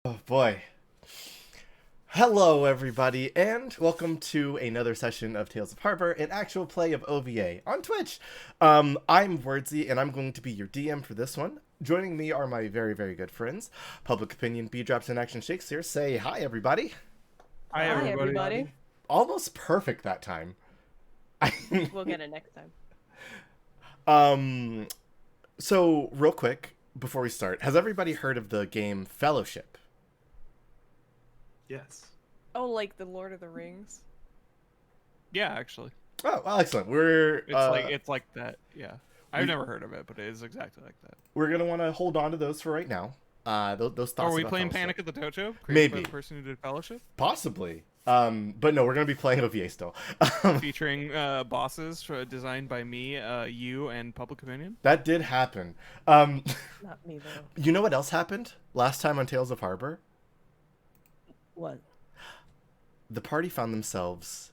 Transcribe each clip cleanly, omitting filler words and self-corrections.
Oh boy. Hello, everybody, and welcome to another session of Tales of Harbor, an actual play of OVA on Twitch. I'm Wordsy, and I'm going to be your DM for this one. Joining me are my very, very good friends, Public Opinion, B Drops, and Action Shakes here. Say hi, everybody. Hi, Hi, everybody. everybody. Almost perfect that time. We'll get it next time. um, so, real quick, before we start, has everybody heard of the game Fellowship? Yes. Oh, like the Lord of the Rings? Yeah, actually, Oh, well, excellent. We're it's like that. Yeah, I've we never heard of it, but it is exactly like that. we're gonna want to hold on to those for right now. Those Oh, are thoughts we about playing Fellowship. Panic at the Dojo? Created by Maybe, the person who did Fellowship, possibly. But no, we're gonna be playing OVA still. featuring bosses designed by me, you, and Public Opinion. That did happen. Um, Not me, though. you know what else happened last time on Tales of Harbor? What? The party found themselves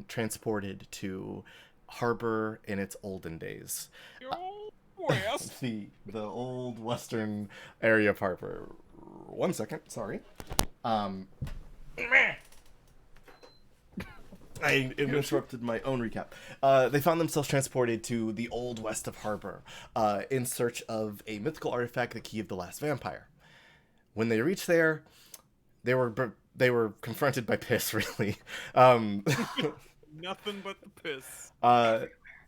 transported to Harbor in its olden days. Oh, yes. The old western area of Harbor. 1 second, sorry. Um, I interrupted my own recap. They found themselves transported to the old west of Harbor in search of a mythical artifact, the Key of the Last Vampire. When they reached there, they were confronted by piss, really. Um, Nothing but the piss.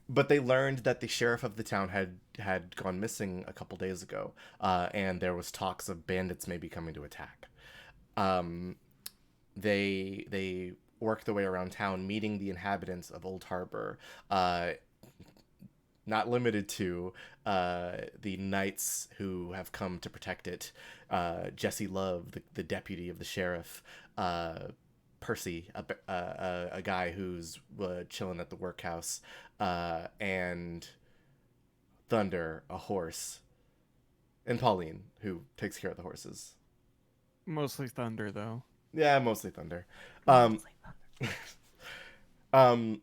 but they learned that the sheriff of the town had gone missing a couple days ago, and there was talks of bandits maybe coming to attack. Um, they work their way around town, meeting the inhabitants of Old Harbor, not limited to the knights who have come to protect it. Jesse Love, the deputy of the sheriff. Percy, a guy who's chilling at the workhouse, and Thunder, a horse, and Pauline, who takes care of the horses. Mostly Thunder, though. Yeah, mostly Thunder. Um, um,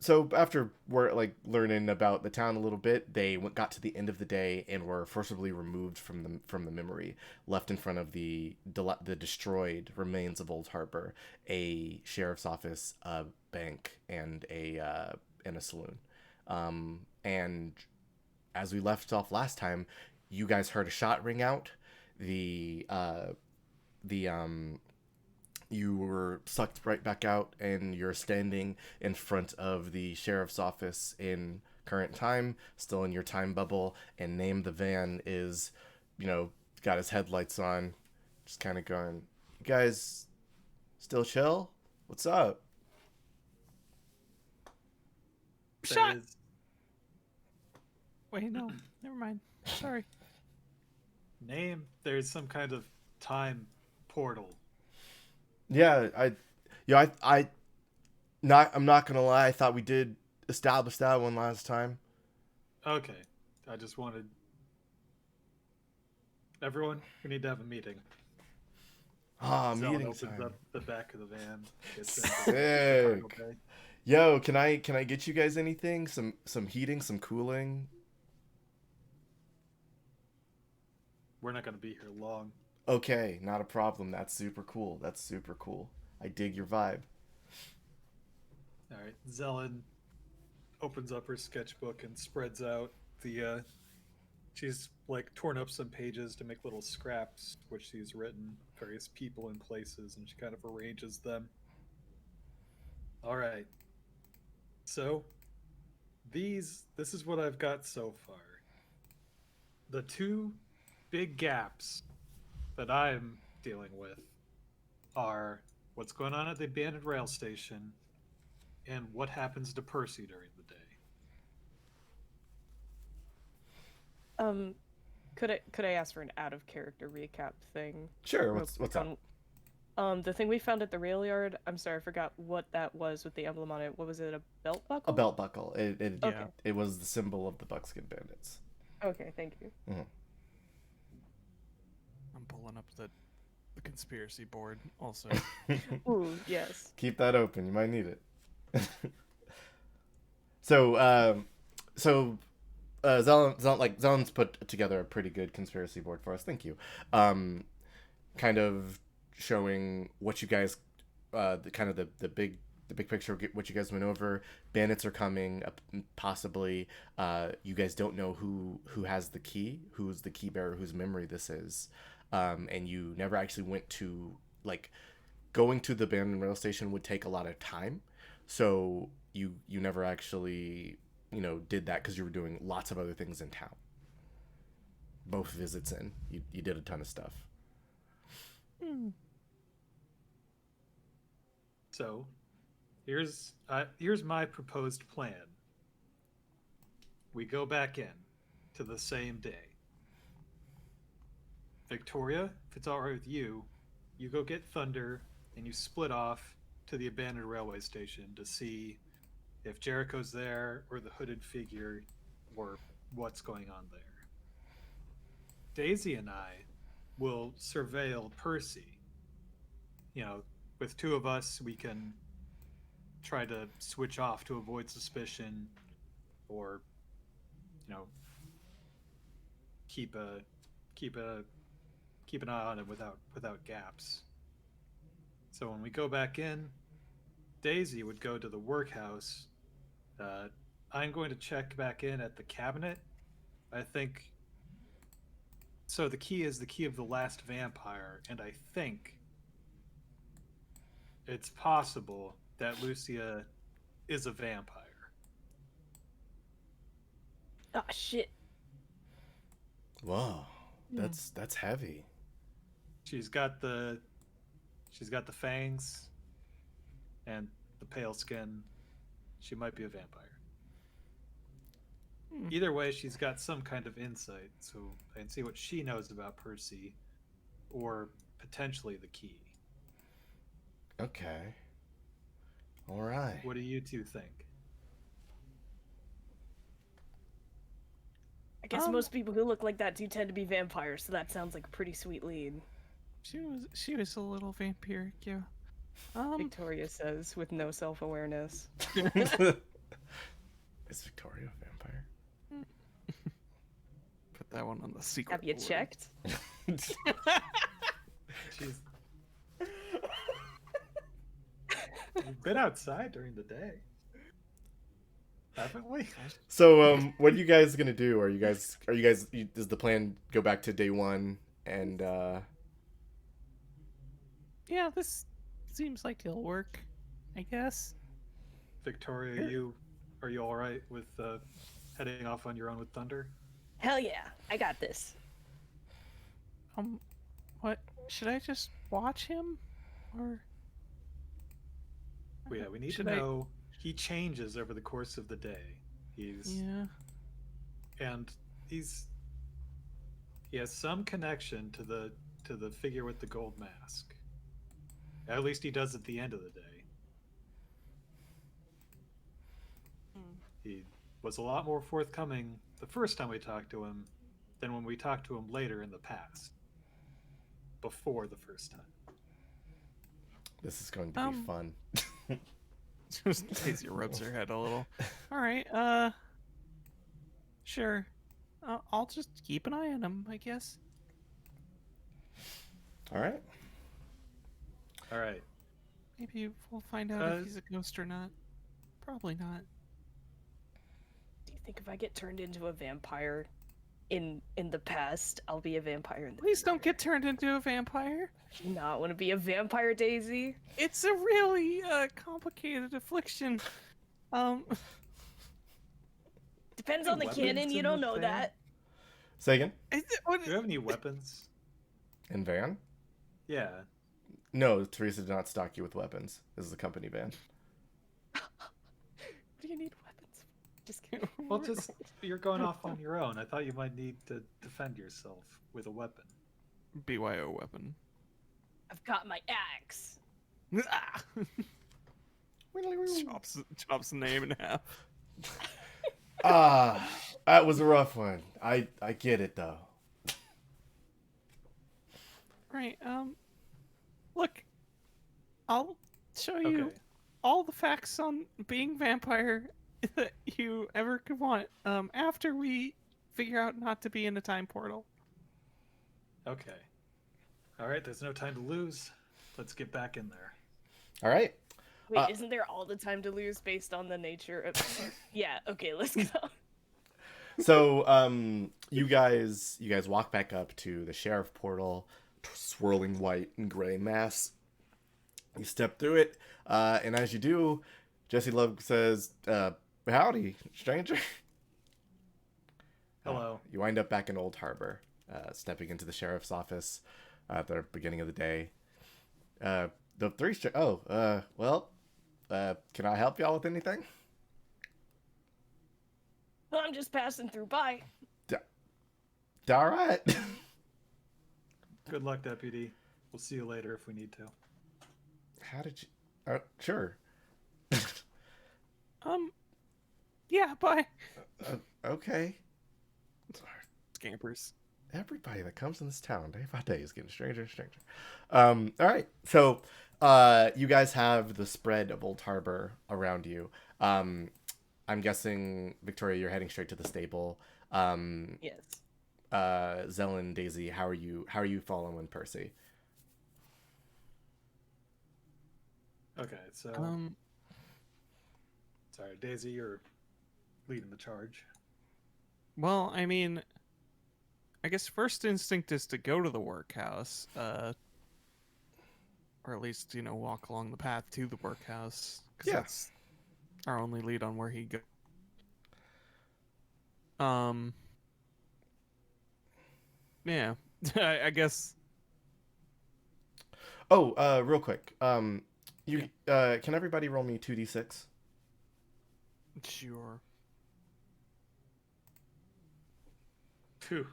so after we're like learning about the town a little bit, they got to the end of the day and were forcibly removed from the memory, left in front of the destroyed remains of Old Harbor, a sheriff's office, a bank, and a saloon. And as we left off last time, you guys heard a shot ring out. The you were sucked right back out, and you're standing in front of the sheriff's office in current time, still in your time bubble, and Name the Van is, got his headlights on, just kind of going, "You guys still chill? What's up?" Shot. Wait, no, never mind. Sorry. There's some kind of time portal. Yeah, I'm not gonna lie. I thought we did establish that one last time. Okay, I just wanted everyone. We need to have a meeting. Zelen Meeting opens time. up the back of the van. Gets into the Sick. cargo bay. Yo, can I get you guys anything? Some heating, some cooling? We're not gonna be here long. Okay, not a problem. That's super cool. That's super cool. I dig your vibe. All right, Zelen opens up her sketchbook and spreads out the. She's like torn up some pages to make little scraps, which she's written various people and places, and she kind of arranges them. All right. So, this is what I've got so far. The two big gaps that I'm dealing with are what's going on at the abandoned rail station and what happens to Percy during the day. Could I ask for an out of character recap thing? Sure. real What's quick up? the thing we found at the rail yard. I'm sorry, I forgot what that was with the emblem on it. What was it? A belt A buckle? belt buckle. It Okay. it was the symbol of the Buckskin Bandits. Okay, thank you. I'm pulling up the conspiracy board. Also, Ooh, yes. Keep that open. You might need it. So, Zelen's put together a pretty good conspiracy board for us. Thank you. kind of showing what you guys, the big picture of what you guys went over. Bandits are coming, possibly. You guys don't know who has the key, who's the key bearer, whose memory this is, and you never actually went to like going to the abandoned rail station would take a lot of time, so you never actually did that because you were doing lots of other things in town. Both visits in, you did a ton of stuff. So, here's my proposed plan. We go back in to the same day. Victoria, if it's all right with you, you go get Thunder and you split off to the abandoned railway station to see if Jericho's there or the hooded figure or what's going on there. Daisy and I will surveil Percy. With two of us, we can try to switch off to avoid suspicion, or keep an eye on it without gaps. So when we go back in, Daisy would go to the workhouse. I'm going to check back in at the cabinet. I think so. The key is the key of the last vampire, and I think it's possible that Lucia is a vampire. Ah, shit. Whoa, that's heavy. She's got the fangs and the pale skin. She might be a vampire. Either way, she's got some kind of insight, so I can see what she knows about Percy, or potentially the key. Okay. All right. What do you two think? I guess most people who look like that do tend to be vampires, so that sounds like a pretty sweet lead. She was a little vampiric, yeah. Victoria says with no self-awareness. Is Victoria a vampire? Put that one on the secret. Have you board. checked? She's We've been outside during the day, haven't we? So, what are you guys gonna do? Does the plan go back to day one and Yeah, this seems like it'll work, I guess. Victoria, are you all right with heading off on your own with Thunder? Hell yeah, I got this. What? Should I just watch him? Or... Well, yeah, we need Should to know. He changes over the course of the day. He has some connection to the figure with the gold mask. At least he does at the end of the day. He was a lot more forthcoming the first time we talked to him than when we talked to him later in the past. Before the first time. this is going to be fun? Just Daisy rubs her head a little. All right, sure. I'll just keep an eye on him, I guess. All right. All right. Maybe we'll find out if he's a ghost or not. Probably not. Do you think if I get turned into a vampire in the past, I'll be a vampire in the Please don't future? get turned into a vampire. Do you not want to be a vampire, Daisy? It's a really complicated affliction. Depends on the Weapons canon, you in don't the know thing? that. Say again. Do you have any weapons? In van? Yeah. No, Teresa did not stock you with weapons. This is a company van. What do you need weapons for? Just kidding. Well, you're going off on your own. I thought you might need to defend yourself with a weapon. BYO weapon. I've got my axe. chops the name in half. That was a rough one. I get it though. Right. Look, I'll show you Okay. all the facts on being vampire that you ever could want. After we figure out not to be in a time portal. Okay. All right, there's no time to lose. Let's get back in there. All right. Wait, isn't there all the time to lose based on the nature of? Yeah. Okay, let's go. So, you guys walk back up to the sheriff portal, swirling white and gray mass. You step through it, and as you do, Jesse Love says, "Howdy, stranger." Hello. You wind up back in Old Harbor, stepping into the sheriff's office at the beginning of the day. The three. Can I help y'all with anything? Well, I'm just passing through by. All right. Good luck, deputy. We'll see you later if we need to. How did you? Sure. Yeah, bye. Okay. Scampers. Everybody that comes in this town day by day is getting stranger and stranger. All right. So, you guys have the spread of Old Harbor around you. I'm guessing, Victoria, you're heading straight to the stable. Yes. Zelen, Daisy, how are you following Percy? Okay, so sorry, Daisy, you're leading the charge. Well, I mean, I guess first instinct is to go to the workhouse, or at least, walk along the path to the workhouse. 'Cause Yeah. that's our only lead on where he go. Yeah, I guess. Oh, real quick. Can everybody roll me 2d6? Sure. Phew.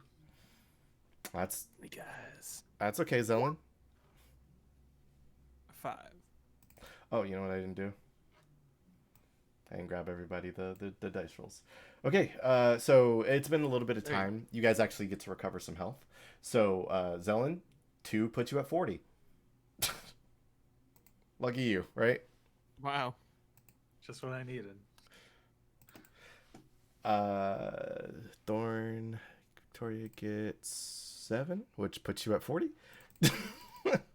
That's Guys. okay, Zelen. 5. Oh, you know what I didn't do? I didn't grab everybody the dice rolls. Okay, so it's been a little bit of There you time. You guys actually get to recover some health. So, Zelen, 2 puts you at 40. Lucky you, right? Wow. Just what I needed. Thorn, Victoria gets 7, which puts you at 40.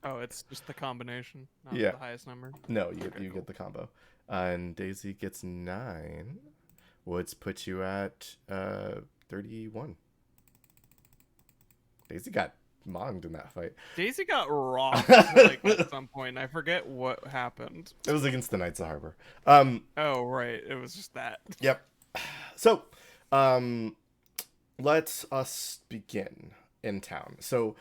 Oh, it's just the combination, not Yeah. the highest number. No, you Okay, cool. get the combo. And Daisy gets 9, which puts you at 31. Daisy got monged in that fight. Daisy got rocked at some point. I forget what happened. It was against the Knights of Harbor. Oh, right. It was just that. Yep. So, let us begin in town. So,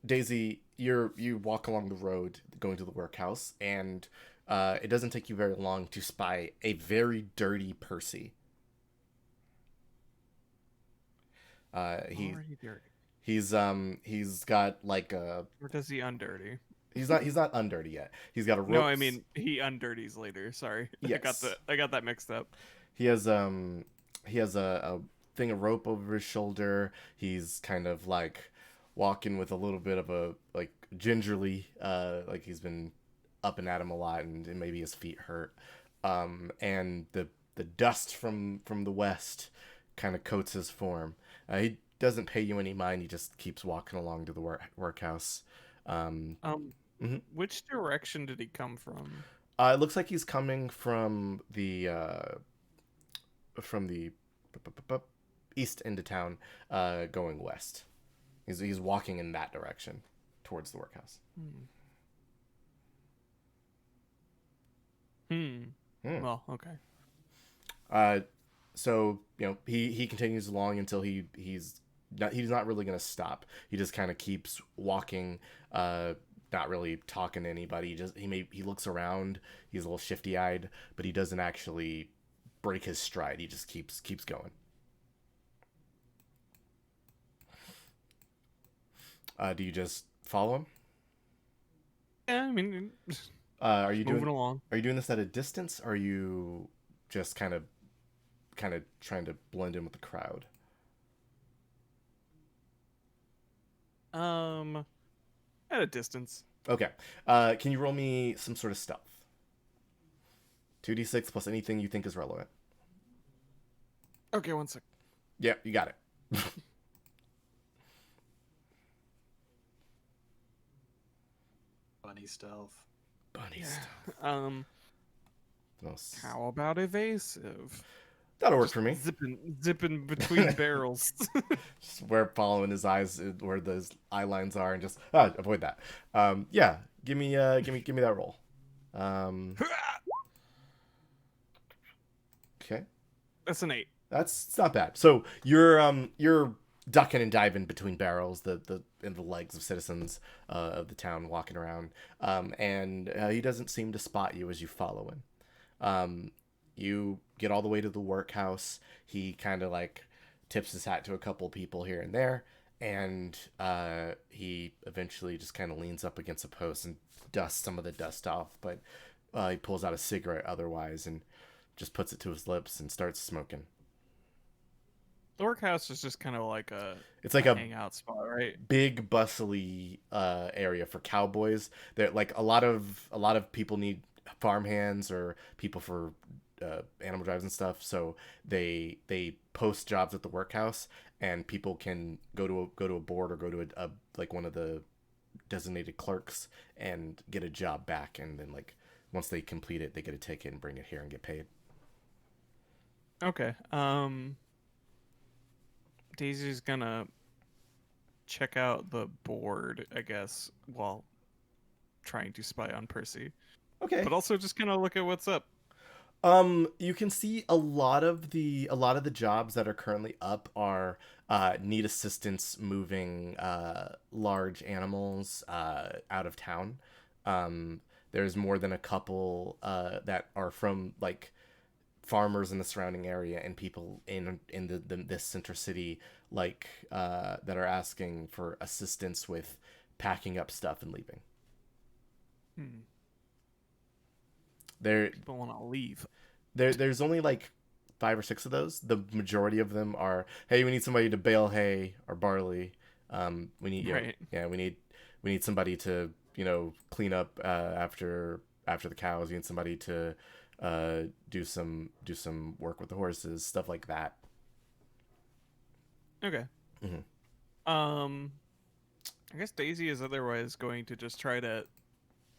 Daisy, you walk along the road going to the workhouse, and it doesn't take you very long to spy a very dirty Percy. Already dirty. He's got like a. Or does he undirty? He's not undirty yet. He's got a rope. No, I mean he undirties later. Sorry, Yes. I got that mixed up. He has a thing of rope over his shoulder. He's kind of like walking with a little bit of a like gingerly, like he's been up and at him a lot, and maybe his feet hurt. And the dust from the west kind of coats his form. He doesn't pay you any mind. He just keeps walking along to the workhouse. Which direction did he come from? It looks like he's coming from the east end of town, going west. He's walking in that direction towards the workhouse. Well, okay. So he continues along until he's not really gonna stop. He just kind of keeps walking, not really talking to anybody. He looks around. He's a little shifty eyed, but he doesn't actually break his stride. He just keeps going. Do you just follow him? Yeah, I mean, Are you moving along. Are you doing this at a distance? Or are you just kind of trying to blend in with the crowd? At a distance. Okay. Can you roll me some sort of stealth? 2d6 plus anything you think is relevant. Okay, one sec. Yeah, you got it. bunny stealth. Bunny stuff. How about evasive? That'll work for me. Zipping between barrels. Just where following his eyes, where those eye lines are, and just avoid that. Yeah, give me that roll. Okay, That's an 8. it's not bad. So you're ducking and diving between barrels, the legs of citizens of the town walking around, and he doesn't seem to spot you as you follow him. You get all the way to the workhouse. He kind of like tips his hat to a couple people here and there, and he eventually just kind of leans up against a post and dusts some of the dust off. But he pulls out a cigarette otherwise and just puts it to his lips and starts smoking. The workhouse is just kind of like It's like a a hangout spot, right? big bustly area for cowboys. That like a lot of people need farmhands or people for animal drives and stuff. So they post jobs at the workhouse, and people can go to a board or go to a like one of the designated clerks and get a job back, and then like once they complete it, they get a ticket and bring it here and get paid. Okay. Daisy's gonna check out the board, I guess, while trying to spy on Percy. Okay. But also just kind of look at what's up. You can see a lot of the jobs that are currently up are need assistance moving large animals out of town. There's more than a couple that are from like farmers in the surrounding area and people in this center city like that are asking for assistance with packing up stuff and leaving. People want to leave. There's only like 5 or 6 of those. The majority of them are, hey, we need somebody to bale hay or barley. We need Right. we need somebody to clean up after the cows. We need somebody to do some work with the horses, stuff like that. Okay. Mm-hmm. I guess Daisy is otherwise going to just try to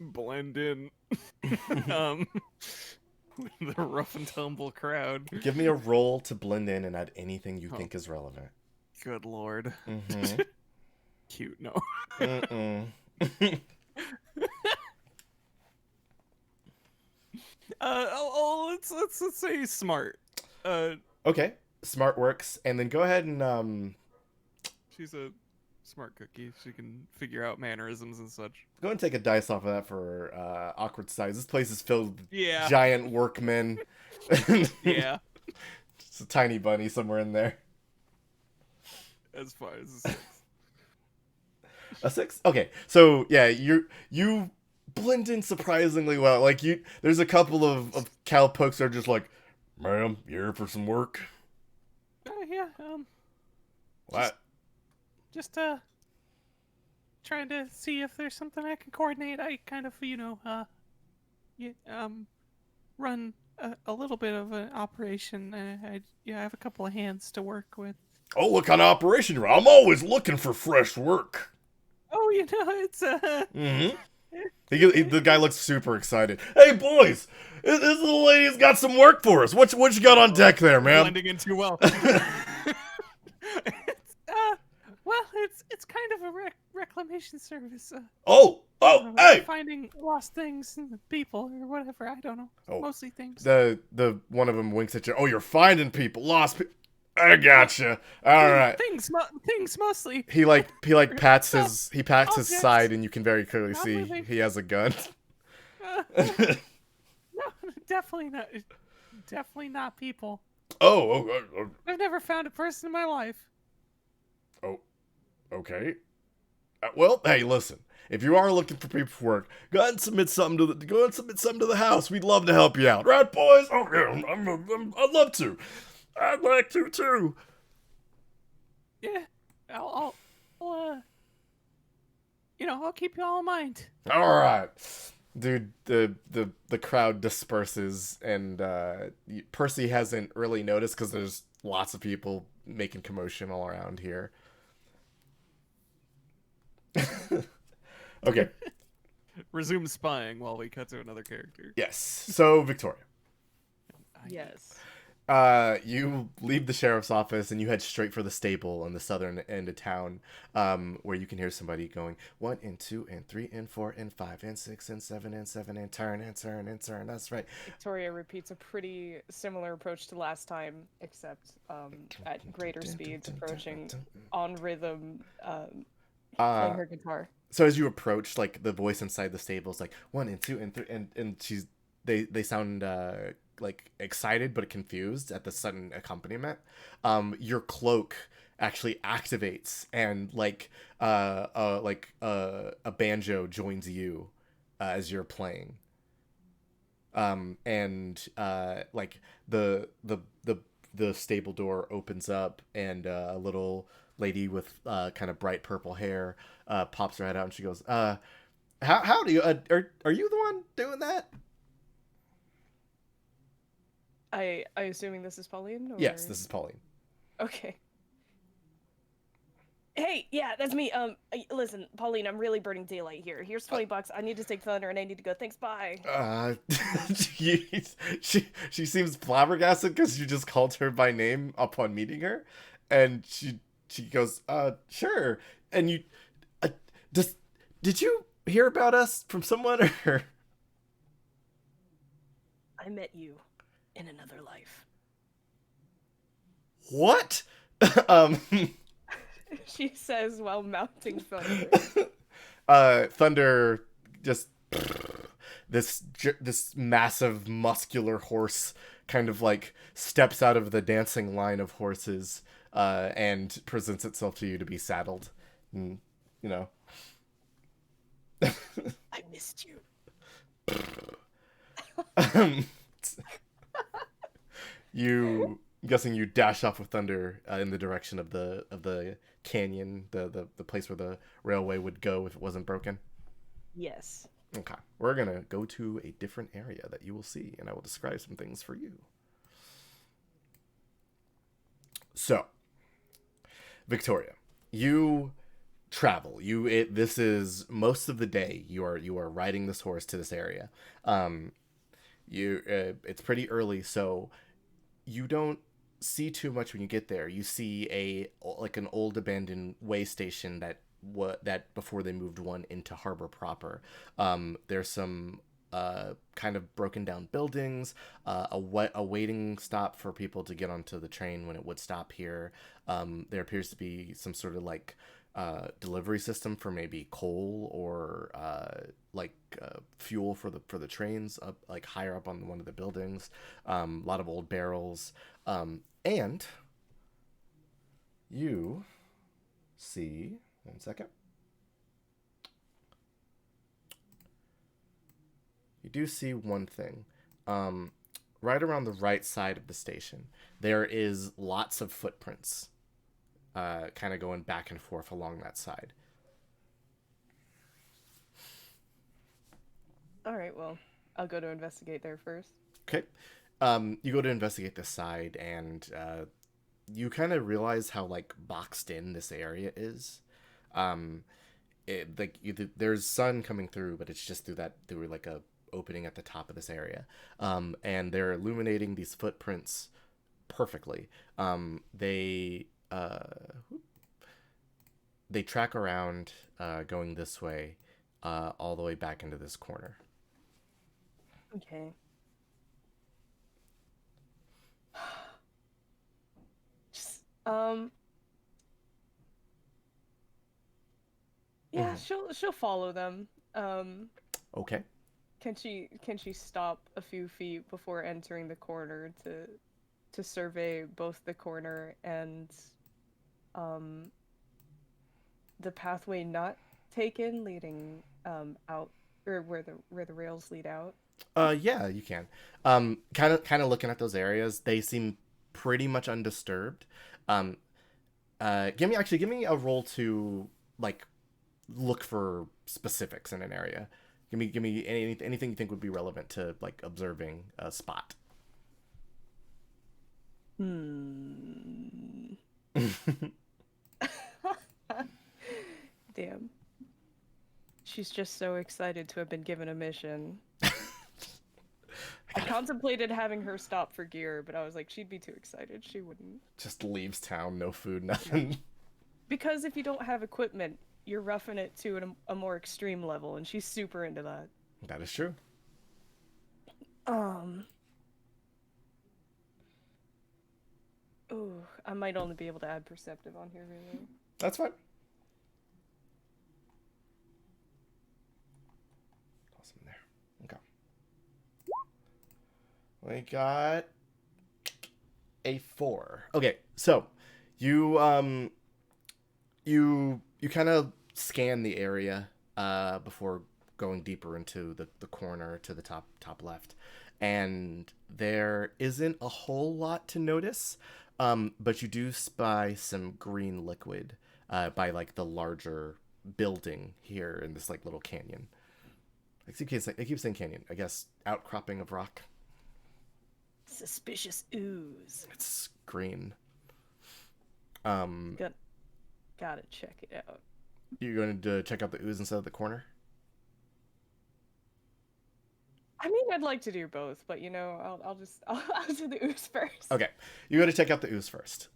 blend in with the rough and tumble crowd. Give me a roll to blend in and add anything you think is relevant. Good lord. Mm-hmm. Cute, no. Mm-mm. Let's say smart. Okay, smart works, and then go ahead and She's a smart cookie. She can figure out mannerisms and such. go and take a dice off of that for awkward size. This place is filled with Yeah. giant workmen. Yeah. Just a tiny bunny somewhere in there. As far as A 6? Okay, so yeah, you blend in surprisingly well. Like there's a couple of cowpokes that are just like, ma'am, you here for some work? yeah. What? Just trying to see if there's something I can coordinate. I kind of run a little bit of an operation. I have a couple of hands to work with. Oh, what kind of operation you're on? I'm always looking for fresh work. Oh, it's Mm-hmm. The guy looks super excited. Hey, boys, this little lady's got some work for us. What you got on deck there, man? blending in too well. It's kind of a reclamation service. Hey! Finding lost things and people or whatever. I don't know. Oh, Mostly things. The one of them winks at you. Oh, you're finding people, lost people. I gotcha. All right. Things mostly. He pats his Objects. side, and you can very clearly Not see living. he has a gun. No, definitely not. Definitely not people. I've never found a person in my life. Okay. Well, hey, listen. If you are looking for people for work, go ahead and submit something to the house. We'd love to help you out, right, boys? Oh yeah, I'd love to. I'd like to too. Yeah, I'll keep you all in mind. All right, dude. The crowd disperses, and Percy hasn't really noticed because there's lots of people making commotion all around here. Okay. resume spying while we cut to another character. Yes. So Victoria, Yes. you leave the sheriff's office and you head straight for the stable on the southern end of town, where you can hear somebody going 1 and 2 and 3 and 4 and 5 and 6 and 7 and 7 and turn and turn and turn. That's right. Victoria repeats a pretty similar approach to last time, except at greater speeds, approaching on rhythm, playing her guitar. So as you approach, like the voice inside the stable is like 1 and 2 and 3, and they sound like excited but confused at the sudden accompaniment. Your cloak actually activates, and a banjo joins you as you're playing. And like the stable door opens up, and a little lady with kind of bright purple hair pops her head out, and she goes, how do you are you the one doing that? I assuming this is Pauline? Or... Yes, this is Pauline. Okay. Hey, yeah, that's me. Listen, Pauline, I'm really burning daylight here. Here's $20. I need to take Thunder, and I need to go. Thanks. Bye. she, she seems flabbergasted because you just called her by name upon meeting her, and she goes, sure. And you, did you hear about us from someone, or? I met you in another life. What? She says while mounting Thunder. Thunder just this massive muscular horse kind of like steps out of the dancing line of horses and presents itself to you to be saddled. And, you know. I missed you. I'm guessing you dash off with Thunder in the direction of the canyon, the place where the railway would go if it wasn't broken. Yes. Okay, we're gonna go to a different area that you will see, and I will describe some things for you. So, Victoria, you travel. This is most of the day. You are riding this horse to this area. It's pretty early, so you don't see too much when you get there. You see an old abandoned way station that before they moved one into harbor proper. There's some kind of broken down buildings, a waiting stop for people to get onto the train when it would stop here. There appears to be some sort of like delivery system for maybe coal or fuel for the trains up like higher up on one of the buildings. A lot of old barrels, and you see, one second, you do see one thing. Right around the right side of the station there is lots of footprints kind of going back and forth along that side. All right, well, I'll go to investigate there first. Okay. You go to investigate this side, and you kind of realize how like boxed in this area is. There's sun coming through, but it's just through like a opening at the top of this area, and they're illuminating these footprints perfectly. They track around, going this way, all the way back into this corner. Okay. Just, yeah, she'll follow them. Okay. Can she stop a few feet before entering the corner to survey both the corner and the pathway not taken leading out, or where the rails lead out? Yeah, you can. Kind of looking at those areas, they seem pretty much undisturbed. Give me a roll to like look for specifics in an area. Give me anything you think would be relevant to like observing a spot. Damn. She's just so excited to have been given a mission. I contemplated having her stop for gear, but I was like, she'd be too excited. She wouldn't. Just leaves town, no food, nothing. Because if you don't have equipment, you're roughing it to a more extreme level, and she's super into that. That is true. Ooh, I might only be able to add perceptive on here, really. That's fine. Awesome there. Okay. We got a 4. Okay, so you you kind of scan the area before going deeper into the corner to the top left, and there isn't a whole lot to notice, but you do spy some green liquid by like the larger building here in this like little canyon. I keep saying canyon. I guess outcropping of rock. Suspicious ooze. It's green. Gotta check it out. You're going to check out the ooze instead of the corner? I mean, I'd like to do both, but you know, I'll do the ooze first. Okay, you got to check out the ooze first.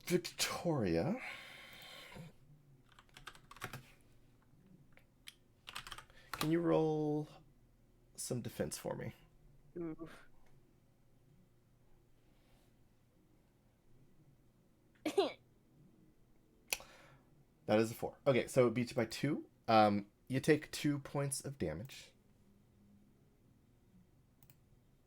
Victoria, can you roll some defense for me? Ooh. That is a 4. Okay, so it beats you by 2. You take 2 points of damage.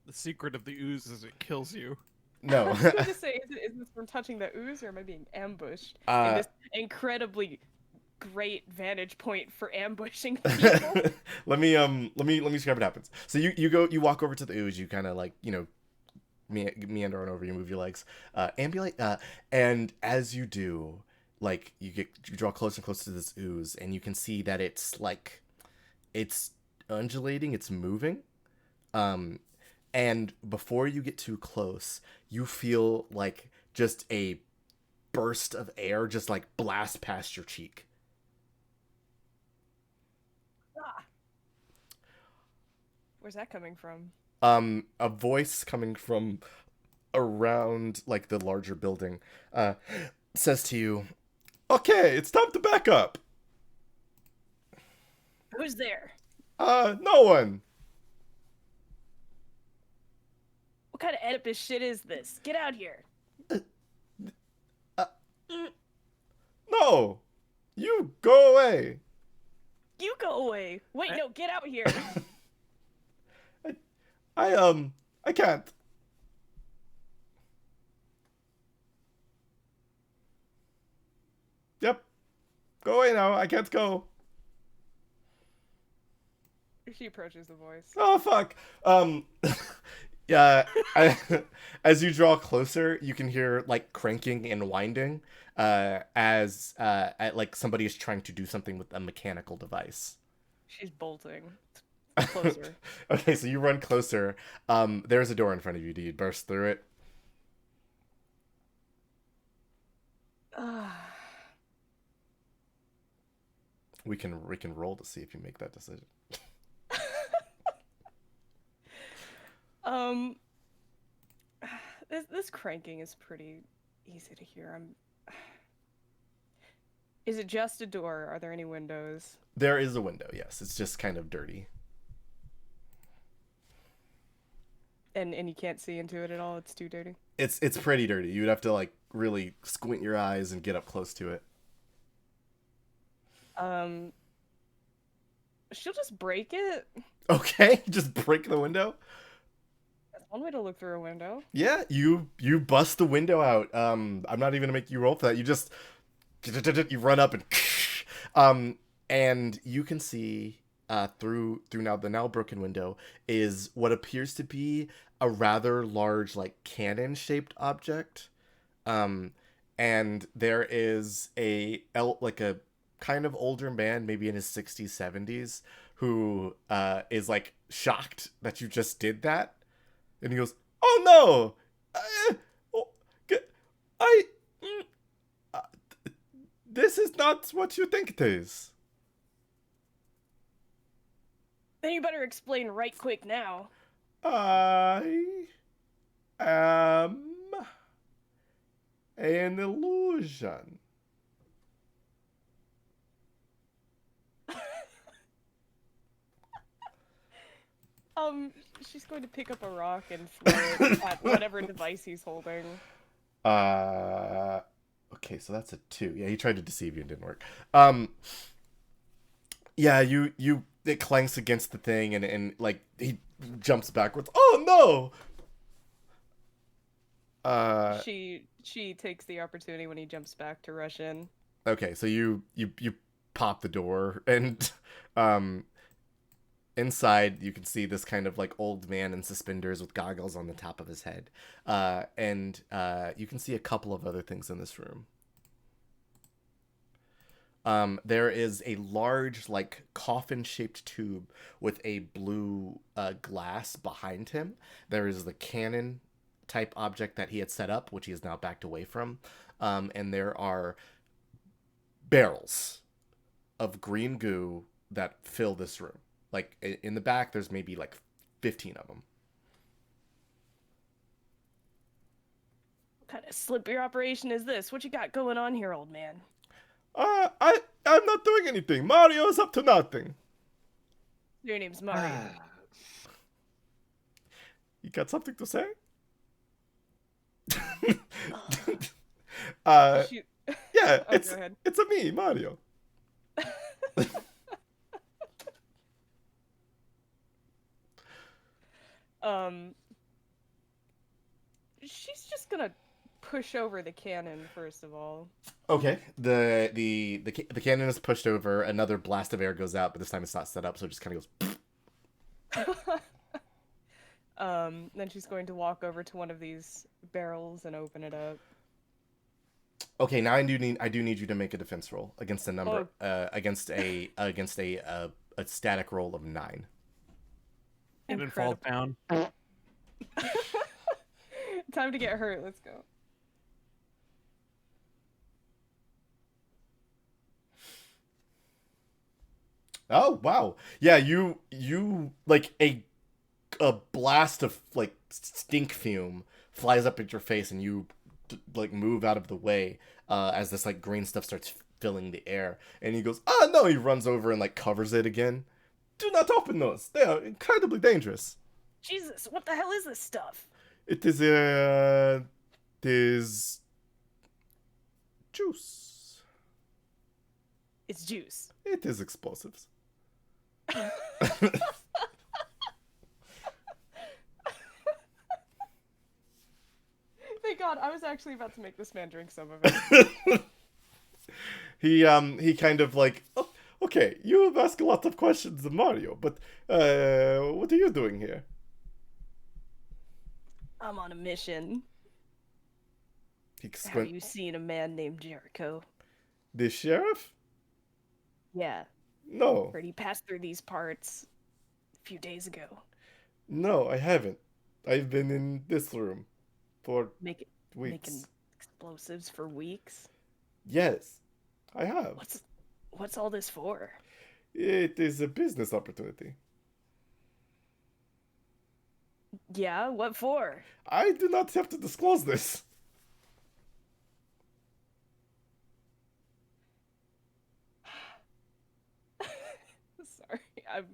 The secret of the ooze is it kills you. No. I was going to say, is this from touching the ooze, or am I being ambushed in this incredibly great vantage point for ambushing people? let me describe what happens. So you walk over to the ooze. You kind of like meander on over. You move your legs, ambulate, and as you do, like you draw closer and closer to this ooze, and you can see that it's undulating, it's moving, and before you get too close, you feel like just a burst of air just like blast past your cheek. Where's that coming from? A voice coming from around like the larger building says to you, "Okay, it's time to back up." Who's there? No one. What kind of Oedipus shit is this? Get out here. No. You go away. You go away. Wait, no, get out here. I can't. Yep. Go away now. I can't go. She approaches the voice. Oh, fuck. Yeah, as you draw closer, you can hear like cranking and winding as like somebody is trying to do something with a mechanical device. She's bolting. Closer. Okay, so you run closer. There's a door in front of you. Do you burst through it? We can roll to see if you make that decision. This cranking is pretty easy to hear. Is it just a door? Are there any windows? There is a window, yes. It's just kind of dirty. And you can't see into it at all? It's too dirty? It's pretty dirty. You'd have to like really squint your eyes and get up close to it. She'll just break it. Okay, just break the window. That's one way to look through a window. Yeah, you bust the window out. I'm not even gonna make you roll for that. You just you run up and you can see through now the now broken window is what appears to be a rather large like cannon shaped object. And there is a kind of older man, maybe in his 60s, 70s, who is like shocked that you just did that. And he goes, "Oh no! This is not what you think it is." Then you better explain right quick now. I am an illusion. She's going to pick up a rock and throw it at whatever device he's holding. Okay, so that's a 2. Yeah, he tried to deceive you and didn't work. Yeah, it clanks against the thing and like he jumps backwards. Oh no! She takes the opportunity when he jumps back to rush in. Okay, so you pop the door and inside you can see this kind of like old man in suspenders with goggles on the top of his head. And you can see a couple of other things in this room. There is a large, like, coffin-shaped tube with a blue glass behind him. There is the cannon-type object that he had set up, which he has now backed away from. And there are barrels of green goo that fill this room. Like, in the back, there's maybe, like, 15 of them. What kind of slippery operation is this? What you got going on here, old man? I'm not doing anything. Mario's up to nothing. Your name's Mario. You got something to say? Yeah, Oh, go ahead. it's a me, Mario. She's just gonna push over the cannon first of all. Okay. The cannon is pushed over. Another blast of air goes out, but this time it's not set up, so it just kind of goes. Then she's going to walk over to one of these barrels and open it up. Okay, now I do need you to make a defense roll against a number against a static roll of 9. And then fall down. Time to get hurt. Let's go. Oh wow, yeah, you like a blast of like stink fume flies up at your face, and you like move out of the way as this like green stuff starts filling the air, and he goes, "Ah no!" He runs over and like covers it again. Do not open those; they are incredibly dangerous. Jesus, what the hell is this stuff? It is juice. It's juice. It is explosives. Thank God, I was actually about to make this man drink some of it. He kind of like, oh, okay, you have asked a lot of questions of Mario, but what are you doing here? I'm on a mission. He Have you seen a man named Jericho? The sheriff? Yeah. No. Heard he passed through these parts a few days ago. No, I haven't. I've been in this room for Making weeks. explosives for weeks? Yes, I have. What's all this for? It is a business opportunity. Yeah, what for? I do not have to disclose this. Sorry, I'm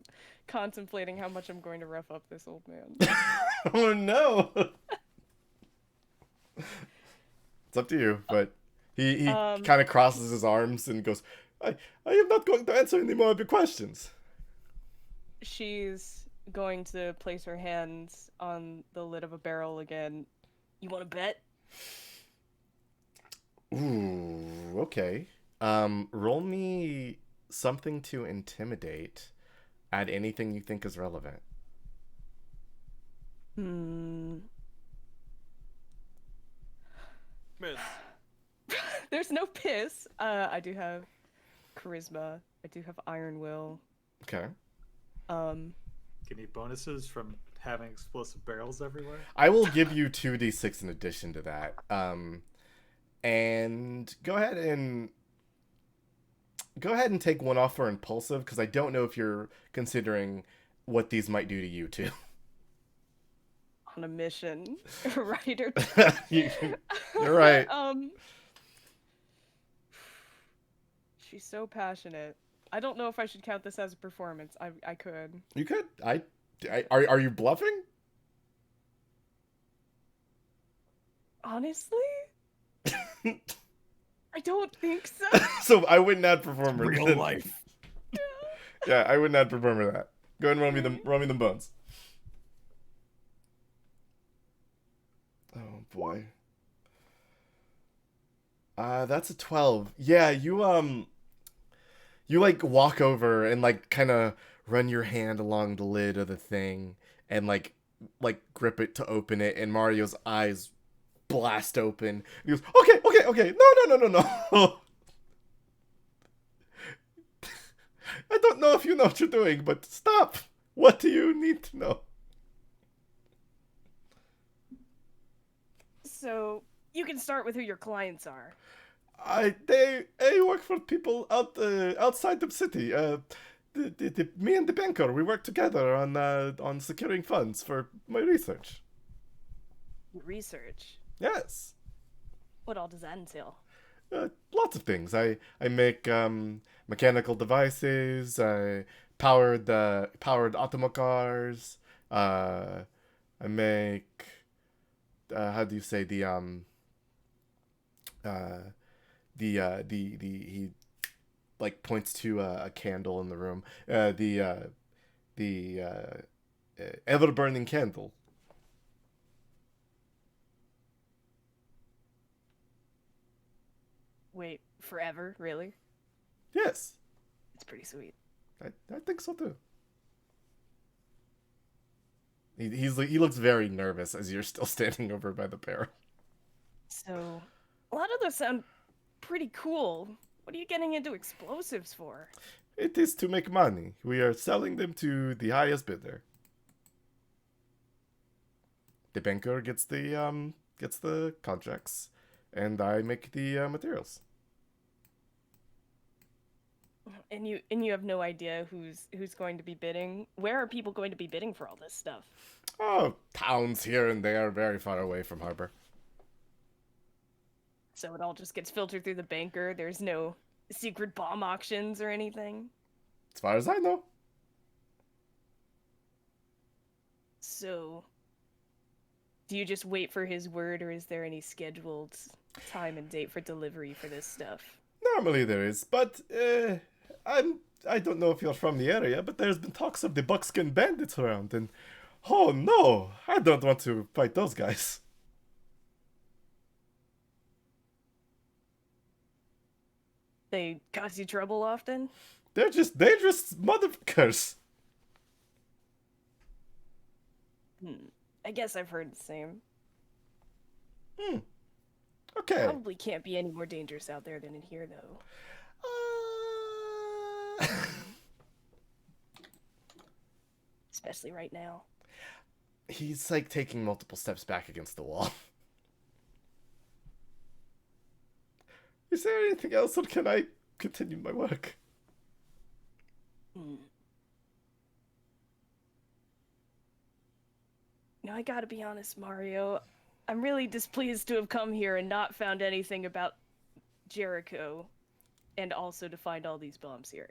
contemplating how much I'm going to rough up this old man. Oh no. It's up to you, but he kind of crosses his arms and goes, I am not going to answer any more of your questions. She's going to place her hands on the lid of a barrel again. You want to bet? Ooh, okay. Roll me something to intimidate. Add anything you think is relevant. Miss. There's no piss. I do have charisma. I do have iron will. Okay. Get any bonuses from having explosive barrels everywhere? I will give you 2d6 in addition to that. And go ahead and take one off for impulsive, because I don't know if you're considering what these might do to you too. On a mission, right? Or You're right. She's so passionate. I don't know if I should count this as a performance. I could. You could. Are you bluffing? Honestly, I don't think so. So I wouldn't add performer. Real life. Yeah, I wouldn't add performer to that. Go ahead and roll me the bones. Oh boy. That's a 12. Yeah, you like walk over and like kind of run your hand along the lid of the thing and like grip it to open it, and Mario's eyes blast open. He goes, okay. No. I don't know if you know what you're doing, but stop. What do you need to know? So you can start with who your clients are. They work for people outside the city. Me and the banker, we work together on securing funds for my research. Research. Yes. What all does that entail? Lots of things. I make mechanical devices. I powered automocars. I make how do you say he like points to a candle in the room. The ever burning candle. Wait, forever? Really? Yes, It's pretty sweet. I think so too. He looks very nervous as you're still standing over by the barrel. So, a lot of those sound pretty cool. What are you getting into explosives for? It is to make money. We are selling them to the highest bidder. The banker gets the contracts, and I make the materials. And you have no idea who's going to be bidding? Where are people going to be bidding for all this stuff? Oh, towns here and there, very far away from harbor. So it all just gets filtered through the banker. There's no secret bomb auctions or anything. As far as I know. So, do you just wait for his word, or is there any scheduled time and date for delivery for this stuff? Normally there is, but I don't know if you're from the area, but there's been talks of the buckskin bandits around, and oh no, I don't want to fight those guys. They cause you trouble often? They're just dangerous motherfuckers. I guess I've heard the same. Okay. Probably can't be any more dangerous out there than in here, though. Especially right now. He's like taking multiple steps back against the wall. Is there anything else, or can I continue my work? Now, I gotta be honest, Mario. I'm really displeased to have come here and not found anything about Jericho, and also to find all these bombs here.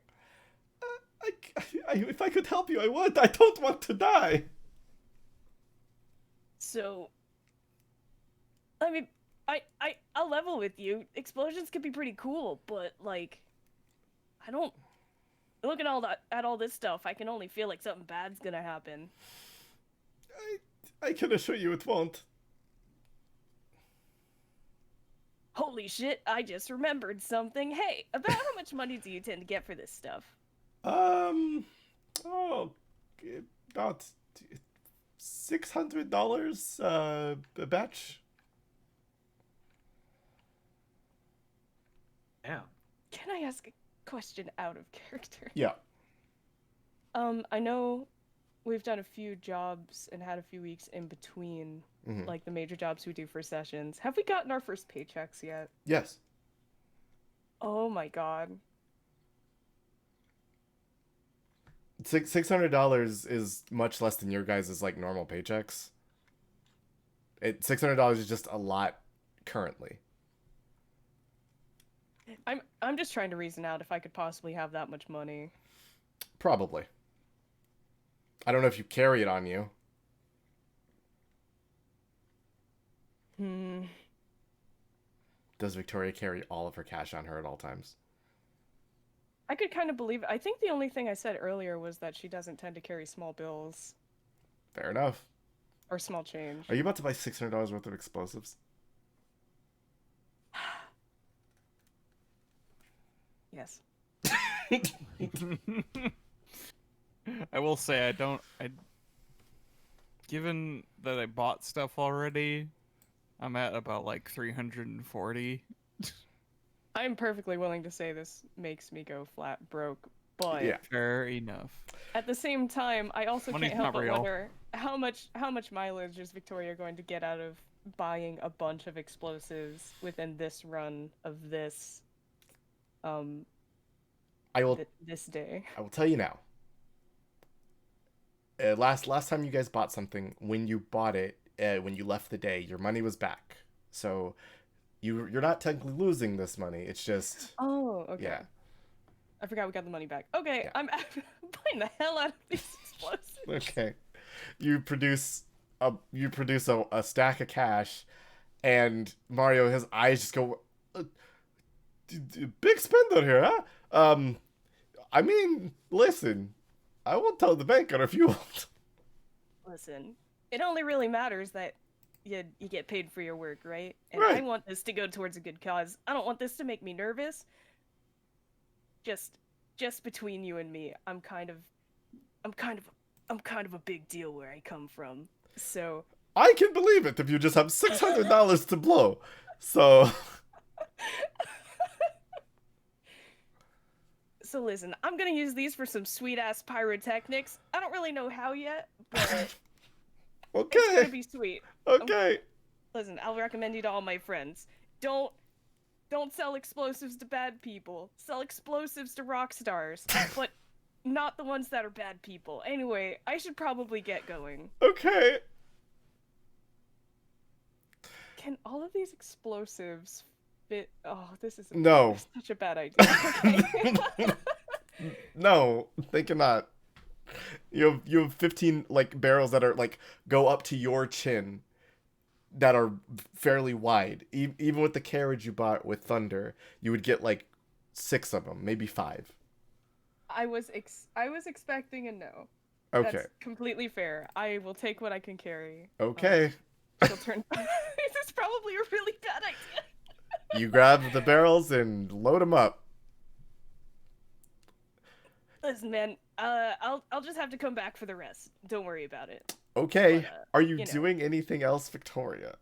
If I could help you, I would. I don't want to die. So, I mean, I'll level with you. Explosions can be pretty cool, but like, I don't. Looking at all this stuff, I can only feel like something bad's gonna happen. I can assure you it won't. Holy shit! I just remembered something. Hey, about how much money do you tend to get for this stuff? About $600 a batch. Damn. Can I ask a question out of character? Yeah. I know we've done a few jobs and had a few weeks in between, like the major jobs we do for sessions. Have we gotten our first paychecks yet? Yes. Oh my god. $600 is much less than your guys' like normal paychecks. $600 is just a lot currently. I'm just trying to reason out if I could possibly have that much money. Probably. I don't know if you carry it on you. Does Victoria carry all of her cash on her at all times? I could kind of believe it. I think the only thing I said earlier was that she doesn't tend to carry small bills Fair enough. or small change. Are you about to buy $600 worth of explosives? Yes. I will say given that I bought stuff already, I'm at about like 340. I'm perfectly willing to say this makes me go flat broke, but Yeah. Fair enough. at the same time, I also Money's can't help not but real. wonder how much mileage is Victoria going to get out of buying a bunch of explosives within this run of this I will this day. I will tell you now. Last time you guys bought something, when you bought it, when you left the day, your money was back. So you're not technically losing this money. It's just Oh, okay. yeah. I forgot we got the money back. Okay, Yeah. I'm buying the hell out of these explosives. Okay. You produce a stack of cash, and Mario, his eyes just go, big spender here, huh? I mean, listen, I won't tell the banker if you won't. Listen, it only really matters that you get paid for your work, right? And Right. I want this to go towards a good cause. I don't want this to make me nervous. Just between you and me, I'm kind of a big deal where I come from. So I can believe it if you just have $600 to blow. So listen, I'm gonna use these for some sweet ass pyrotechnics. I don't really know how yet, but it's gonna okay, be sweet. okay. Listen, I'll recommend you to all my friends. Don't sell explosives to bad people. Sell explosives to rock stars, but not the ones that are bad people. Anyway, I should probably get going. Okay. Can all of these explosives fit? Oh, this is No. such a bad idea. Okay. No, they cannot. You have 15 like barrels that are like go up to your chin that are fairly wide. Even with the carriage you bought with Thunder, you would get like 6 of them, maybe 5. I was expecting a no. Okay. That's completely fair. I will take what I can carry. Okay. She'll turn. This is probably a really bad idea. You grab the barrels and load them up. Listen, man. I'll just have to come back for the rest. Don't worry about it. Okay. But, Are you you know. doing anything else, Victoria?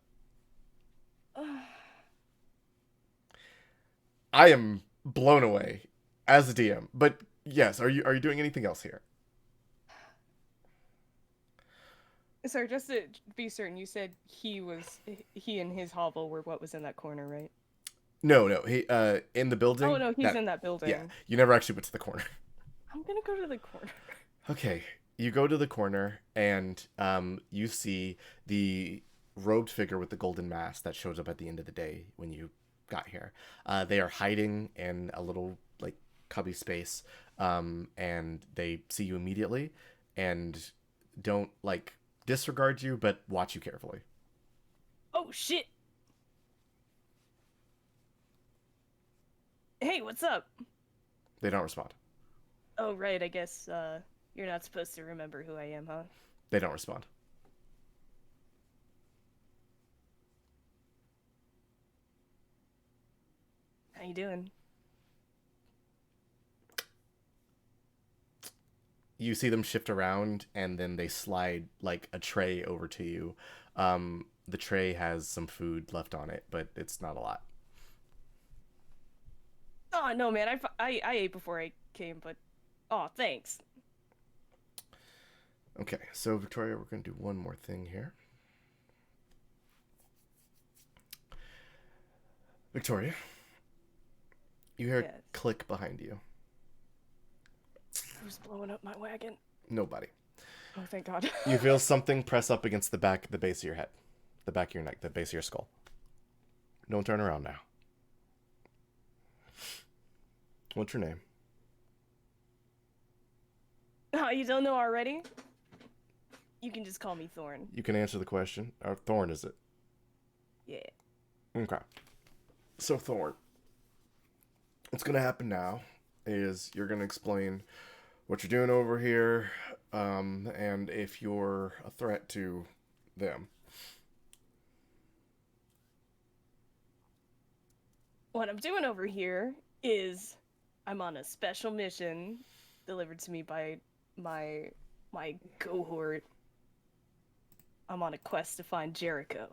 I am blown away as a DM. But yes, are you doing anything else here? Sorry, just to be certain, you said he and his hovel were what was in that corner, right? No. He in the building. Oh no, he's in that building. Yeah, you never actually went to the corner. I'm gonna go to the corner. Okay, you go to the corner and you see the robed figure with the golden mask that shows up at the end of the day when you got here. They are hiding in a little like cubby space, and they see you immediately and don't like disregard you, but watch you carefully. Oh shit! Hey, what's up? They don't respond. Oh right, I guess you're not supposed to remember who I am, huh? They don't respond. How you doing? You see them shift around and then they slide like a tray over to you. The tray has some food left on it, but it's not a lot. Oh no, man, I ate before I came, but oh thanks. Okay, so Victoria, we're going to do one more thing here. Victoria, you hear Yes. a click behind you. Who's blowing up my wagon? Nobody. Oh, thank God. You feel something press up against the base of your head, the back of your neck, the base of your skull. Don't turn around now. What's your name? Oh, you don't know already? You can just call me Thorn. You can answer the question. Or Thorn, is it? Yeah. Okay. So, Thorn, what's going to happen now is you're going to explain what you're doing over here, and if you're a threat to them. What I'm doing over here is I'm on a special mission delivered to me by my cohort. I'm on a quest to find Jericho.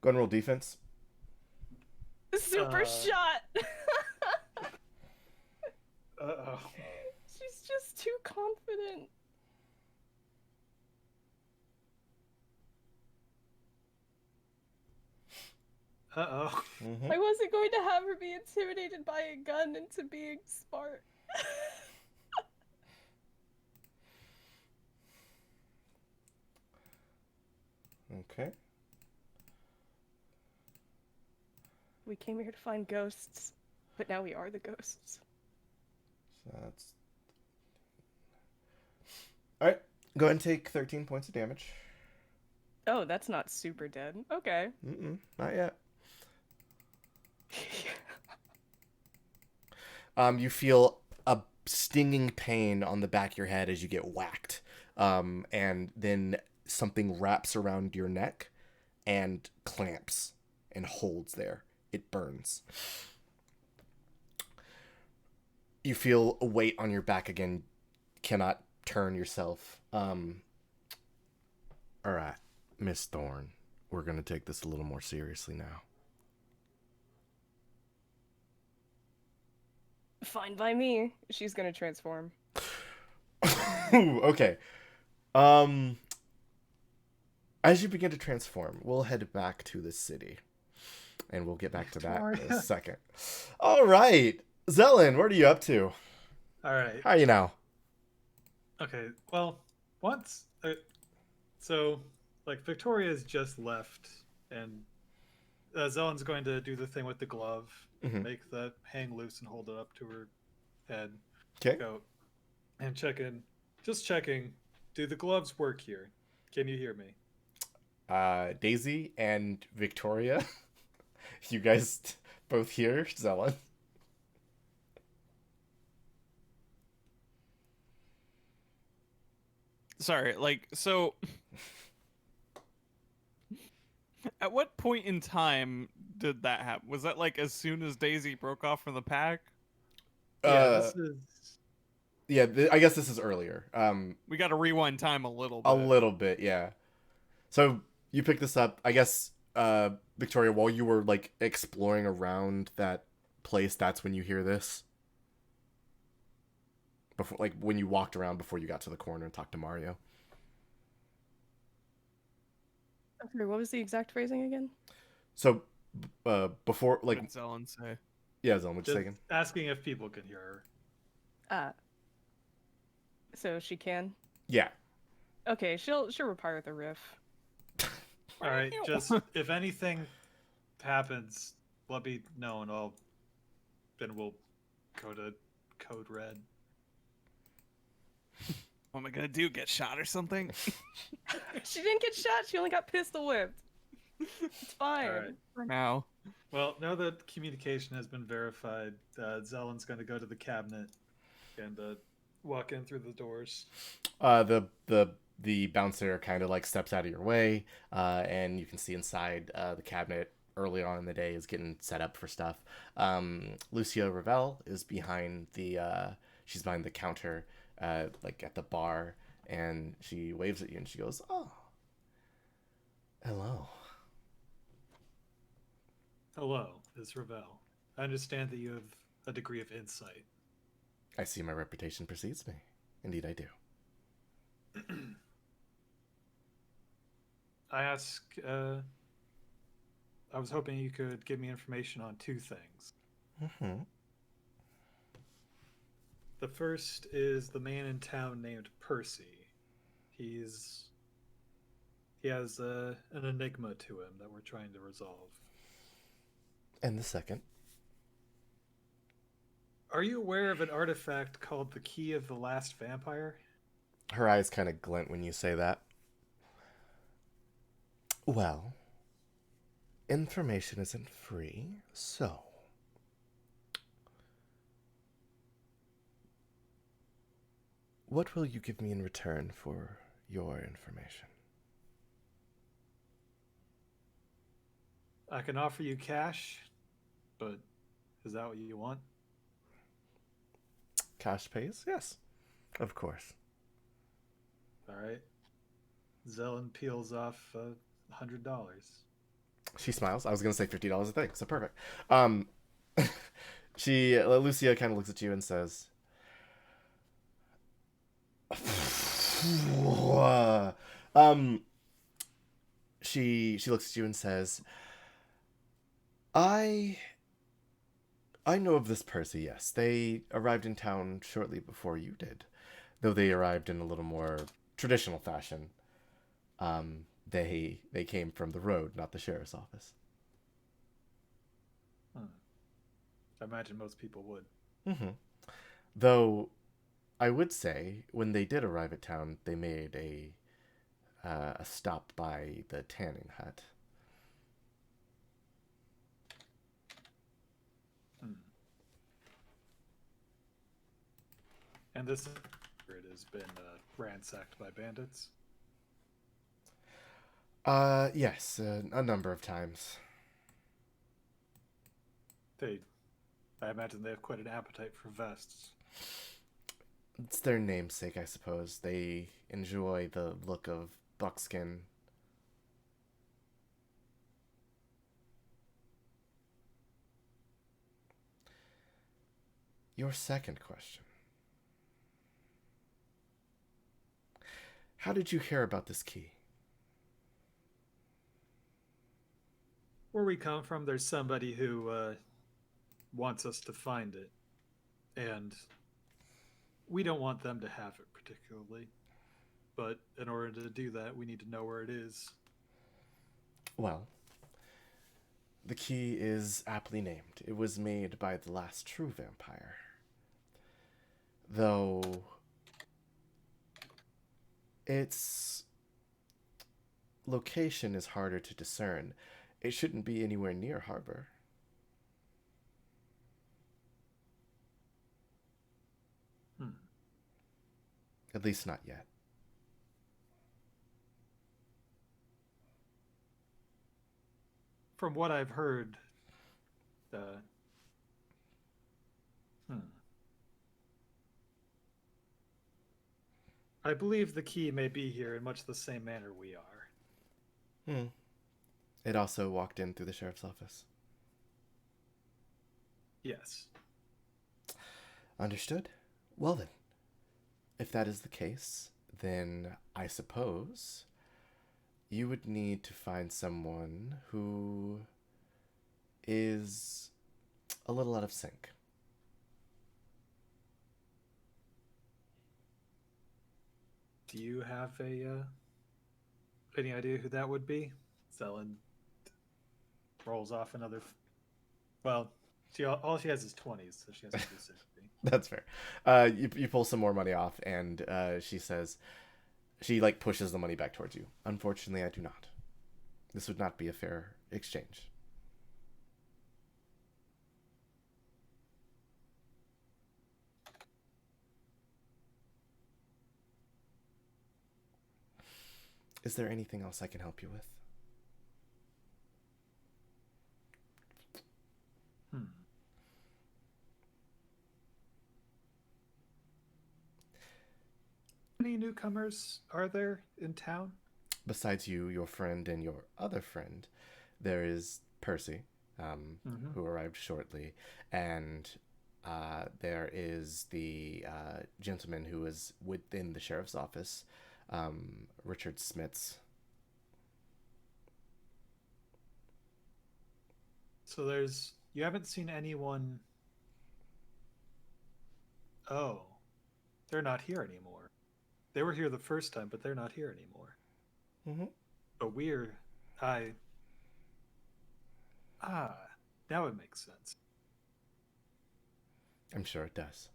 Go ahead and roll defense. Super shot. Uh-oh. She's just too confident. Uh-oh. I wasn't going to have her be intimidated by a gun into being smart. Okay. We came here to find ghosts, but now we are the ghosts. So that's... Alright. Go ahead and take 13 points of damage. Oh, that's not super dead. Okay. Not yet. You feel a stinging pain on the back of your head as you get whacked. And then something wraps around your neck and clamps and holds there. It burns. You feel a weight on your back again. Cannot turn yourself. Alright, Miss Thorne. We're going to take this a little more seriously now. Fine by me. She's gonna transform. Okay. As you begin to transform, we'll head back to the city. And we'll get back to that in a second. All right. Zelen, what are you up to? All right. How are you now? Okay. Well, once... so, like, Victoria's just left, and Zelen's going to do the thing with the glove, make the hang loose and hold it up to her head. Okay. Go and check in. Just checking. Do the gloves work here? Can you hear me? Daisy and Victoria. You guys both hear Zelen? Sorry, like, so... At what point in time did that happen? Was that, like, as soon as Daisy broke off from the pack? Yeah, this is... Yeah, I guess this is earlier. We gotta rewind time a little bit. A little bit, yeah. So you picked this up, I guess, Victoria, while you were, like, exploring around that place, that's when you hear this? Before, like, when you walked around before you got to the corner and talked to Mario? Okay, what was the exact phrasing again? So, before, like... What did Zelen say? Yeah, Zelen, what you just thinking? asking if people can hear her. So she can? Yeah. Okay, she'll reply with a riff. All right, just if anything happens, let me know, and then we'll go to Code Red. What am I gonna do? Get shot or something? She didn't get shot. She only got pistol whipped. It's fine. All right. For now. Well, now that communication has been verified, Zelen's going to go to the cabinet and walk in through the doors. The bouncer kind of like steps out of your way, and you can see inside the cabinet early on in the day is getting set up for stuff. Lucia Ravel is behind she's behind the counter, like at the bar, and she waves at you and she goes, "Oh, hello." Hello, Ms. Ravel. I understand that you have a degree of insight. I see my reputation precedes me. Indeed, I do. I was hoping you could give me information on two things. The first is the man in town named Percy. He's he has an enigma to him that we're trying to resolve. And the second? Are you aware of an artifact called the Key of the Last Vampire? Her eyes kind of glint when you say that. Well, information isn't free, so. What will you give me in return for your information? I can offer you cash, but is that what you want? Cash pays? Yes, of course. All right. Zelen peels off $100. She smiles. I was gonna say $50 a thing, so perfect. Lucia kind of looks at you and says, she looks at you and says, I know of this Percy, yes. They arrived in town shortly before you did, though they arrived in a little more traditional fashion. They came from the road, not the sheriff's office. I imagine most people would. Mm-hmm. Though, I would say, when they did arrive at town, they made a stop by the tanning hut. And this it has been ransacked by bandits. Yes, a number of times. I imagine they have quite an appetite for vests. It's their namesake, I suppose. They enjoy the look of buckskin. Your second question. How did you hear about this key? Where we come from, there's somebody who wants us to find it. And we don't want them to have it particularly. But in order to do that, we need to know where it is. Well, the key is aptly named. It was made by the last true vampire. Though its location is harder to discern. It shouldn't be anywhere near harbor. At least not yet. From what I've heard, I believe the key may be here in much the same manner we are. It also walked in through the sheriff's office. Yes. Understood. Well then, if that is the case, then I suppose you would need to find someone who is a little out of sync. Do you have any idea who that would be? Zelen rolls off another. Well, all she has is 20s, so she has to do 60. That's fair. You pull some more money off, and she says, she pushes the money back towards you. Unfortunately, I do not. This would not be a fair exchange. Is there anything else I can help you with? How many newcomers are there in town? Besides you, your friend, and your other friend, there is Percy, who arrived shortly, and there is the gentleman who is within the sheriff's office, Richard Smits. So you haven't seen anyone. Oh, they're not here anymore. They were here the first time, but they're not here anymore. Mm-hmm. But now it makes sense. I'm sure it does.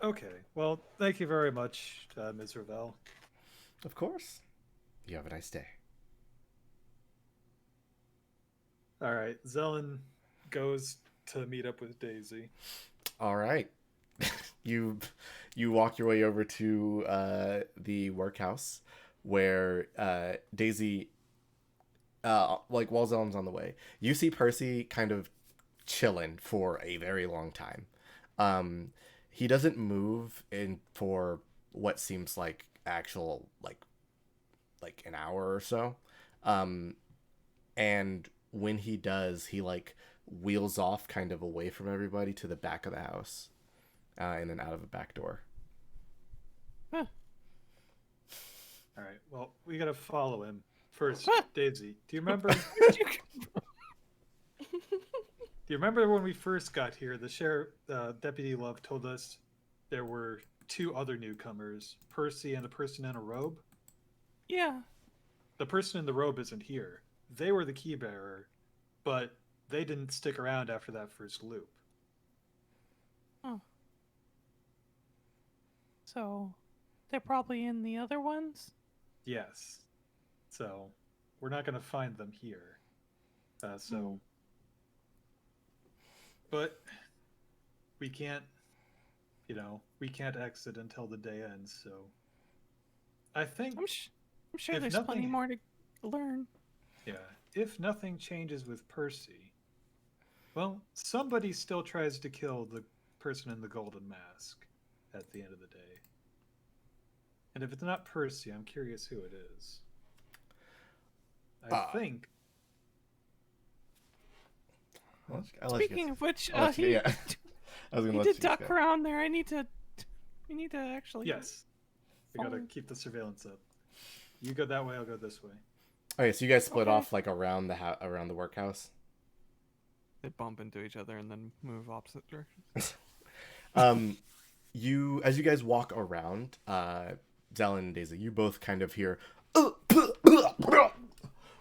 Okay, well, thank you very much, Ms. Ravel. Of course. You have a nice day. All right, Zelen goes to meet up with Daisy. All right. you walk your way over to the workhouse where Daisy like while Zelen's on the way, you see Percy kind of chilling for a very long time. He doesn't move in for what seems like actual like an hour or so. And when he does, he like wheels off kind of away from everybody to the back of the house, and then out of a back door. Huh. All right, well, we gotta follow him first. Daisy, do you remember? Do you remember when we first got here? The sheriff, Deputy Love, told us there were two other newcomers, Percy and a person in a robe. Yeah. The person in the robe isn't here. They were the key bearer, but they didn't stick around after that first loop. Oh. So, they're probably in the other ones? Yes. So, we're not going to find them here. But we can't, we can't exit until the day ends, so I think, I'm sure if there's nothing- plenty more to learn. yeah, if nothing changes with Percy, well, somebody still tries to kill the person in the golden mask at the end of the day. And if it's not Percy, I'm curious who it is. I think... Speaking of which, I was he gonna he let did you duck go. around there. We need to actually. Yes. We gotta follow. keep the surveillance up. You go that way, I'll go this way. Okay, so you guys split Okay. off like around the around the workhouse. They bump into each other and then move opposite directions. As you guys walk around, Zelen and Daisy, you both kind of hear,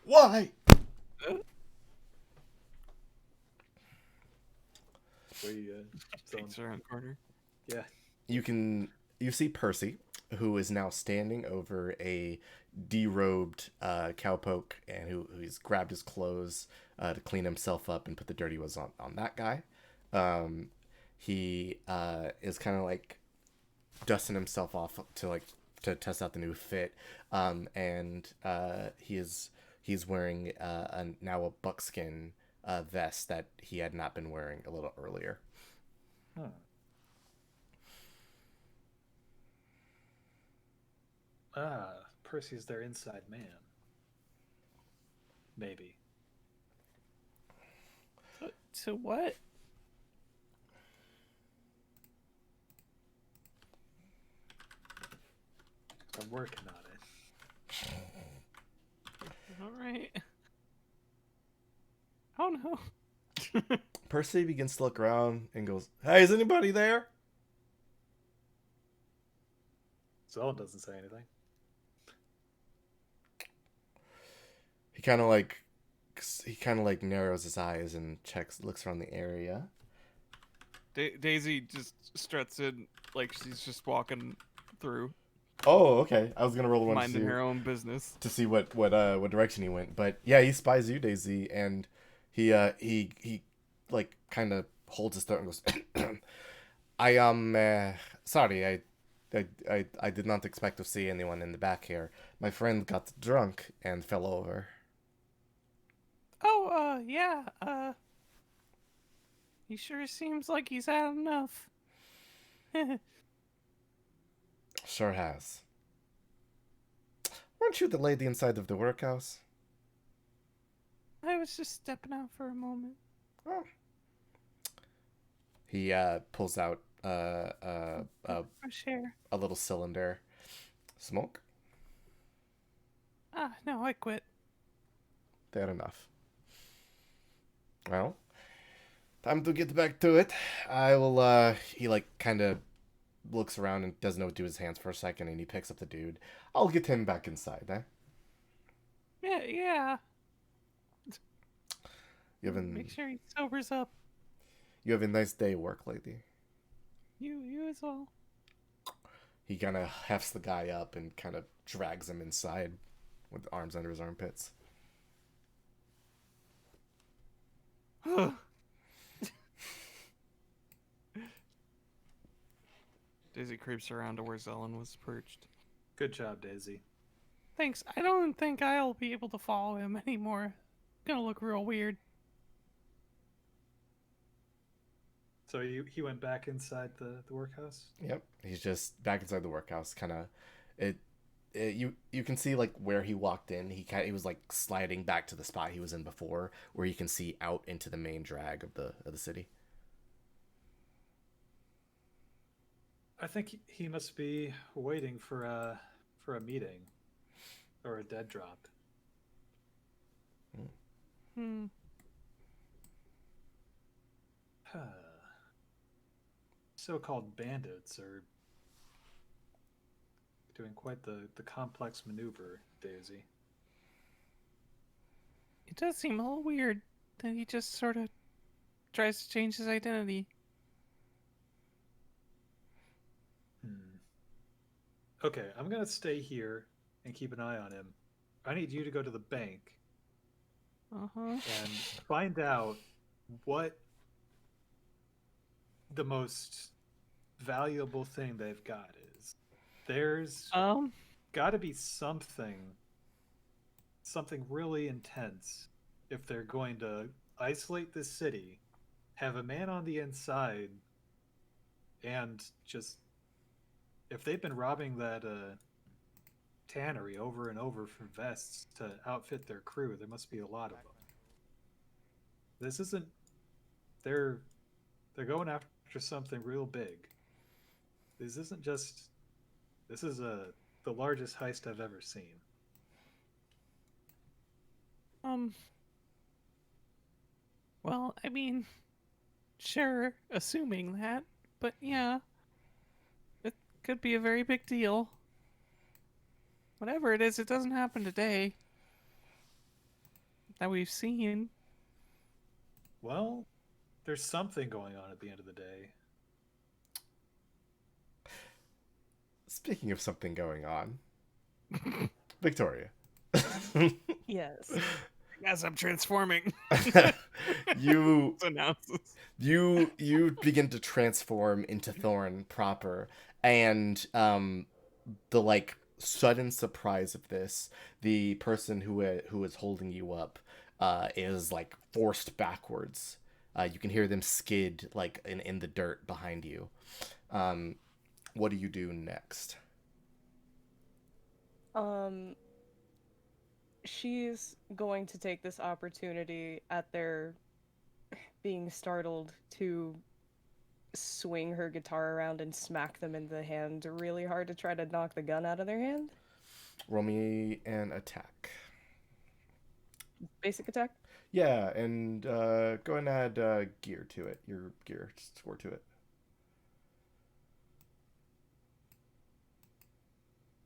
why? Peeks around corner. Yeah. You see Percy, who is now standing over a derobed cowpoke, and who's grabbed his clothes to clean himself up and put the dirty ones on that guy. He is kind of like dusting himself off to test out the new fit, and he's wearing now a buckskin vest that he had not been wearing a little earlier. Huh. Percy's their inside man. Maybe. So what? I'm working on it. All right. Oh no. Percy begins to look around and goes, "Hey, is anybody there?" Zelen doesn't say anything. He kind of like narrows his eyes and looks around the area. Daisy just struts in like she's just walking through, Oh, okay. I was gonna roll one minding her own business. to see what direction he went, but yeah, he spies you, Daisy, and he like kind of holds his throat and goes, "I sorry, I did not expect to see anyone in the back here. My friend got drunk and fell over." Oh, yeah. He sure seems like he's had enough. Sure has. Weren't you the lady inside of the workhouse? I was just stepping out for a moment. Oh. He pulls out a Fresh air. little cylinder. Smoke? Ah, no, I quit. Fair enough. Well, time to get back to it. I will, he like kind of looks around and doesn't know what to do with his hands for a second, and he picks up the dude. I'll get him back inside, eh? Yeah. You have Make sure he sobers up. you have a nice day at work, lady. You as well. He kind of hefts the guy up and kind of drags him inside with arms under his armpits. Daisy creeps around to where Zelen was perched. Good job, Daisy. Thanks. I don't think I'll be able to follow him anymore. Gonna look real weird. So he went back inside the workhouse? Yep, he's just back inside the workhouse. Kind of, you can see like where he walked in. He was like sliding back to the spot he was in before, where you can see out into the main drag of the city. I think he must be waiting for a meeting or a dead drop. Hmm. So-called bandits are doing quite the complex maneuver, Daisy. It does seem a little weird that he just sort of tries to change his identity. Okay, I'm gonna stay here and keep an eye on him. I need you to go to the bank Uh-huh. and find out what the most valuable thing they've got is. There's got to be something really intense if they're going to isolate this city, have a man on the inside, and just if they've been robbing that tannery over and over for vests to outfit their crew, there must be a lot of them. This isn't they're going after something real big. This isn't just this is the largest heist I've ever seen. Well, I mean, sure, assuming that, but yeah, it could be a very big deal. Whatever it is, it doesn't happen today. That we've seen. Well, there's something going on at the end of the day. Speaking of something going on, Victoria. Yes. As I'm transforming. you Announces. you begin to transform into Thorn proper, and the like sudden surprise of this, the person who is holding you up is like forced backwards. You can hear them skid like in the dirt behind you. What do you do next? She's going to take this opportunity at their being startled to swing her guitar around and smack them in the hand really hard to try to knock the gun out of their hand. Roll me an attack. Basic attack? Yeah, and go ahead and add gear to it. Your gear score to it.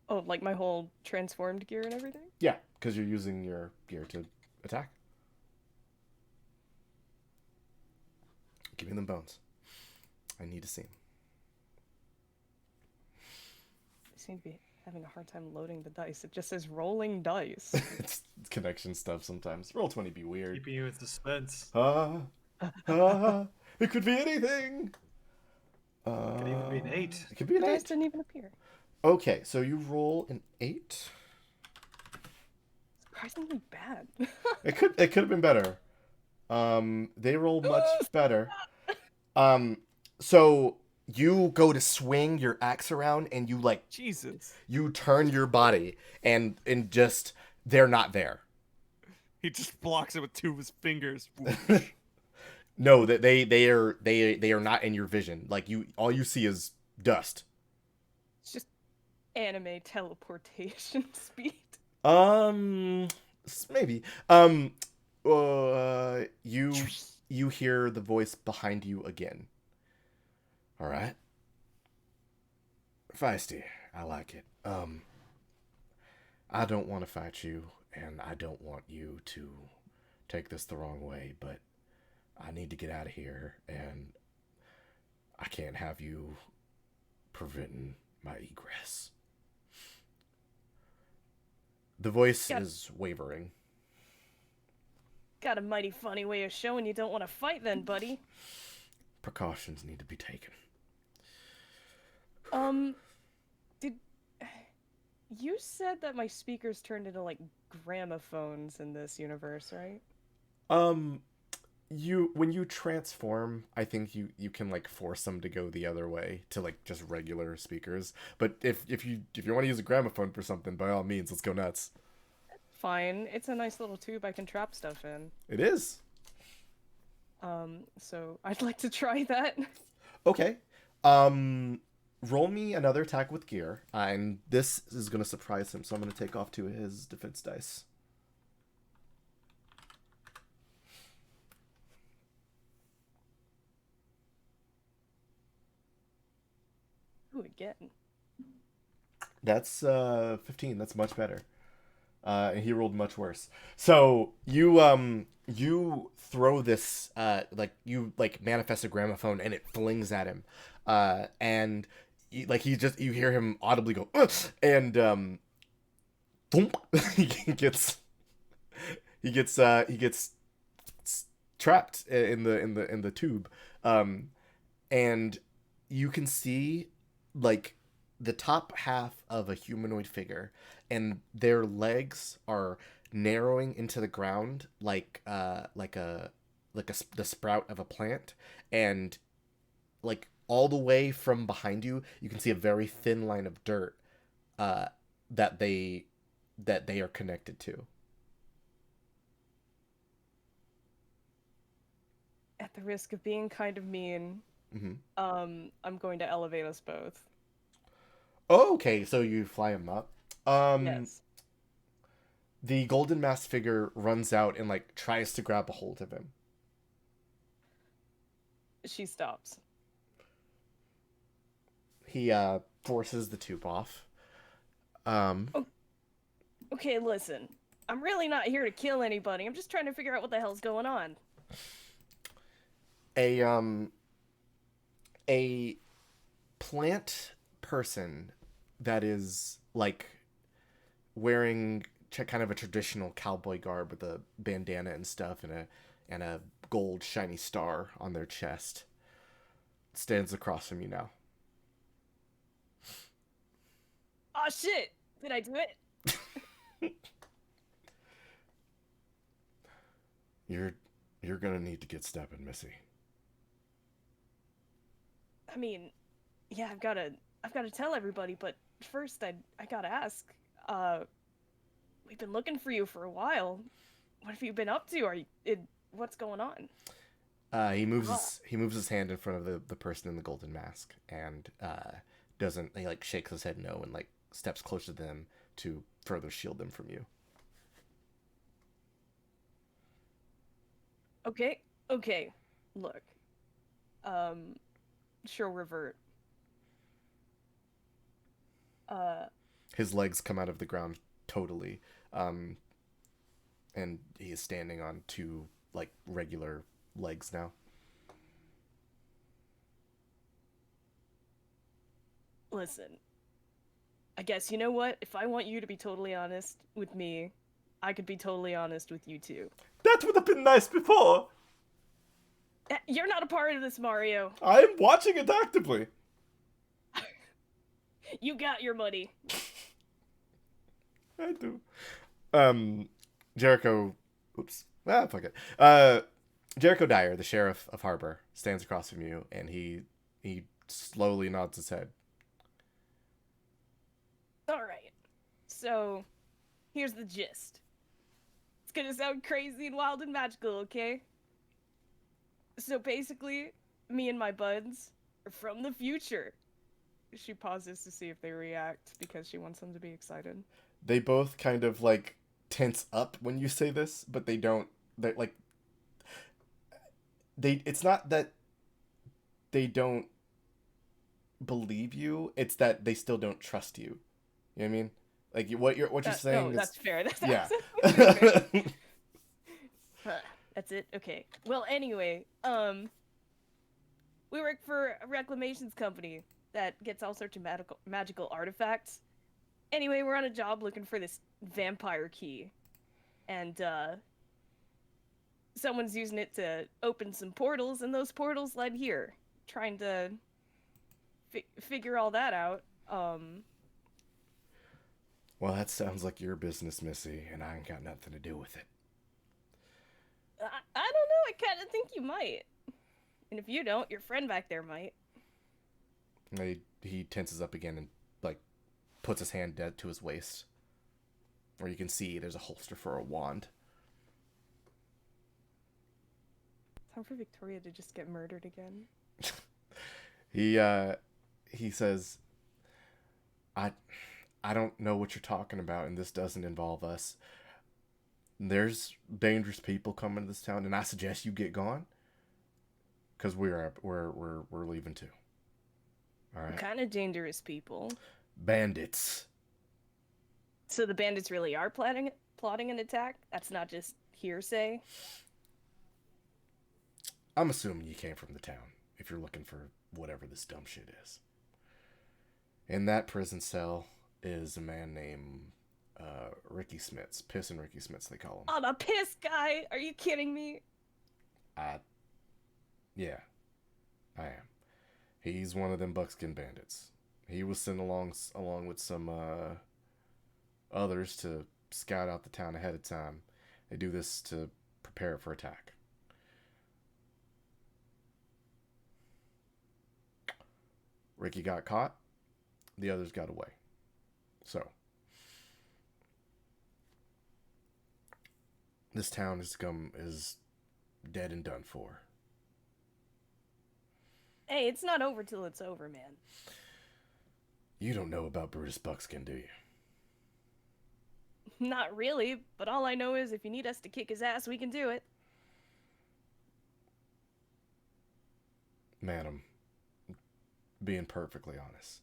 Oh, like my whole transformed gear and everything? Yeah, because you're using your gear to attack. Give me them bones. I need to see them. I seem to be having a hard time loading the dice. It just says rolling dice. It's connection stuff sometimes. Roll 20 be weird. Keeping you in suspense. It could be anything. It could even be an 8. It could be The an dice 8. didn't even appear. Okay, so you roll an 8. Surprisingly bad. It could have been better. They roll much better. So you go to swing your axe around and you like Jesus. you turn your body and just they're not there. He just blocks it with two of his fingers. No, that they are not in your vision. Like all you see is dust. It's just anime teleportation speed. Maybe. You hear the voice behind you again. All right. Feisty. I like it. I don't want to fight you, and I don't want you to take this the wrong way, but I need to get out of here, and I can't have you preventing my egress. The voice Got- is wavering. Got a mighty funny way of showing you don't want to fight then, buddy. Precautions need to be taken. Did you said that my speakers turned into like gramophones in this universe, right? You when you transform, I think you can like force them to go the other way to like just regular speakers. But if you want to use a gramophone for something, by all means, let's go nuts. Fine. It's a nice little tube I can trap stuff in. It is. So I'd like to try that. Okay. Roll me another attack with gear, and this is gonna surprise him. So I'm gonna take off 2 of his defense dice. Ooh, again. That's 15. That's much better. And he rolled much worse. So you throw this you manifest a gramophone and it flings at him, and you hear him audibly go "Ugh!" and thump, he gets trapped in the tube, and you can see like the top half of a humanoid figure, and their legs are narrowing into the ground the sprout of a plant, and like all the way from behind you can see a very thin line of dirt that they are connected to. At the risk of being kind of mean, Mm-hmm. I'm going to elevate us both. Oh, okay, so you fly him up. Yes. The golden masked figure runs out and like tries to grab a hold of him. She stops. He forces the tube off. Okay, listen. I'm really not here to kill anybody. I'm just trying to figure out what the hell's going on. A plant person that is like wearing kind of a traditional cowboy garb with a bandana and stuff and a gold shiny star on their chest stands across from you now. Aw, shit! Did I do it? You're gonna need to get stepping, Missy. I mean, yeah, I've gotta tell everybody, but first I gotta ask. We've been looking for you for a while. What have you been up to? What's going on? He moves his hand in front of the person in the golden mask and he like shakes his head no and like steps closer to them to further shield them from you. Okay. Look. She'll revert. His legs come out of the ground totally, and he is standing on 2 like regular legs now. Listen. I guess you know what? If I want you to be totally honest with me, I could be totally honest with you too. That would have been nice before. You're not a part of this, Mario. I'm watching it actively. You got your money. I do. Jericho. Oops. Fuck it. Jericho Dyer, the sheriff of Harbor, stands across from you, and he slowly nods his head. All right. So, here's the gist. It's gonna sound crazy and wild and magical, okay? So basically, me and my buds are from the future. She pauses to see if they react because she wants them to be excited. They both kind of like tense up when you say this, but they don't. They like. It's not that they don't believe you. It's that they still don't trust you. You know what I mean? Like what you're saying No, is that's fair. That's yeah. absolutely fair. That's it. Okay. Well, anyway, we work for a reclamations company that gets all sorts of magical artifacts. Anyway, we're on a job looking for this vampire key, and someone's using it to open some portals, and those portals led here. Trying to figure all that out. Well, that sounds like your business, Missy, and I ain't got nothing to do with it. I don't know. I kind of think you might, and if you don't, your friend back there might. He tenses up again and like puts his hand dead to his waist, where you can see there's a holster for a wand. Time for Victoria to just get murdered again. He says, I don't know what you're talking about, and this doesn't involve us. There's dangerous people coming to this town, and I suggest you get gone, because we're leaving too. All right. What kind of dangerous people? Bandits. So the bandits really are plotting an attack? That's not just hearsay? I'm assuming you came from the town, if you're looking for whatever this dumb shit is. In that prison cell is a man named Ricky Smits. Pissin' Ricky Smits, they call him. Oh, the piss guy! Are you kidding me? Yeah, I am. He's one of them buckskin bandits. He was sent along with some others to scout out the town ahead of time. They do this to prepare it for attack. Ricky got caught. The others got away. So, this town is dead and done for. Hey, it's not over till it's over, man. You don't know about Brutus Buckskin, do you? Not really, but all I know is if you need us to kick his ass, we can do it. Madam, being perfectly honest,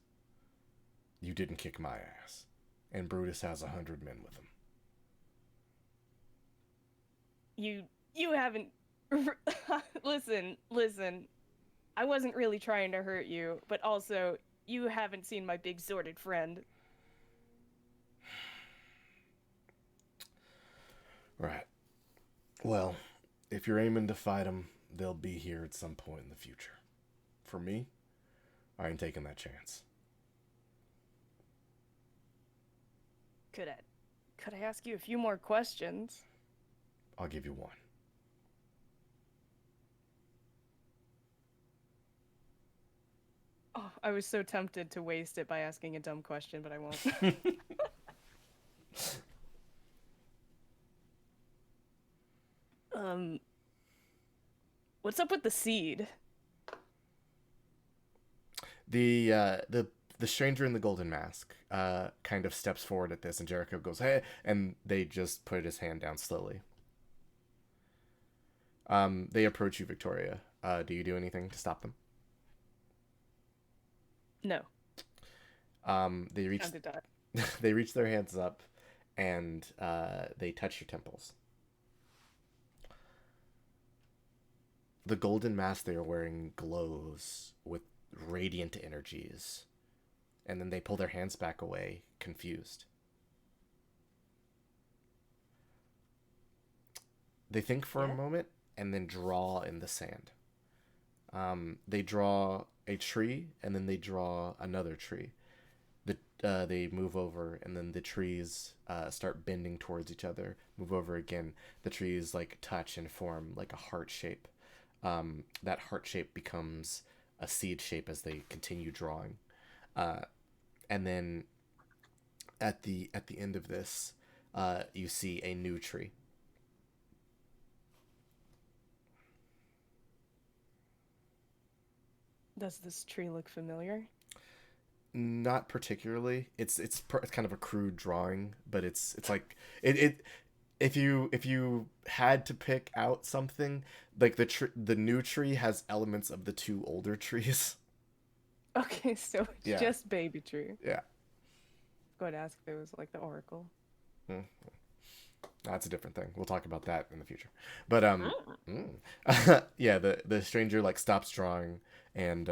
you didn't kick my ass, and Brutus has 100 men with him. You haven't... Listen. I wasn't really trying to hurt you, but also, you haven't seen my big sordid friend. Right. Well, if you're aiming to fight them, they'll be here at some point in the future. For me, I ain't taking that chance. Could I ask you a few more questions? I'll give you one. Oh, I was so tempted to waste it by asking a dumb question, but I won't. What's up with the seed? The stranger in the golden mask kind of steps forward at this, and Jericho goes, "Hey," and they just put his hand down slowly. They approach you, Victoria. Do you do anything to stop them? No. They reach Time to die. they reach their hands up, and they touch your temples. The golden mask they are wearing glows with radiant energies, and then they pull their hands back away, confused. They think for a moment and then draw in the sand. They draw a tree, and then they draw another tree. They move over, and then the trees start bending towards each other. Move over again. The trees like touch and form like a heart shape. That heart shape becomes a seed shape as they continue drawing. And then at the end of this, you see a new tree. Does this tree look familiar? Not particularly. It's kind of a crude drawing, but it's like it if you had to pick out something, like the new tree has elements of the two older trees. Okay, so it's Yeah. just baby tree. Yeah. Go ahead and ask if it was like the oracle. That's a different thing. We'll talk about that in the future. But yeah, the stranger like stops drawing and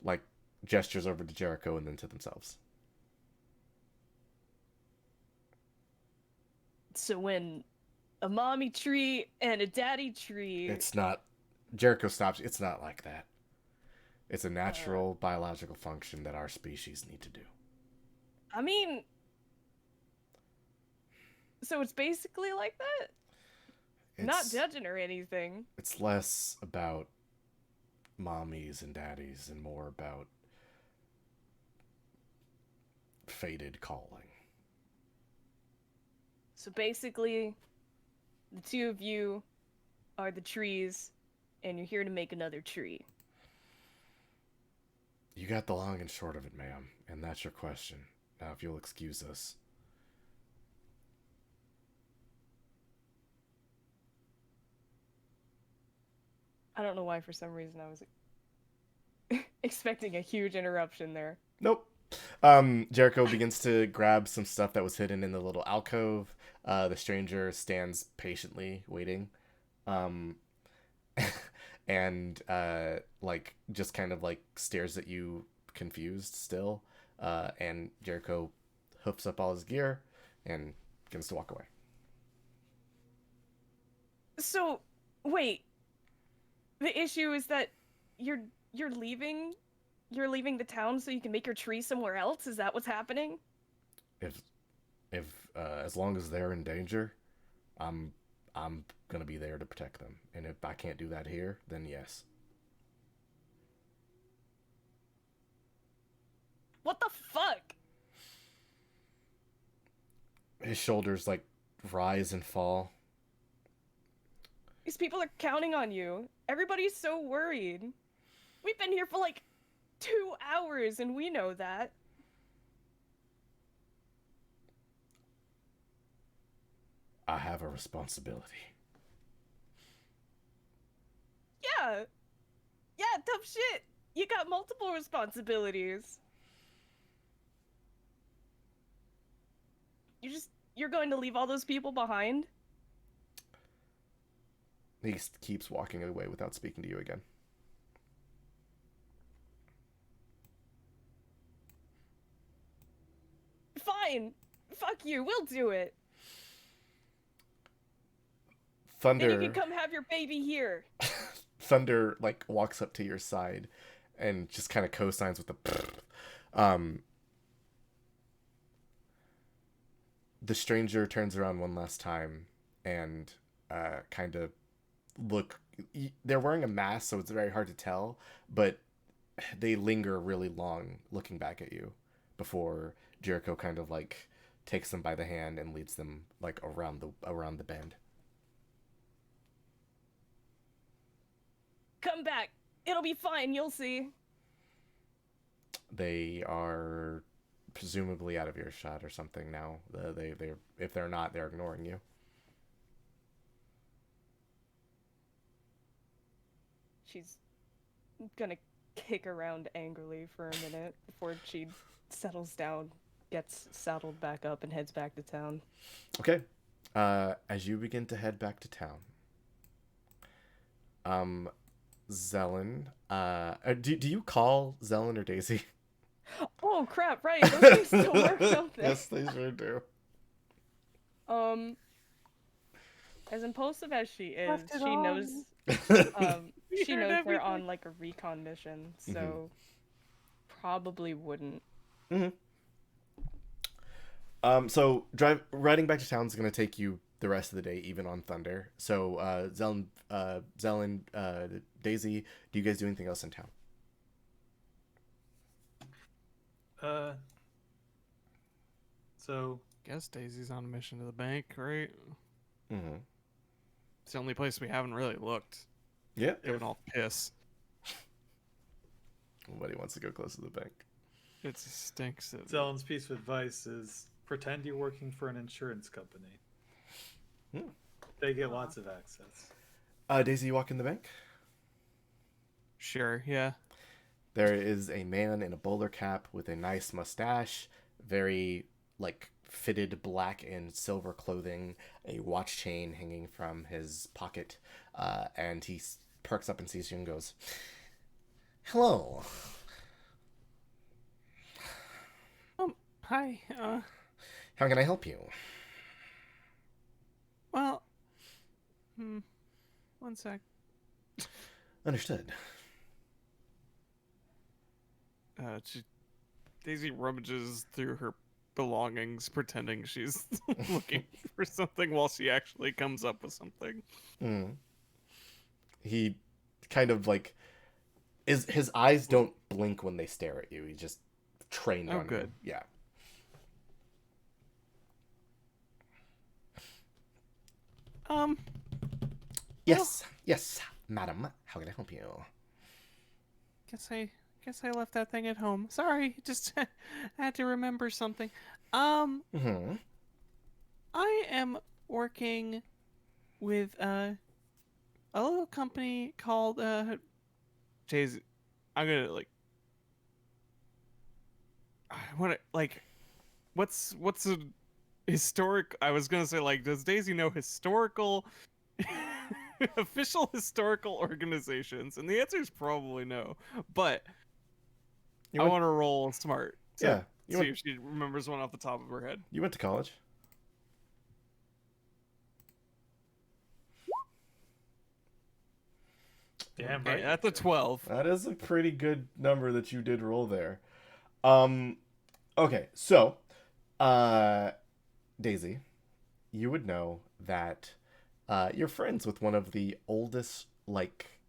like gestures over to Jericho and then to themselves. So when a mommy tree and a daddy tree, It's not Jericho stops. It's not like that. It's a natural biological function that our species need to do. I mean, so it's basically like that? Not It's judging or anything. it's less about mommies and daddies and more about fated calling. So basically, the two of you are the trees, and you're here to make another tree. You got the long and short of it, ma'am, and that's your question. Now, if you'll excuse us. I don't know why, for some reason, I was expecting a huge interruption there. Nope. Jericho begins to grab some stuff that was hidden in the little alcove. The stranger stands patiently waiting. Um, and like just kind of like stares at you confused still. And Jericho hoofs up all his gear and begins to walk away. So, wait. The issue is that you're leaving? You're leaving the town so you can make your tree somewhere else? Is that what's happening? If as long as they're in danger, I'm gonna be there to protect them. And if I can't do that here, then yes. What the fuck? His shoulders like rise and fall. These people are counting on you. Everybody's so worried. We've been here for like 2 hours and we know that. I have a responsibility. Yeah. Yeah, tough shit. You got multiple responsibilities. You're going to leave all those people behind? He keeps walking away without speaking to you again. Fine. Fuck you. We'll do it. Thunder. Then you can come have your baby here. Thunder like walks up to your side and just kind of co-signs with the stranger turns around one last time and kind of they're wearing a mask, so it's very hard to tell, but they linger really long looking back at you before Jericho kind of like takes them by the hand and leads them like around the bend. Come back. It'll be fine. You'll see. They are presumably out of earshot or something now. They if they're not, they're ignoring you. She's gonna kick around angrily for a minute before she settles down, gets saddled back up, and heads back to town. Okay. As you begin to head back to town, Zelen, do you call Zelen or Daisy? Oh crap! Right, those things still work, don't they? Yes, they sure do. As impulsive as she is, Left it she on. knows. She heard knows they're everything. on like a recon mission, so probably wouldn't. So riding back to town is gonna take you the rest of the day, even on Thunder. So, Zelen, Daisy, do you guys do anything else in town? So Guess Daisy's on a mission to the bank, right? Mm-hmm. It's the only place we haven't really looked. Yeah. Given all the piss. Nobody wants to go close to the bank. It stinks. Zelen's piece of advice is pretend you're working for an insurance company. They get lots of access. Daisy, you walk in the bank? Sure, yeah. There is a man in a bowler cap with a nice mustache, very like fitted black and silver clothing, a watch chain hanging from his pocket, and he perks up and sees you and goes, "Hello, Hi. how can I help you?" Well, one sec. Understood. Daisy rummages through her belongings, pretending she's looking for something while she actually comes up with something. Mm. He kind of like his eyes don't blink when they stare at you. He just trained Oh, on good. you. Yeah. Um, Yes, yes, madam. How can I help you? guess I left that thing at home. Sorry, just had to remember something. Mm-hmm. I am working with a little company called Daisy, I'm gonna like. I want to like. What's a historic? I was gonna say like, does Daisy know historical, official historical organizations? And the answer is probably no. But You I went, want to roll smart to yeah. You see went. if she remembers one off the top of her head. You went to college. Damn Okay, right. that's a 12. That is a pretty good number that you did roll there. Um. Okay, so, uh, Daisy, you would know that, you're friends with one of the oldest like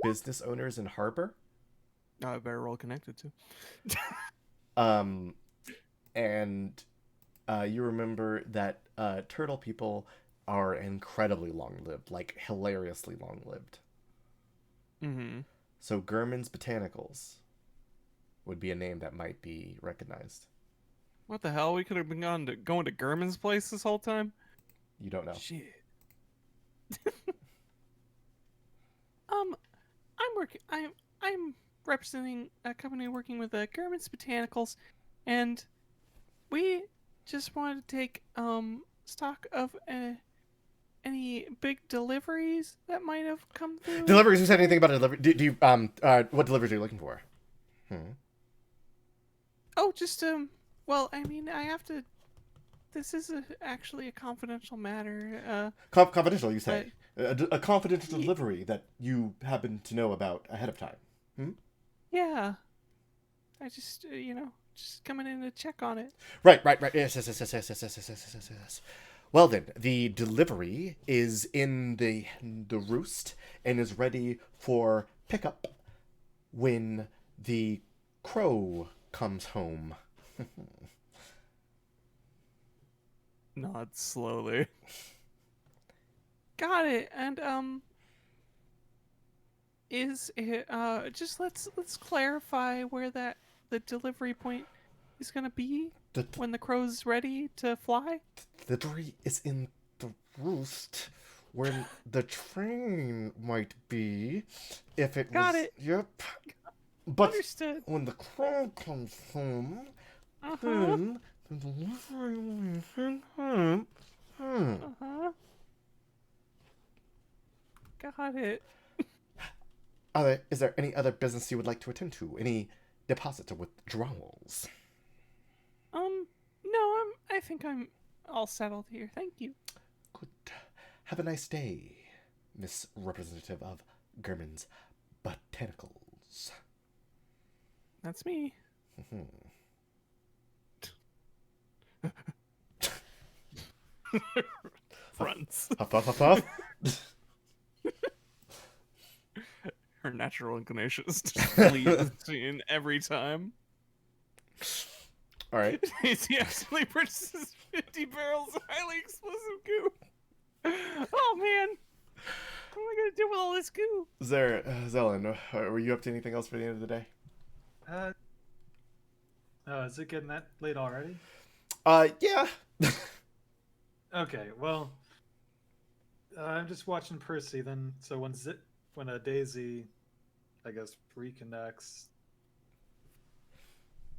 business owners in Harbor. I better roll connected too. Um, and you remember that turtle people are incredibly long lived, like hilariously long lived. Mm-hmm. So Gurman's Botanicals would be a name that might be recognized. What the hell? We could have been going to Gurman's place this whole time. You don't know. Shit. I'm representing a company working with Gurman's Botanicals, and we just wanted to take stock of any big deliveries that might have come through. Deliveries. Who said anything about a delivery? Do you what deliveries are you looking for? Hmm. Oh, just well, I mean, I have to. This is actually a confidential matter. Confidential, you say? A confidential Ye- delivery that you happen to know about ahead of time. Hmm? Yeah, I just just coming in to check on it. Right. Yes. Well then, the delivery is in the roost and is ready for pickup when the crow comes home. Nod slowly. Got it. And is it just let's clarify where the delivery point is gonna be The when the crow's ready to fly. delivery is in the roost where the train might be if it Got was. it. Yep. But Understood. when the crow comes home, Uh huh. then the delivery will be sent home. Uh huh. Got it. Is there any other business you would like to attend to? Any deposits or withdrawals? No, I think I'm all settled here. Thank you. Good. Have a nice day, Miss Representative of Gurman's Botanicals. That's me. Fronts. Huff, huff, huff, huff. Her natural inclination is to flee the scene every time. All right. He actually purchases 50 barrels of highly explosive goo. Oh man, what am I gonna do with all this goo? Zelen, were you up to anything else for the end of the day? Is it getting that late already? Yeah. Okay, well, I'm just watching Percy then. So when Daisy, I guess, reconnects,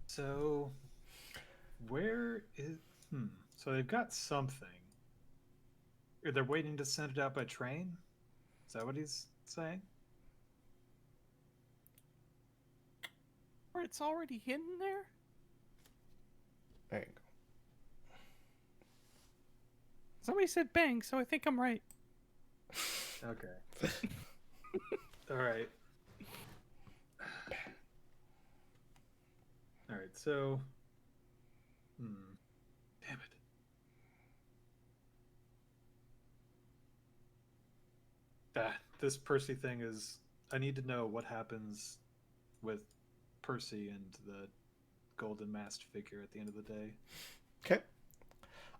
So, where is? So they've got something. Are they waiting to send it out by train? Is that what he's saying? Or it's already hidden there? There you go. Somebody said bang, so I think I'm right. Okay. All right. All right. So, damn it. This Percy thing is. I need to know what happens with Percy and the golden masked figure at the end of the day. Okay.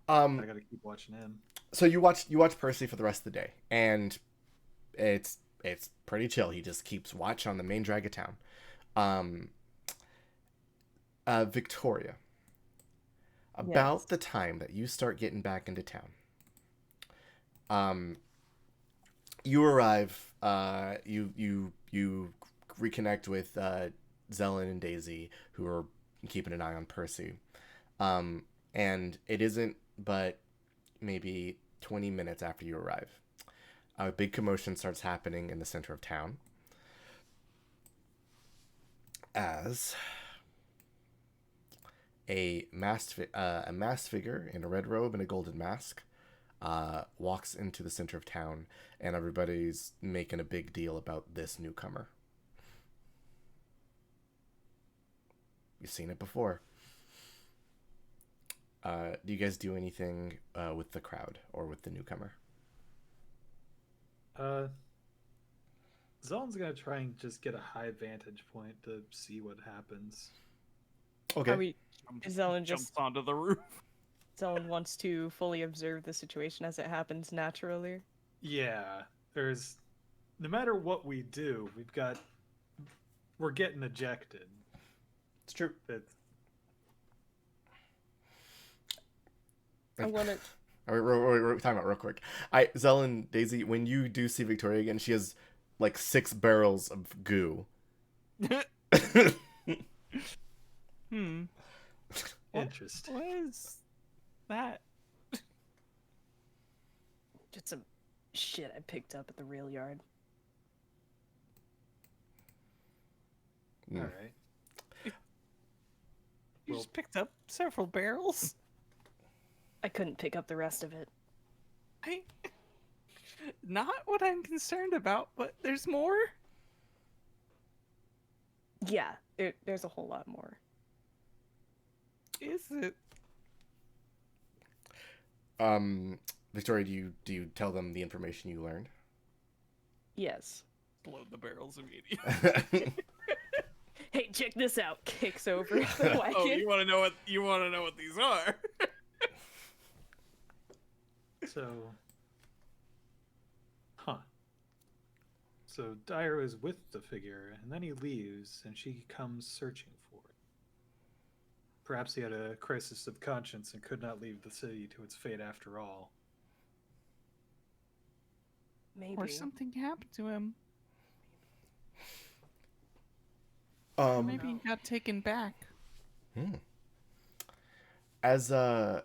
I gotta keep watching him. So you watch Percy for the rest of the day, and it's pretty chill. He just keeps watch on the main drag of town. Victoria, about Yes. the time that you start getting back into town, you arrive. You reconnect with Zelen and Daisy, who are keeping an eye on Percy. And it isn't but maybe 20 minutes after you arrive. A big commotion starts happening in the center of town as a masked figure in a red robe and a golden mask walks into the center of town, and everybody's making a big deal about this newcomer. You've seen it before. Do you guys do anything with the crowd or with the newcomer? Zelen's gonna try and just get a high vantage point to see what happens. Okay. Are we? Zelen Jumps just onto the roof. Zelen wants to fully observe the situation as it happens naturally. Yeah, there's. No matter what we do, we're getting ejected. It's true. It's, I want to. All right, time out real quick. Zelen, Daisy, when you do see Victoria again, she has like 6 barrels of goo. interesting. What is that? Just some shit I picked up at the rail yard. Mm. All right. You Well- just picked up several barrels? I couldn't pick up the rest of it. Not what I'm concerned about, but there's more? Yeah, there's a whole lot more. Is it? Victoria, do you tell them the information you learned? Yes. Load the barrels immediately. Hey, check this out. Kicks over the wagon. Oh, you want to know what these are? So, So Dyer is with the figure, and then he leaves, and she comes searching for it. Perhaps he had a crisis of conscience and could not leave the city to its fate after all. Maybe. Or something happened to him. Maybe he got taken back. As the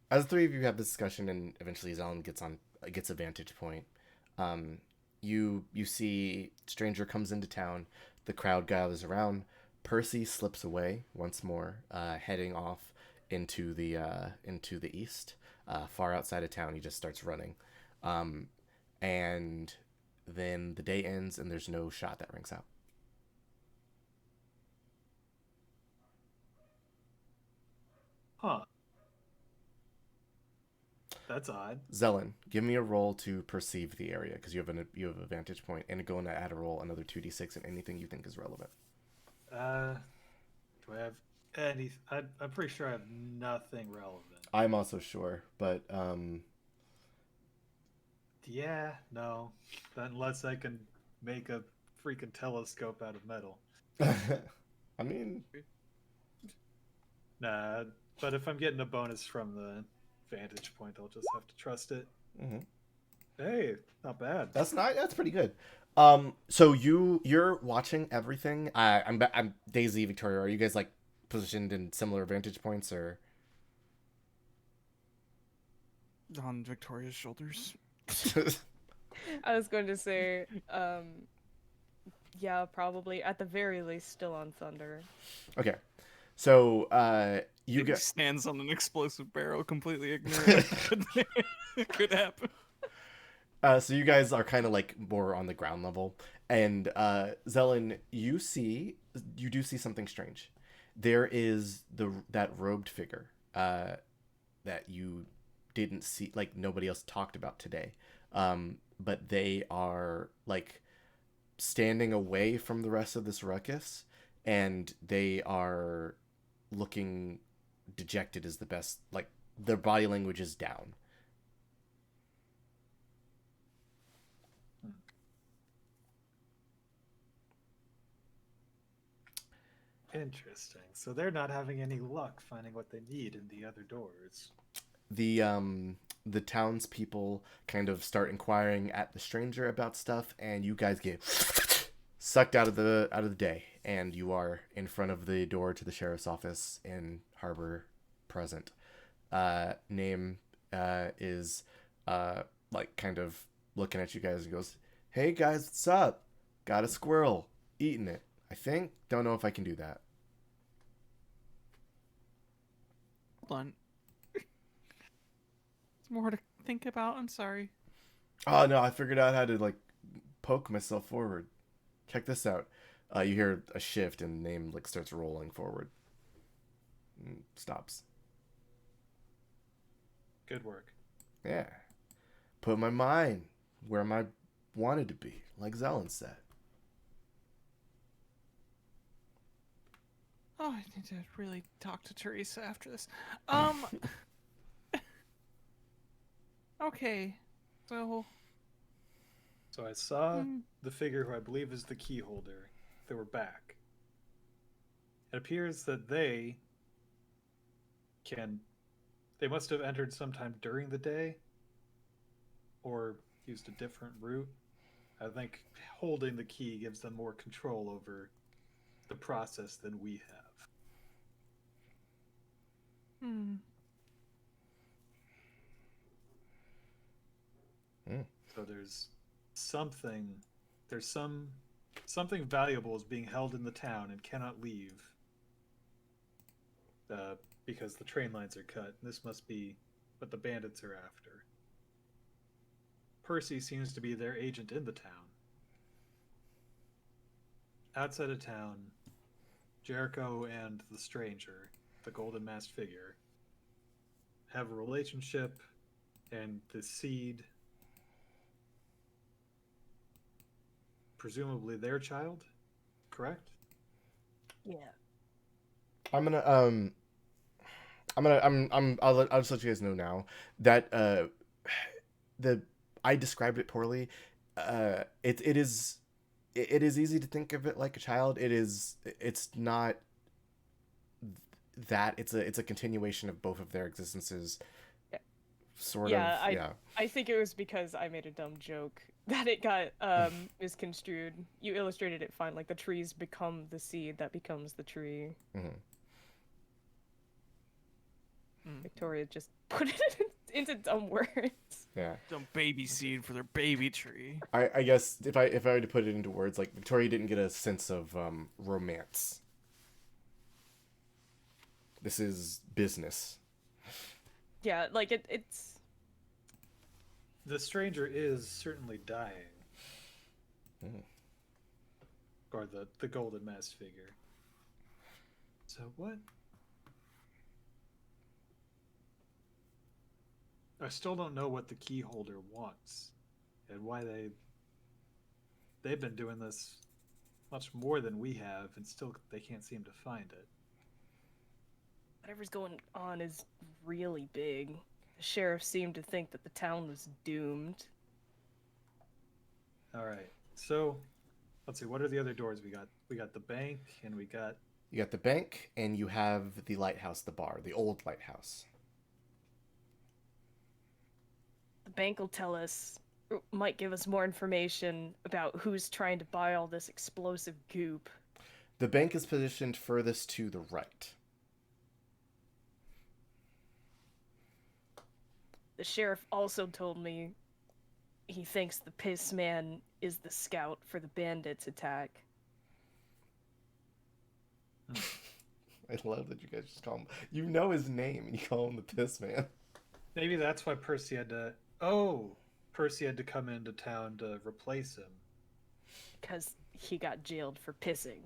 3 of you have this discussion, and eventually Zelen gets a vantage point, you see stranger comes into town. The crowd gathers around. Percy slips away once more, heading off into the east, far outside of town. He just starts running, and then the day ends, and there's no shot that rings out. Huh. That's odd. Zelen, give me a roll to perceive the area, because you have a vantage point, and go and add a roll another 2d6 and anything you think is relevant. Do I have any? I'm pretty sure I have nothing relevant. I'm also sure, but Yeah, no. Unless I can make a freaking telescope out of metal. I mean, Nah, but if I'm getting a bonus from the vantage point, I'll just have to trust it. mhm. Hey, not bad. That's pretty good. So you're watching everything. I'm Daisy, Victoria. Are you guys like positioned in similar vantage points, or? On Victoria's shoulders. I was going to say, yeah, probably at the very least, still on Thunder. Okay, so you He get stands on an explosive barrel, completely ignorant. It could happen. so you guys are kind of like more on the ground level, and Zelen, you do see something strange. There is that robed figure that you didn't see, like nobody else talked about today, but they are like standing away from the rest of this ruckus, and they are looking dejected is the best, like their body language is down. Interesting. So they're not having any luck finding what they need in the other doors. The townspeople kind of start inquiring at the stranger about stuff, and you guys get sucked out of the day, and you are in front of the door to the sheriff's office in Harbor Present. Name is like kind of looking at you guys and goes, "Hey guys, what's up? Got a squirrel, eating it. I think. Don't know if I can do that." Hold on. It's more to think about. I'm sorry. Oh no, I figured out how to like poke myself forward. Check this out. You hear a shift and the name like starts rolling forward. And stops. Good work. Yeah. Put my mind where I wanted to be, like Zelen said. Oh, I need to really talk to Teresa after this. Okay. So, So I saw the figure who I believe is the key holder. They were back. It appears that they must have entered sometime during the day or used a different route. I think holding the key gives them more control over the process than we have. So something valuable is being held in the town and cannot leave because the train lines are cut. This must be what the bandits are after. Percy seems to be their agent in the town. Outside of town, Jericho and the stranger, the golden masked figure, have a relationship, and the seed, presumably their child, correct? Yeah. I'll just let you guys know now that I described it poorly. It is easy to think of it like a child. It's not that. It's a continuation of both of their existences. Yeah. Sort of. Yeah. I think it was because I made a dumb joke that it got misconstrued. You illustrated it fine, like the trees become the seed that becomes the tree. Mm-hmm. Victoria just put it into dumb words. Yeah. Dumb baby seed for their baby tree. I guess if I were to put it into words, like Victoria didn't get a sense of romance. This is business. Yeah, like it's. The stranger is certainly dying. Or the golden masked figure. So what? I still don't know what the key holder wants and why they've been doing this much more than we have, and still they can't seem to find it. Whatever's going on is really big. The sheriff seemed to think that the town was doomed. All right. So, let's see. What are the other doors we got? We got the bank, and we got. You got the bank, and you have the lighthouse, the bar, the old lighthouse. The bank will tell us, might give us more information about who's trying to buy all this explosive goop. The bank is positioned furthest to the right. The sheriff also told me he thinks the piss man is the scout for the bandits attack. I love that you guys just call him. You know his name, and you call him the Piss Man. Maybe that's why Percy had to. Oh, Percy had to come into town to replace him. Because he got jailed for pissing.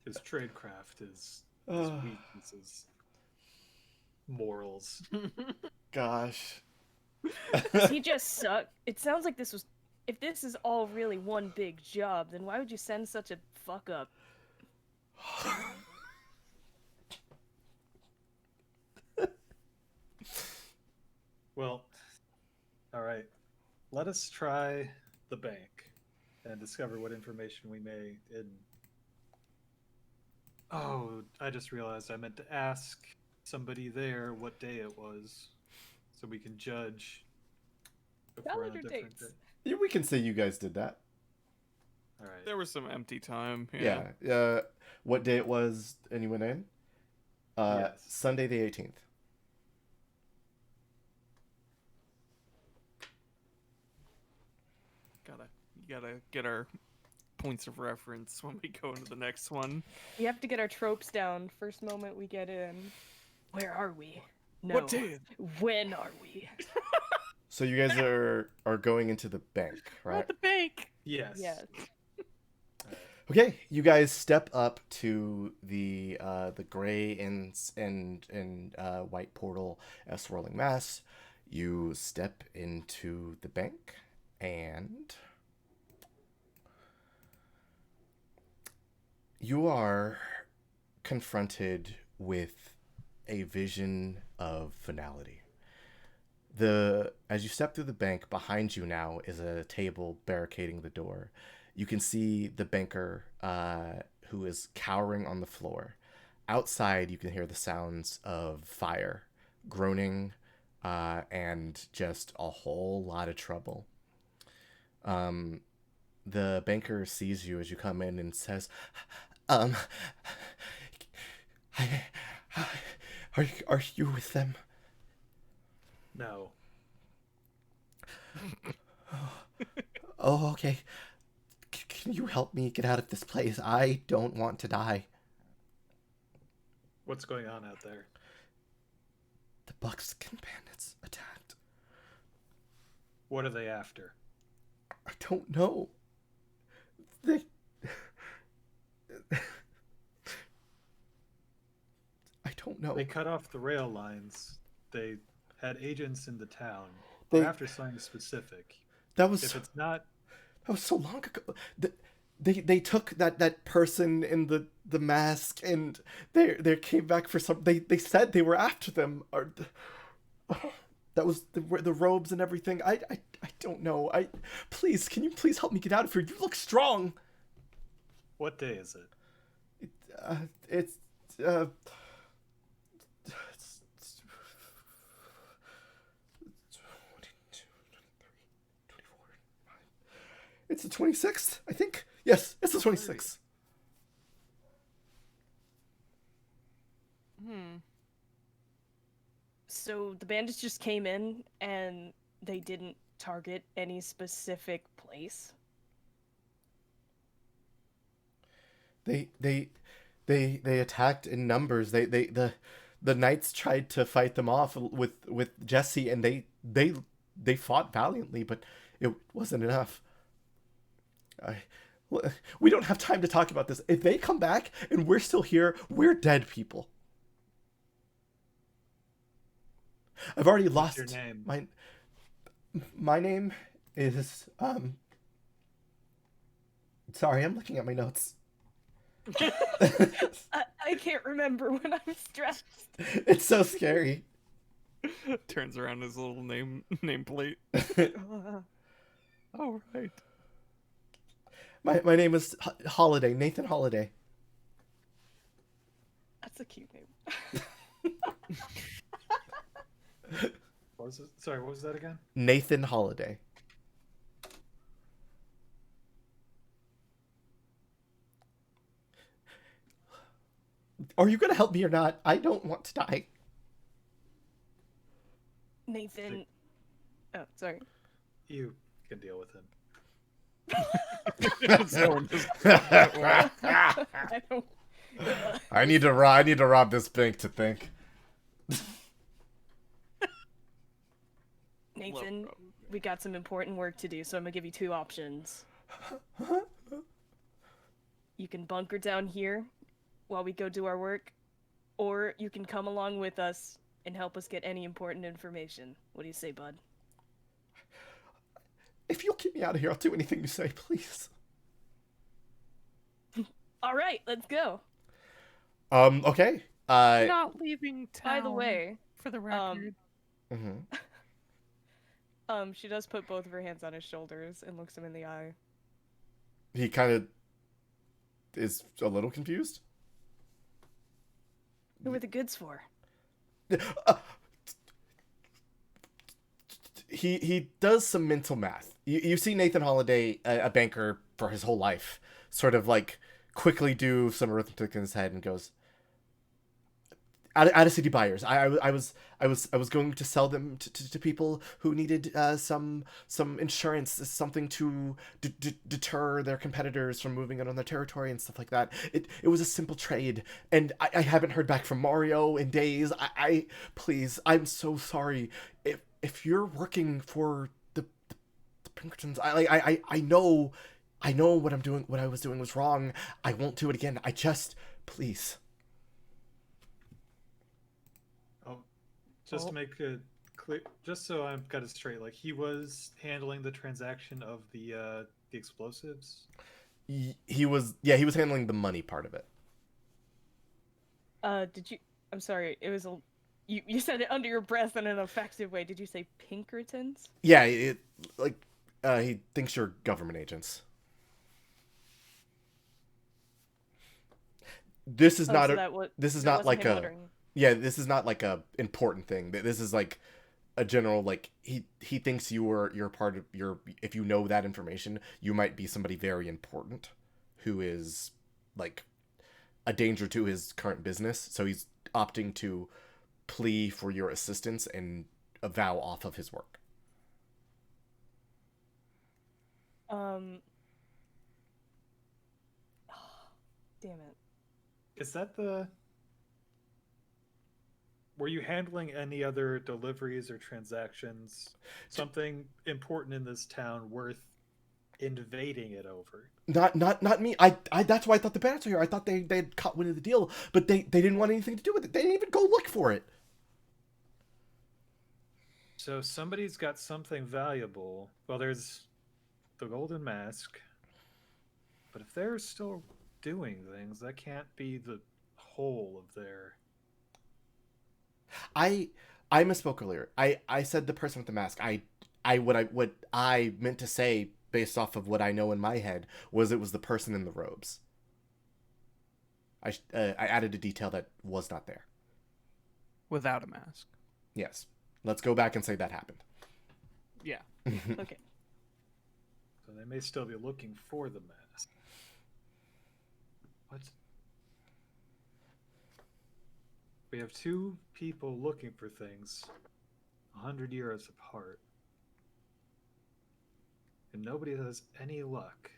His tradecraft, his weaknesses, morals. Gosh. Does he just suck? It sounds like this was. If this is all really one big job, then why would you send such a fuck up? Well, all right. Let us try the bank and discover what information we may in. Oh, I just realized I meant to ask somebody there what day it was, so we can judge. If we're on a Calendar different dates. day. Yeah, we can say you guys did that. All right. There was some empty time. Yeah. Yeah. What day it was? Anyone in? Yes. Sunday the 18th. You gotta get our points of reference when we go into the next one. We have to get our tropes down first moment we get in. Where are we? No. What day? When are we? So you guys are going into the bank, We're right? at the bank. Yes. Yes. Okay, you guys step up to the gray and white portal as swirling mass. You step into the bank, and you are confronted with a vision of finality. As you step through the bank, behind you now is a table barricading the door. You can see the banker who is cowering on the floor. Outside, you can hear the sounds of fire, groaning, and just a whole lot of trouble. The banker sees you as you come in and says, are you with them? No. Oh, okay. Can you help me get out of this place? I don't want to die. What's going on out there? The Buckskin Bandits attacked. What are they after? I don't know. They... I don't know. They cut off the rail lines. They had agents in the town. They- They're after something specific. That was If it's not, so long ago. They took that person in the mask, and they came back for some. They said they were after them. Or that was the robes and everything. I don't know. Please, can you please help me get out of here? You look strong. what day is it? It's 24. It's the 26th, I think. Yes, it's the 26th. So the bandits just came in and they didn't target any specific place? They attacked in numbers. The knights tried to fight them off with Jesse, and they fought valiantly, but it wasn't enough. We don't have time to talk about this. If they come back and we're still here, we're dead people. I've already lost your name? My name is sorry, I'm looking at my notes. I can't remember when I'm stressed. It's so scary. Turns around his little nameplate. Oh, right. My name is Holiday, Nathan Holiday. That's a cute name. What was it? Sorry, what was that again? Nathan Holiday. Are you gonna help me or not? I don't want to die. Nathan. Oh, sorry. You can deal with him. Zellin just that way. I don't. I need to rob this bank to think. Nathan, we got some important work to do, so I'm gonna give you two options. You can bunker down here while we go do our work, or you can come along with us and help us get any important information. What do you say, bud? If you'll get me out of here, I'll do anything you say, please. All right, let's go. Okay. Not leaving town. By the way, for the record. Mhm. She does put both of her hands on his shoulders and looks him in the eye. He kind of is a little confused. Who are the goods for? He does some mental math. You see Nathan Holliday, a banker for his whole life, sort of like quickly do some arithmetic in his head and goes, out of city buyers. I was going to sell them to people who needed some insurance, something to deter their competitors from moving in on their territory and stuff like that. It was a simple trade, and I haven't heard back from Mario in days. I please, I'm so sorry. If you're working for the Pinkertons, I know what I'm doing. What I was doing was wrong. I won't do it again. I just please. Just to make it clear, just so I've got it straight, like he was handling the transaction of the explosives. He was handling the money part of it. Did you? I'm sorry. It was a. You said it under your breath in an effective way. Did you say Pinkertons? Yeah, he thinks you're government agents. This is not this is not like a wondering. yeah, this is not like a important thing. This is like a general, like he thinks you're part of if you know that information, you might be somebody very important who is like a danger to his current business, so he's opting to plea for your assistance and avow off of his work. Damn it. Is that the... Were you handling any other deliveries or transactions? Something important in this town worth invading it over? Not me. I that's why I thought the bandits were here. I thought they'd caught wind of the deal, but they didn't want anything to do with it. They didn't even go look for it. So somebody's got something valuable. Well, there's the golden mask. But if they're still doing things, that can't be the whole of their... I misspoke earlier. I said the person with the mask. What I meant to say based off of what I know in my head was it was the person in the robes. I added a detail that was not there. Without a mask. Yes. Let's go back and say that happened. Yeah. Okay. So they may still be looking for the mask. What? We have two people looking for things 100 years apart. And nobody has any luck.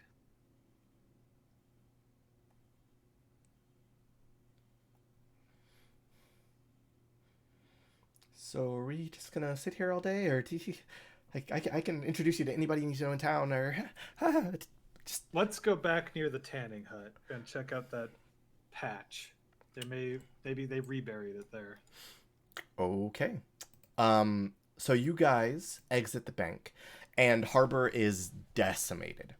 So are we just gonna sit here all day, or I can introduce you to anybody you know in town, or just... Let's go back near the tanning hut and check out that patch. Maybe they reburied it there. Okay. So you guys exit the bank, and Harbor is decimated.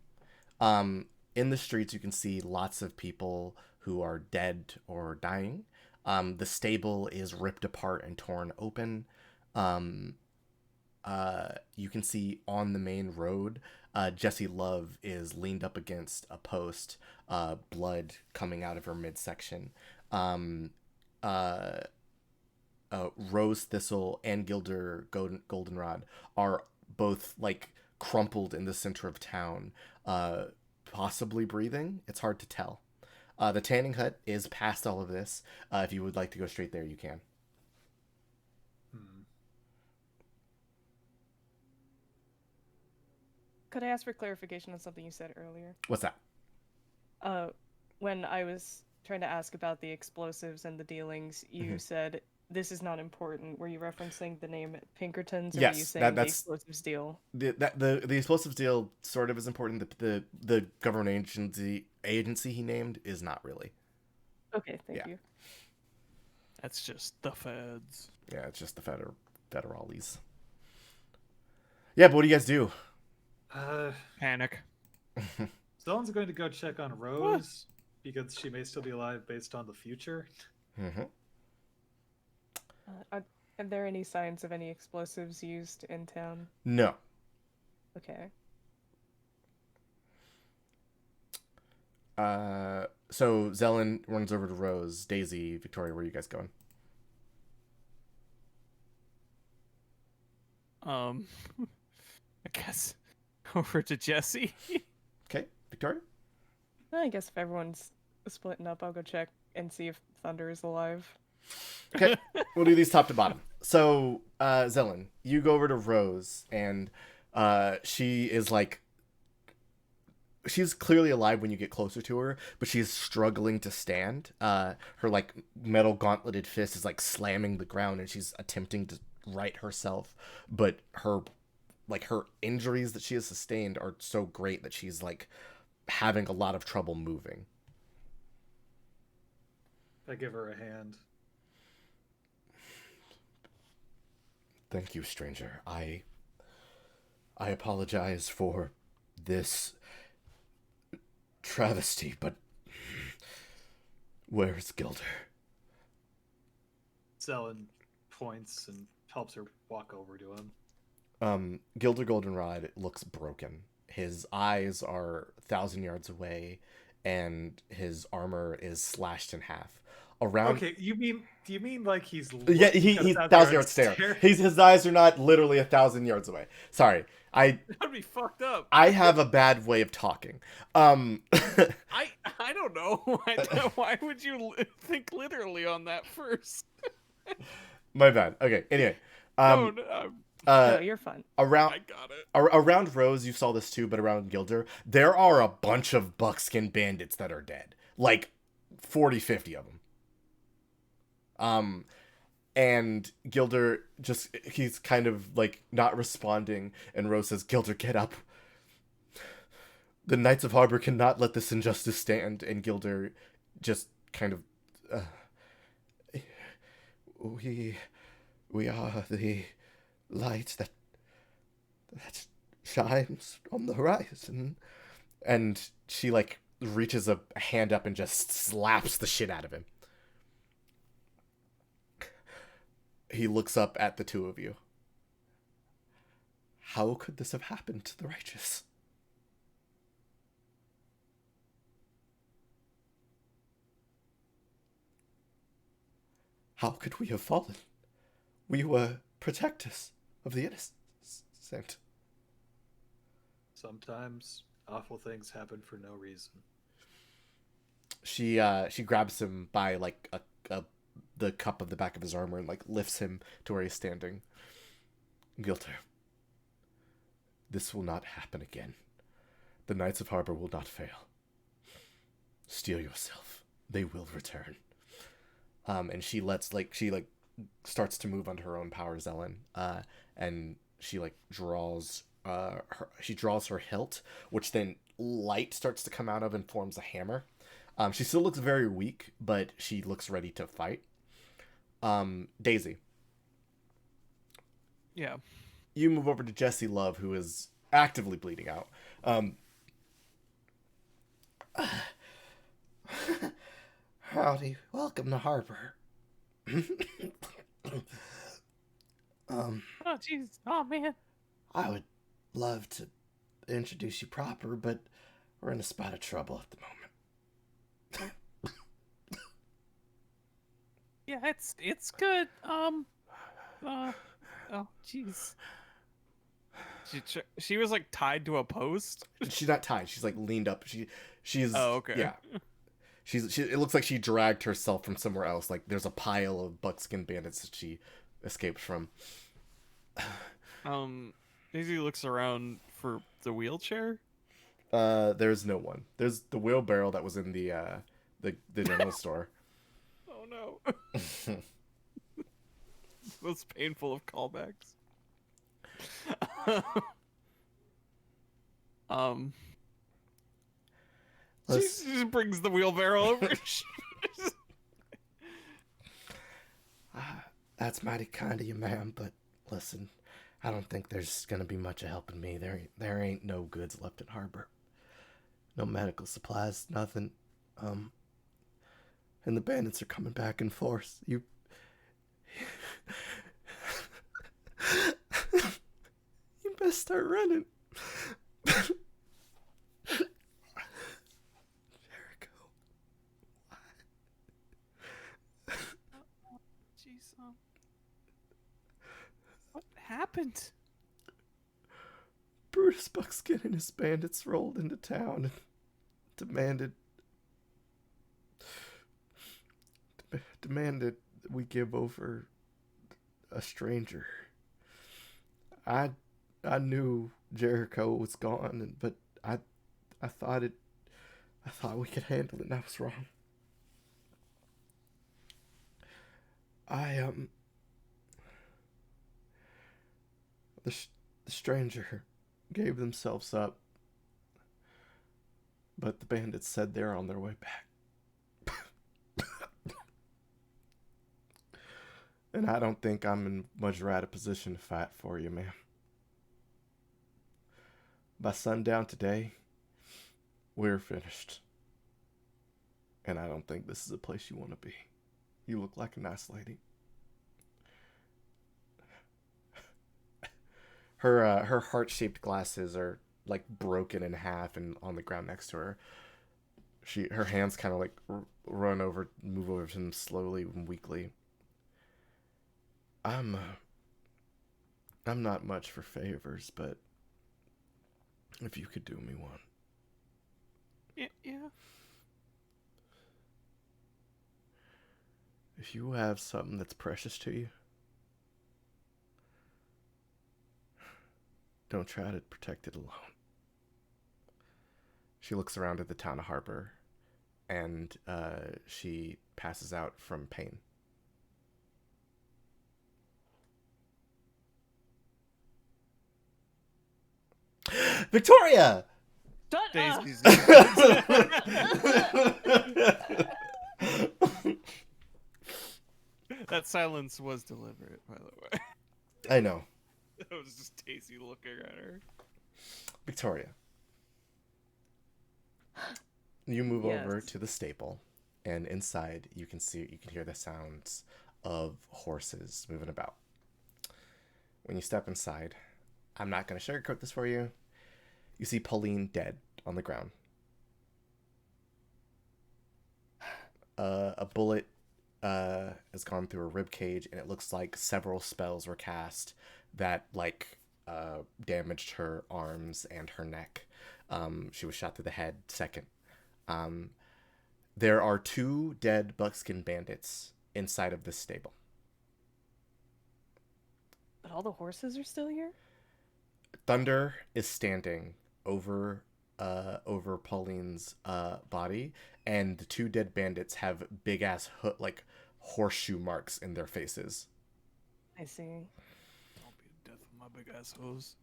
In the streets, you can see lots of people who are dead or dying. The stable is ripped apart and torn open. You can see on the main road, Jessie Love is leaned up against a post, blood coming out of her midsection. Rose Thistle and Gilder Goldenrod are both like crumpled in the center of town, possibly breathing. It's hard to tell. The tanning hut is past all of this. If you would like to go straight there, you can. could I ask for clarification on something you said earlier? What's that? When I was trying to ask about the explosives and the dealings, you said this is not important. Were you referencing the name Pinkertons, or were you Yes, saying the that's explosives deal? the explosives deal sort of is important. The government agency he named is not really. Okay, thank Yeah. you. That's just the feds. Yeah, it's just the federales. Yeah, but what do you guys do? Panic. Someone's going to go check on Rose because she may still be alive based on the future. Mm-hmm. Are there any signs of any explosives used in town? No. Okay. So Zelen runs over to Rose, Daisy, Victoria. Where are you guys going? I guess over to Jesse. Okay, Victoria. I guess if everyone's splitting up, I'll go check and see if Thunder is alive. Okay, we'll do these top to bottom. So, Zelen, you go over to Rose, and she is like, she's clearly alive when you get closer to her, but she's struggling to stand. Her like metal gauntleted fist is like slamming the ground, and she's attempting to right herself, but her injuries that she has sustained are so great that she's like having a lot of trouble moving. I give her a hand. Thank you, stranger. I apologize for this travesty, but where's Gilder? Zelen points and helps her walk over to him. Gilder Goldenrod looks broken. His eyes are 1,000 yards away, and his armor is slashed in half. Around. Okay, do you mean like he's Yeah, he's 1,000 yards stare. His eyes are not literally 1,000 yards away. Sorry, That'd be fucked up. I have a bad way of talking. I don't know. Why would you think literally on that first? My bad. Okay. Anyway, No, No, you're fine. around I got it. around Rose, you saw this too, but around Gilder, there are a bunch of buckskin bandits that are dead, like 40, 50 of them. And Gilder he's kind of like not responding, and Rose says, "Gilder, get up. The Knights of Harbor cannot let this injustice stand." And Gilder just kind of, we are the light that shines on the horizon. And she like reaches a hand up and just slaps the shit out of him. He looks up at the two of you. How could this have happened to the righteous? How could we have fallen? We were protectors of the innocent. Sometimes awful things happen for no reason. She grabs him by like the cup of the back of his armor and like lifts him to where he's standing. Gilder, this will not happen again. The Knights of Harbor will not fail. Steel yourself. They will return. And she starts to move under her own power, Zelen. And she like draws her hilt, which then light starts to come out of and forms a hammer. She still looks very weak, but she looks ready to fight. Daisy. Yeah. You move over to Jesse Love, who is actively bleeding out. Howdy. Welcome to Harbor. Oh, jeez. Oh, man. I would love to introduce you proper, but we're in a spot of trouble at the moment. Yeah, it's good. Oh, jeez. She was like tied to a post. She's not tied. She's like leaned up. She's. Oh, okay. Yeah. It looks like she dragged herself from somewhere else. Like there's a pile of buckskin bandits that she escaped from. Daisy looks around for the wheelchair. There's no one. There's the wheelbarrow that was in the general store. Oh no. Most painful of callbacks. She Let's- just brings the wheelbarrow over. That's mighty kind of you, ma'am, but listen, I don't think there's gonna be much of helping me. There ain't no goods left at Harbor. No medical supplies, nothing. And the bandits are coming back in force. You best start running. Jericho. Jeez, what happened? Brutus Buckskin and his bandits rolled into town and demanded we give over a stranger. I knew Jericho was gone, but I thought we could handle it, and I was wrong. The stranger gave themselves up, but the bandits said they're on their way back. And I don't think I'm in much right a position to fight for you, ma'am. By sundown today, we're finished. And I don't think this is a place you want to be. You look like a nice lady. Her heart-shaped glasses are like broken in half and on the ground next to her. Her hands kind of like move over to him slowly and weakly. I'm not much for favors, but if you could do me one. Yeah. If you have something that's precious to you, don't try to protect it alone. She looks around at the town of Harbor, and she passes out from pain. Victoria! Shut up! Daisy's That silence was deliberate, by the way. I know. That was just Daisy looking at her. Victoria. You move over Yes. to the stable, and inside you can hear the sounds of horses moving about. When you step inside, I'm not going to sugarcoat this for you. You see Pauline dead on the ground. A bullet has gone through her rib cage, and it looks like several spells were cast that damaged her arms and her neck. She was shot through the head second. There are 2 dead buckskin bandits inside of this stable. But all the horses are still here? Thunder is standing over Pauline's body, and the 2 dead bandits have big ass horseshoe marks in their faces. I see. I'll be a death of my big ass hose.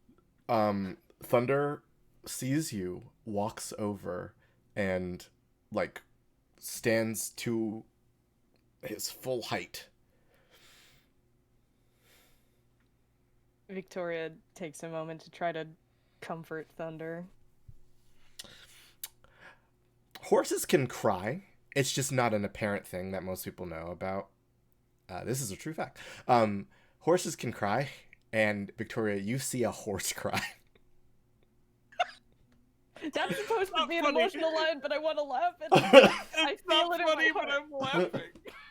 Thunder sees you, walks over, and stands to his full height. Victoria takes a moment to try to comfort Thunder. Horses can cry. It's just not an apparent thing that most people know about. This is a true fact. Horses can cry, and Victoria, you see a horse cry. That's supposed to be an funny. emotional line, but I want to laugh at it. I It's feel not it funny, in my but heart. I'm laughing.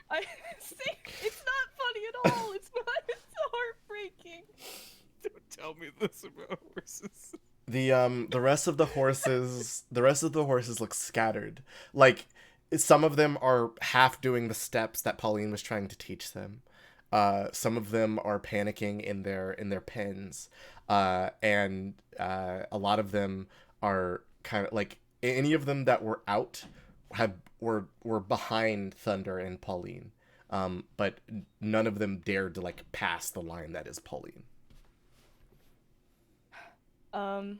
I see. It's not funny at all. It's not. It's heartbreaking. Don't tell me this about horses. The rest of the horses look scattered. Like some of them are half doing the steps that Pauline was trying to teach them. Some of them are panicking in their pens, and a lot of them are kind of like any of them that were out were behind Thunder and Pauline, but none of them dared to like pass the line that is Pauline. I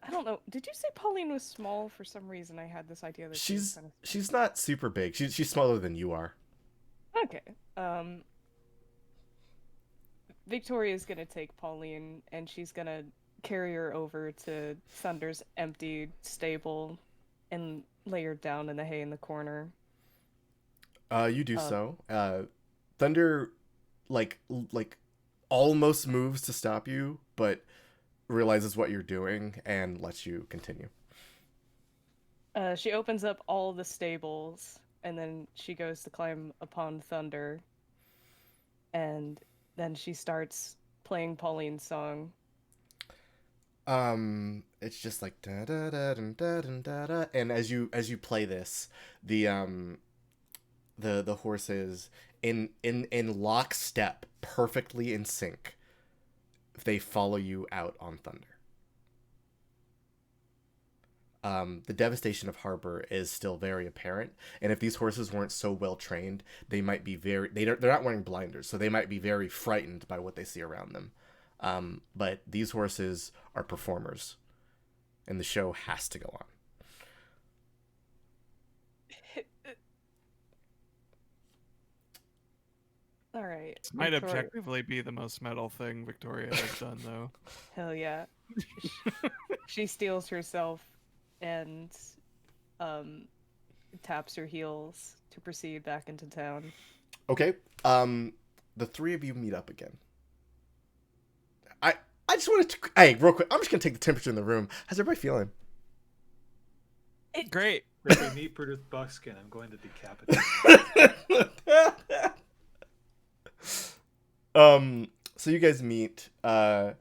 don't know. Did you say Pauline was small? For some reason, I had this idea that she was kind of... She's not super big. She's smaller than you are. Okay. Victoria's gonna take Pauline and she's gonna carry her over to Thunder's empty stable and lay her down in the hay in the corner. You do so. Thunder, like, almost moves to stop you, but realizes what you're doing and lets you continue. She opens up all the stables and then she goes to climb upon Thunder. And then she starts playing Pauline's song. It's just like da da da da da da da, and as you play this, the horses in lockstep, perfectly in sync, they follow you out on Thunder. The devastation of Harbor is still very apparent, and if these horses weren't so well trained, they might be they're not wearing blinders, so they might be very frightened by what they see around them. But these horses are performers, and the show has to go on. All right. This might Victoria. objectively be the most metal thing Victoria has done, though. Hell yeah. She steals herself and taps her heels to proceed back into town. Okay. The three of you meet up again. I just want to... Hey, real quick, I'm just going to take the temperature in the room. How's everybody feeling? Great. If we meet Brutus Buckskin, I'm going to decapitate. So you guys meet. The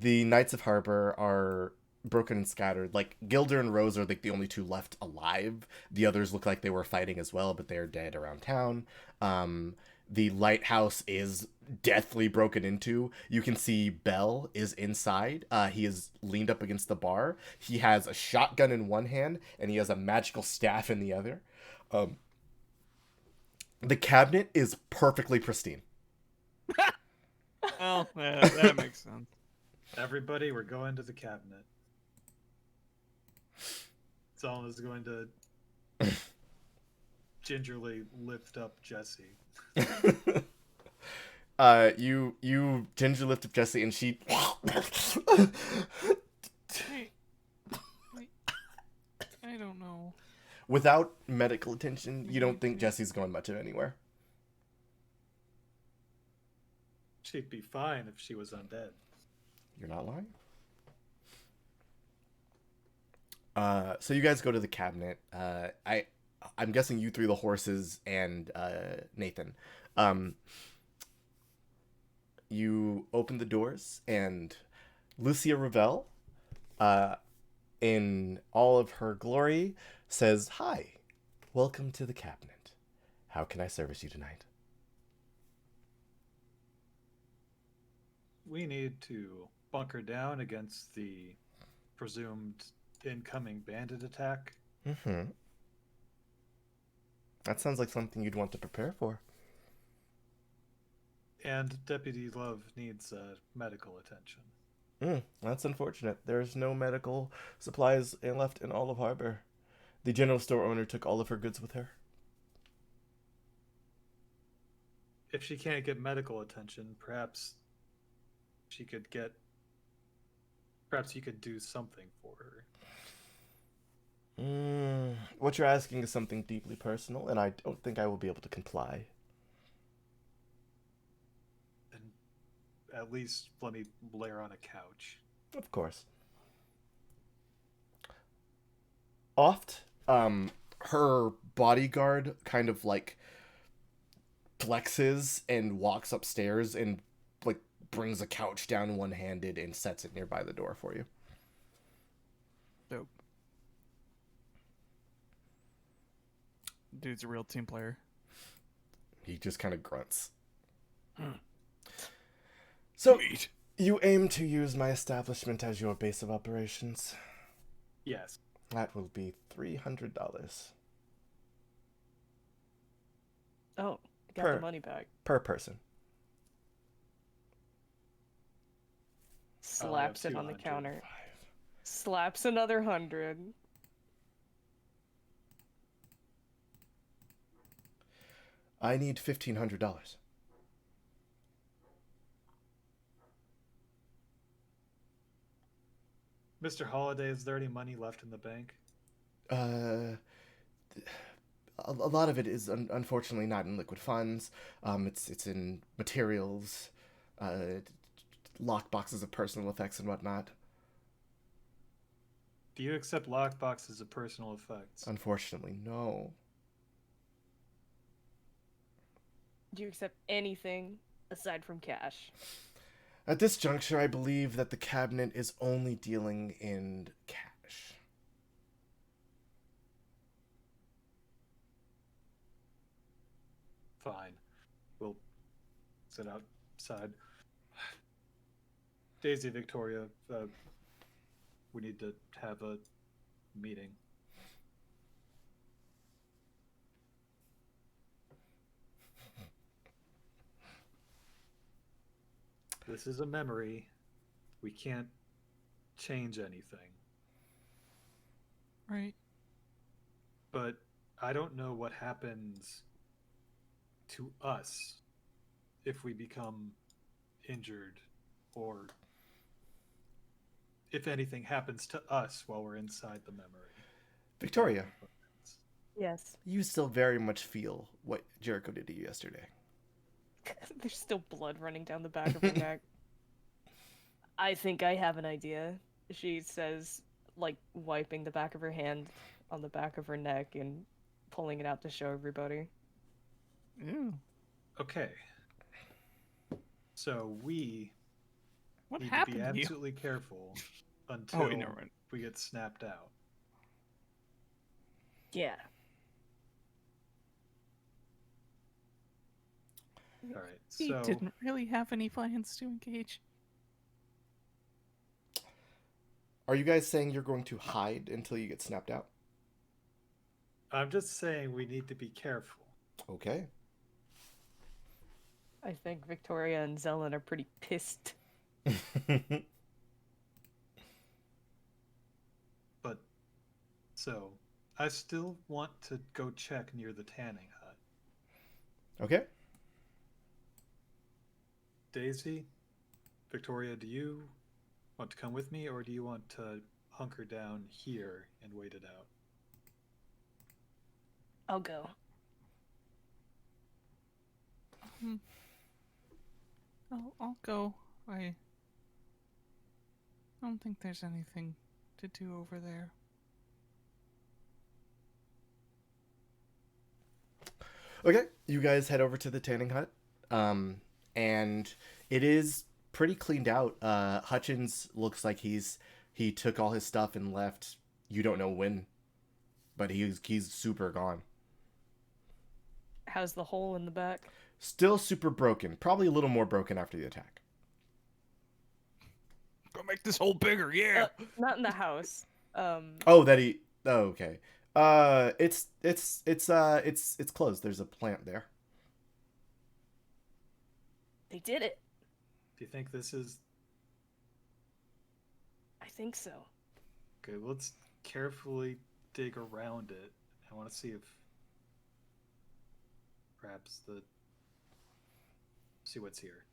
Knights of Harbor are broken and scattered. Like, Gilder and Rose are like the only two left alive. The others look like they were fighting as well, but they're dead around town. The lighthouse is deathly broken into. You can see Bell is inside. He is leaned up against the bar. He has a shotgun in one hand, and he has a magical staff in the other. The cabinet is perfectly pristine. Well, that makes sense. Everybody, we're going to the cabinet. Zalm is going to gingerly lift up Jesse. You gingerly lift up Jesse, and she... Hey, wait, I don't know. Without medical attention, you don't think Jesse's going much of anywhere. She'd be fine if she was undead. You're not lying. So you guys go to the cabinet. I'm guessing you three, the horses, and Nathan. You open the doors, and Lucia Ravel, in all of her glory, says, "Hi, welcome to the cabinet. How can I service you tonight?" We need to bunker down against the presumed incoming bandit attack. Mm-hmm. That sounds like something you'd want to prepare for. And Deputy Love needs medical attention. That's unfortunate. There's no medical supplies left in all of Harbor. The general store owner took all of her goods with her. If she can't get medical attention, perhaps she could get... Perhaps you could do something for her. What you're asking is something deeply personal, and I don't think I will be able to comply. And at least let me lay her on a couch. Of course. Oft, her bodyguard kind of like flexes and walks upstairs and like brings a couch down one-handed and sets it nearby the door for you. Dope. Dude's a real team player. He just kind of grunts. So, you aim to use my establishment as your base of operations? Yes. That will be $300 Oh, got Per- the money back. per person. Slaps it on the 200. counter. Slaps another 100. I need $1,500. Mr. Holiday, is there any money left in the bank? A lot of it is unfortunately not in liquid funds. It's in materials, lock boxes of personal effects and whatnot. Do you accept lockboxes of personal effects? Unfortunately, no. Do you accept anything aside from cash? At this juncture, I believe that the cabinet is only dealing in cash. Fine. We'll sit outside. Daisy, Victoria, we need to have a meeting. This is a memory. We can't change anything. Right. But I don't know what happens to us if we become injured, or if anything happens to us while we're inside the memory. Victoria, Yes. you still very much feel what Jericho did to you yesterday. There's still blood running down the back of her neck. I think I have an idea, she says, like wiping the back of her hand on the back of her neck and pulling it out to show everybody. Ew. Okay. So we What need to happened be to you? absolutely careful until wait, never mind. we get snapped out. Yeah. All right. He So didn't really have any plans to engage. Are you guys saying you're going to hide until you get snapped out? I'm just saying we need to be careful. Okay. I think Victoria and Zelen are pretty pissed. But so I still want to go check near the tanning hut. Okay. Daisy, Victoria, do you want to come with me, or do you want to hunker down here and wait it out? I'll go. I'll go. I don't think there's anything to do over there. Okay, you guys head over to the tanning hut, and it is pretty cleaned out. Hutchins looks like he took all his stuff and left. You don't know when, but he's super gone. How's the hole in the back? Still super broken. Probably a little more broken after the attack. Go make this hole bigger, yeah. Not in the house. Oh, that he. Oh, okay. It's closed. There's a plant there. They did it. Do you think this is I think so. okay? Let's carefully dig around it. I want to see if perhaps see what's here.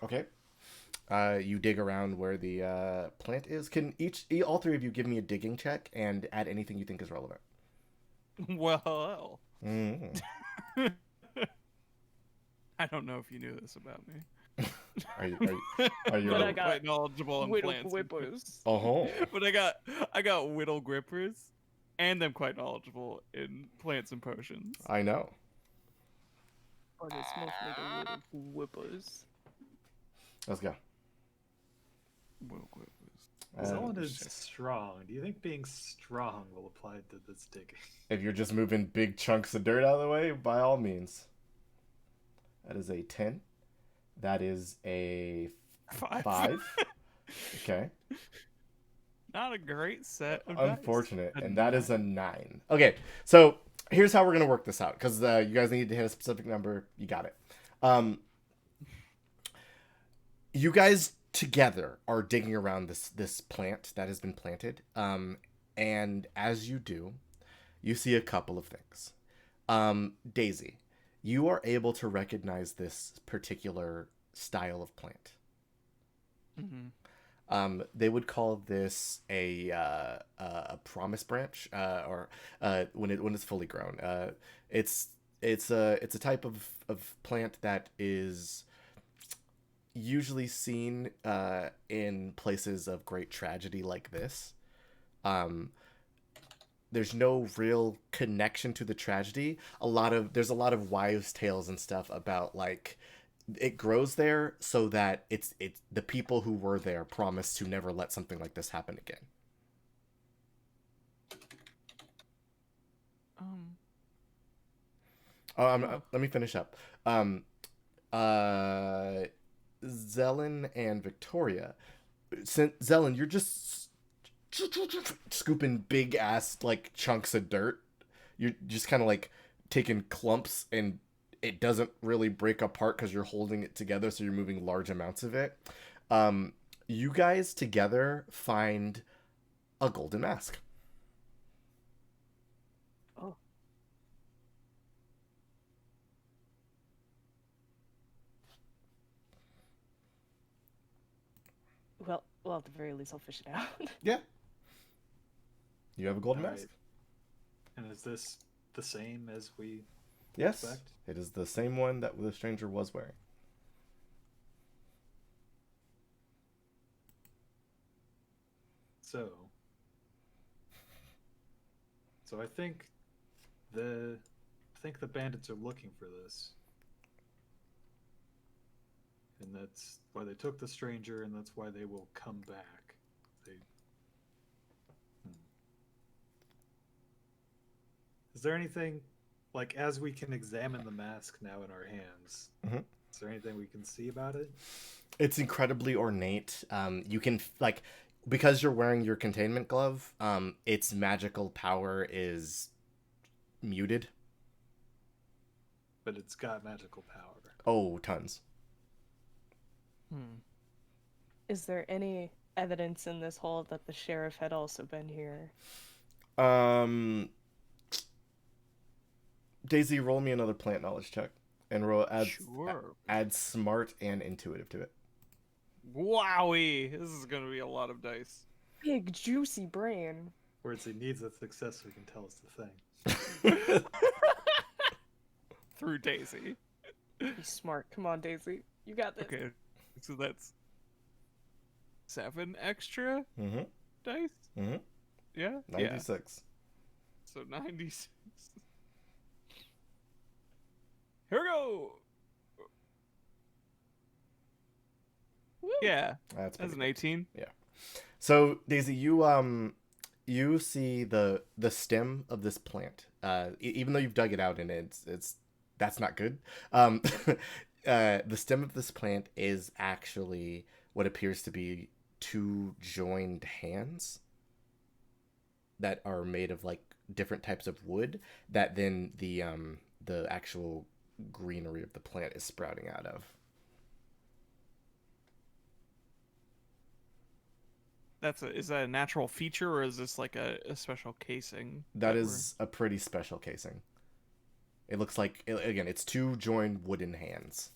Okay. You dig around where the plant is. Can all three of you give me a digging check and add anything you think is relevant? Well, Mm. I don't know if you knew this about me. Are you But I I'm got quite knowledgeable on Whittle plants. whippers. Oh. But I got whittle grippers, and I'm quite knowledgeable in plants and potions. I know. But it's mostly the Whittle whippers. Let's go. Whittle grippers. Zelen is shit. strong. Do you think being strong will apply to this digging? If you're just moving big chunks of dirt out of the way, by all means. That is a 10. That is a 5. 5. Okay. Not a great set of dice. Unfortunate. A And that is a 9. 9. Okay. So here's how we're going to work this out. Because you guys need to hit a specific number. You got it. You guys together are digging around this plant that has been planted. And as you do, you see a couple of things. Daisy, you are able to recognize this particular style of plant. They would call this a promise branch, or when it's fully grown. It's a type of plant that is usually seen in places of great tragedy like this. There's no real connection to the tragedy. There's a lot of wives' tales and stuff about like it grows there so that it's the people who were there promise to never let something like this happen again. Let me finish up. Zelen and Victoria. Zelen, you're just scooping big ass like chunks of dirt. You're just kind of like taking clumps, and it doesn't really break apart because you're holding it together, so you're moving large amounts of it. You guys together find a golden mask. Oh. Well, at the very least, I'll fish it out. Yeah. You have a golden All mask. right. And is this the same as we Yes. expect? It is the same one that the stranger was wearing. So I think the bandits are looking for this. And that's why they took the stranger, and that's why they will come back. Is there anything, like, as we can examine the mask now in our hands, is there anything we can see about it? It's incredibly ornate. You can, like, because you're wearing your containment glove, its magical power is muted. But it's got magical power. Oh, tons. Is there any evidence in this hole that the sheriff had also been here? Daisy, roll me another plant knowledge check, and Sure. add smart and intuitive to it. Wowie! This is gonna be a lot of dice. Big juicy brain. Words he needs a success so he can tell us the thing. Through Daisy. Be smart. Come on, Daisy. You got this. Okay, so that's 7 extra dice. Yeah. 96. So 96. Here we go. Woo. Yeah, That's that's pretty an good. 18. Yeah. So Daisy, you see the stem of this plant. Even though you've dug it out and it's that's not good. The stem of this plant is actually what appears to be 2 joined hands that are made of like different types of wood that then the actual greenery of the plant is sprouting out of. Is that a natural feature, or is this like a special casing? That is a pretty special casing. It looks like, again, it's 2 joined wooden hands.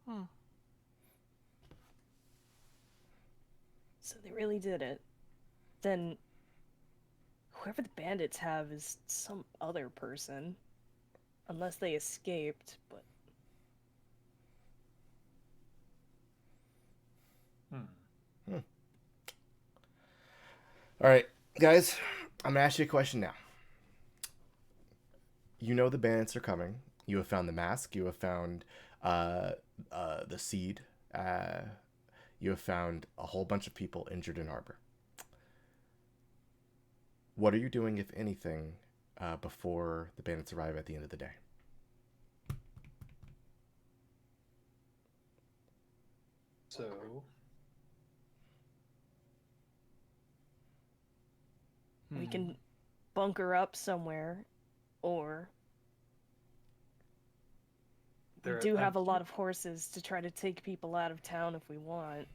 Huh. So they really did it. Then whoever the bandits have is some other person. Unless they escaped, but All right, guys, I'm gonna ask you a question now. You know the bandits are coming. You have found the mask. You have found the seed. You have found a whole bunch of people injured in harbor. What are you doing, if anything, before the bandits arrive at the end of the day. So, We Hmm. can bunker up somewhere, or we there, do I'm have a lot of horses to try to take people out of town if we want.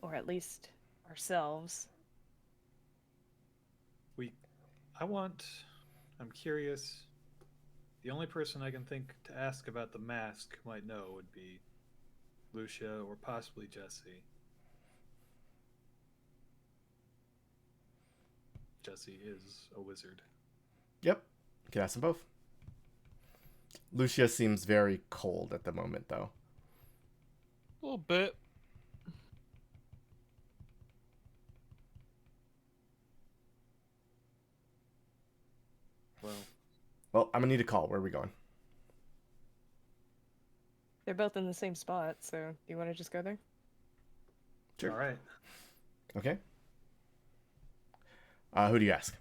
Or at least ourselves. we. I want. I'm curious. The only person I can think to ask about the mask who might know would be Lucia or possibly Jesse. Jesse is a wizard. Yep, you can ask them both. Lucia seems very cold at the moment, though. A little bit. Well, I'm gonna need a call. Where are we going? They're both in the same spot, so do you want to just go there? Sure. All right. Okay. Who do you ask?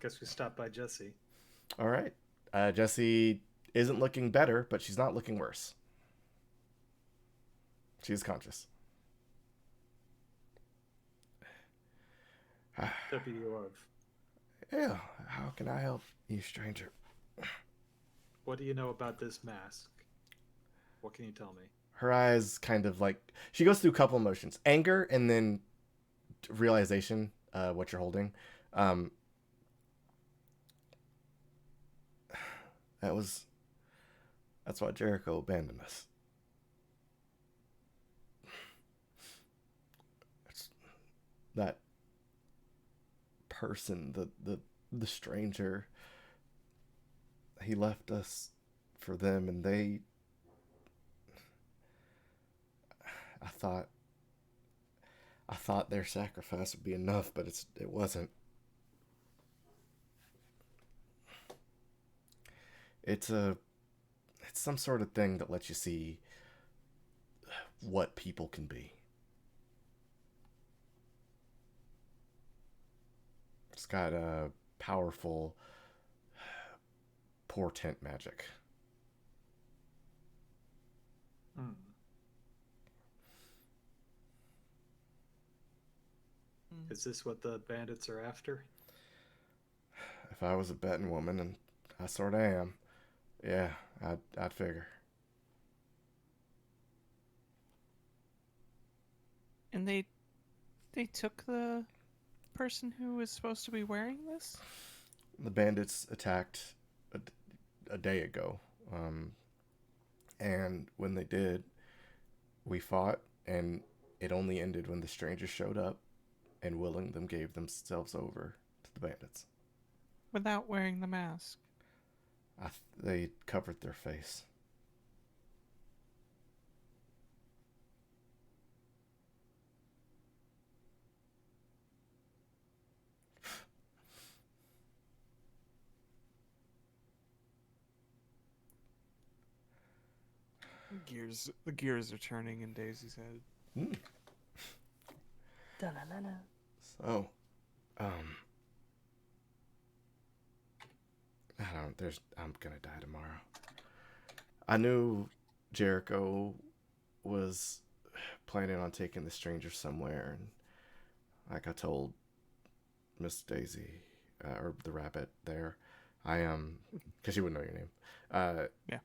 Guess we stopped by Jesse. All right. Jessie isn't looking better, but she's not looking worse. She is conscious. Deputy Love. Yeah, how can I help you, stranger? What do you know about this mask? What can you tell me? Her eyes kind of like, she goes through a couple emotions: anger and then realization, what you're holding. That's why Jericho abandoned us. It's that person, the stranger. He left us for them, and I thought their sacrifice would be enough, but it wasn't. It's some sort of thing that lets you see what people can be. It's got a powerful portent magic. Hmm. Is this what the bandits are after? If I was a betting woman, and I sort of am, yeah, I'd figure. And they took the person who was supposed to be wearing this? The bandits attacked a day ago, and when they did, we fought, and it only ended when the strangers showed up, and willing them gave themselves over to the bandits. Without wearing the mask. They covered their face. The gears are turning in Daisy's head. Mm. Da-na-na-na. So, I'm gonna die tomorrow. I knew Jericho was planning on taking the stranger somewhere, and like I told Miss Daisy, or the rabbit there, because she wouldn't know your name. Yeah.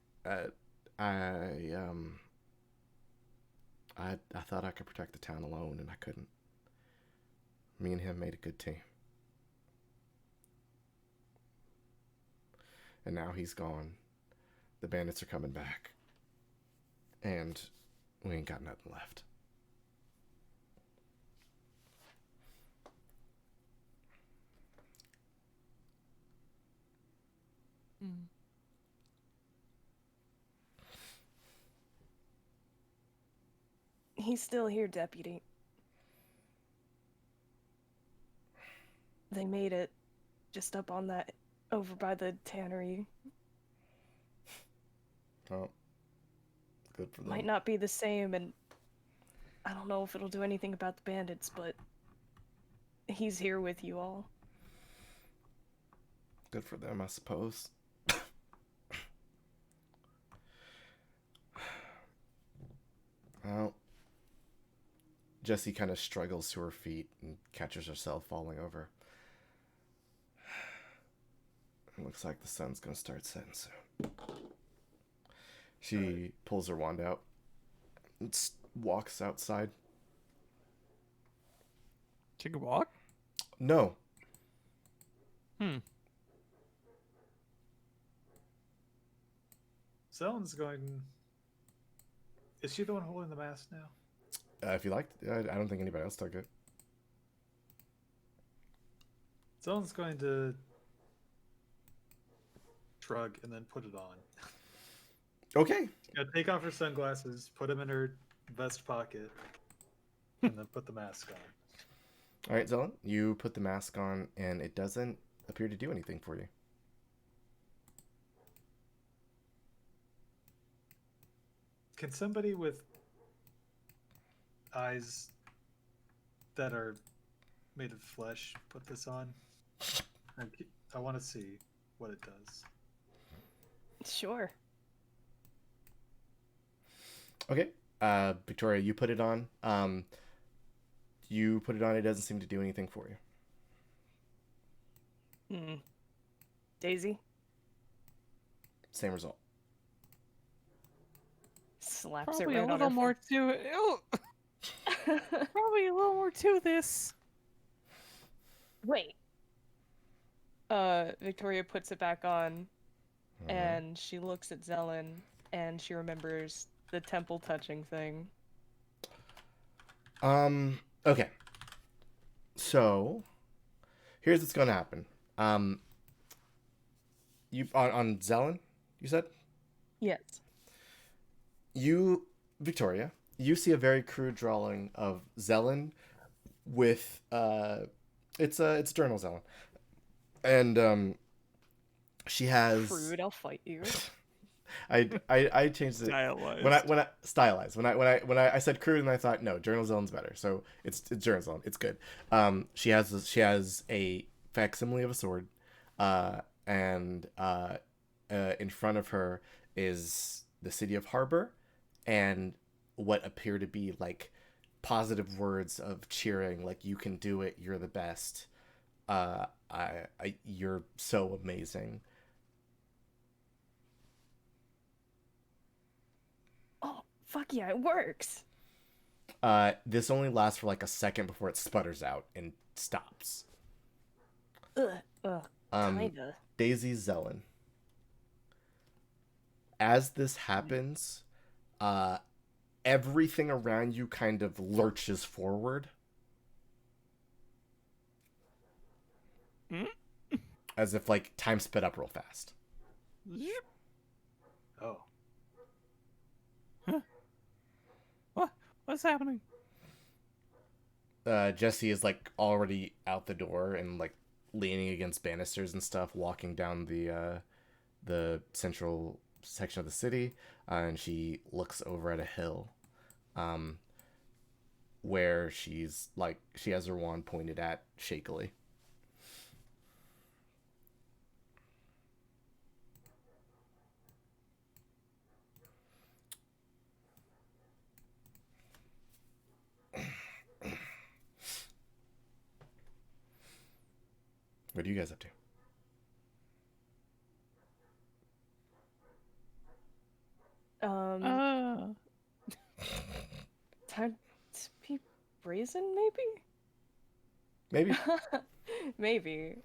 I thought I could protect the town alone, and I couldn't. Me and him made a good team. And now he's gone. The bandits are coming back. And we ain't got nothing left. Mm. He's still here, Deputy. They made it just up on that, over by the tannery. Well, good for them. Might not be the same, and I don't know if it'll do anything about the bandits, but he's here with you all. Good for them, I suppose. Well, Jessie kind of struggles to her feet and catches herself falling over. It looks like the sun's gonna start setting soon. She pulls her wand out and walks outside. Take a walk? No. Zellen's going. Is she the one holding the mask now? If you like, I don't think anybody else took it. Zellen's going to shrug and then put it on. Okay. Yeah, take off her sunglasses, put them in her vest pocket, and then put the mask on. All right, Zelen, you put the mask on, and it doesn't appear to do anything for you. Can somebody with eyes that are made of flesh put this on? I want to see what it does. Sure. Okay. Victoria, you put it on. You put it on. It doesn't seem to do anything for you. Daisy? Same result. Slaps Probably it right a on little her more to it. Oh, probably a little more to this. Wait. Victoria puts it back on, and she looks at Zelen, and she remembers the temple touching thing. Okay. So, here's what's gonna happen. You on Zelen, you said? Yes. You, Victoria, you see a very crude drawing of Zelen with it's journal Zelen, and she has Crude, I'll fight you. I changed it Stylized. when I stylized when I said crude and I thought no, journal Zelen's better, so it's journal Zelen, it's good. She has a facsimile of a sword, and in front of her is the city of Harbor, and what appear to be like positive words of cheering, like you can do it, you're the best, you're so amazing. Oh, fuck yeah, it works. This only lasts for like a second before it sputters out and stops. Kinda. Daisy Zelen. As this happens, everything around you kind of lurches forward. As if like time sped up real fast. Oh. What's happening? Jesse is like already out the door and like leaning against banisters and stuff, walking down the central section of the city, and she looks over at a hill, where she's like she has her wand pointed at shakily. What are you guys up to? Time to be brazen, maybe? Maybe. Maybe.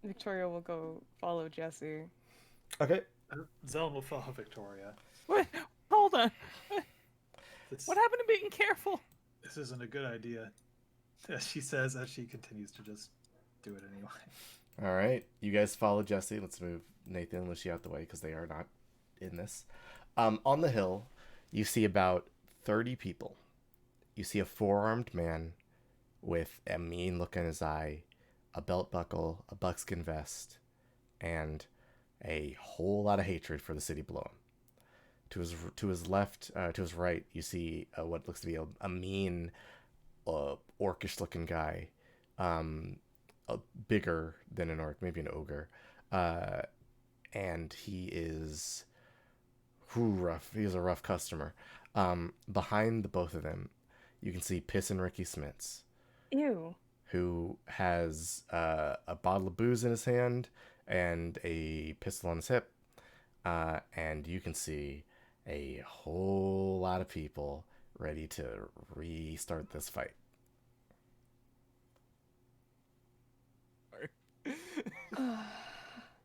Victoria will go follow Jesse. Okay. Zelen will follow Victoria. Wait, hold on. This, What happened to being careful? this isn't a good idea, as she says as she continues to just do it anyway. All right. You guys follow Jesse. Let's move Nathan and Lucy out the way because they are not in this. On the hill, you see about 30 people. You see a four-armed man with a mean look in his eye, a belt buckle, a buckskin vest, and a whole lot of hatred for the city below him. To his left, to his right, you see what looks to be a mean, orcish-looking guy um, bigger than an orc, maybe an ogre, uh, and he is rough. He's a rough customer. Behind the both of them, you can see Piss and Ricky Smits, Ew. who has a bottle of booze in his hand and a pistol on his hip, and you can see a whole lot of people ready to restart this fight.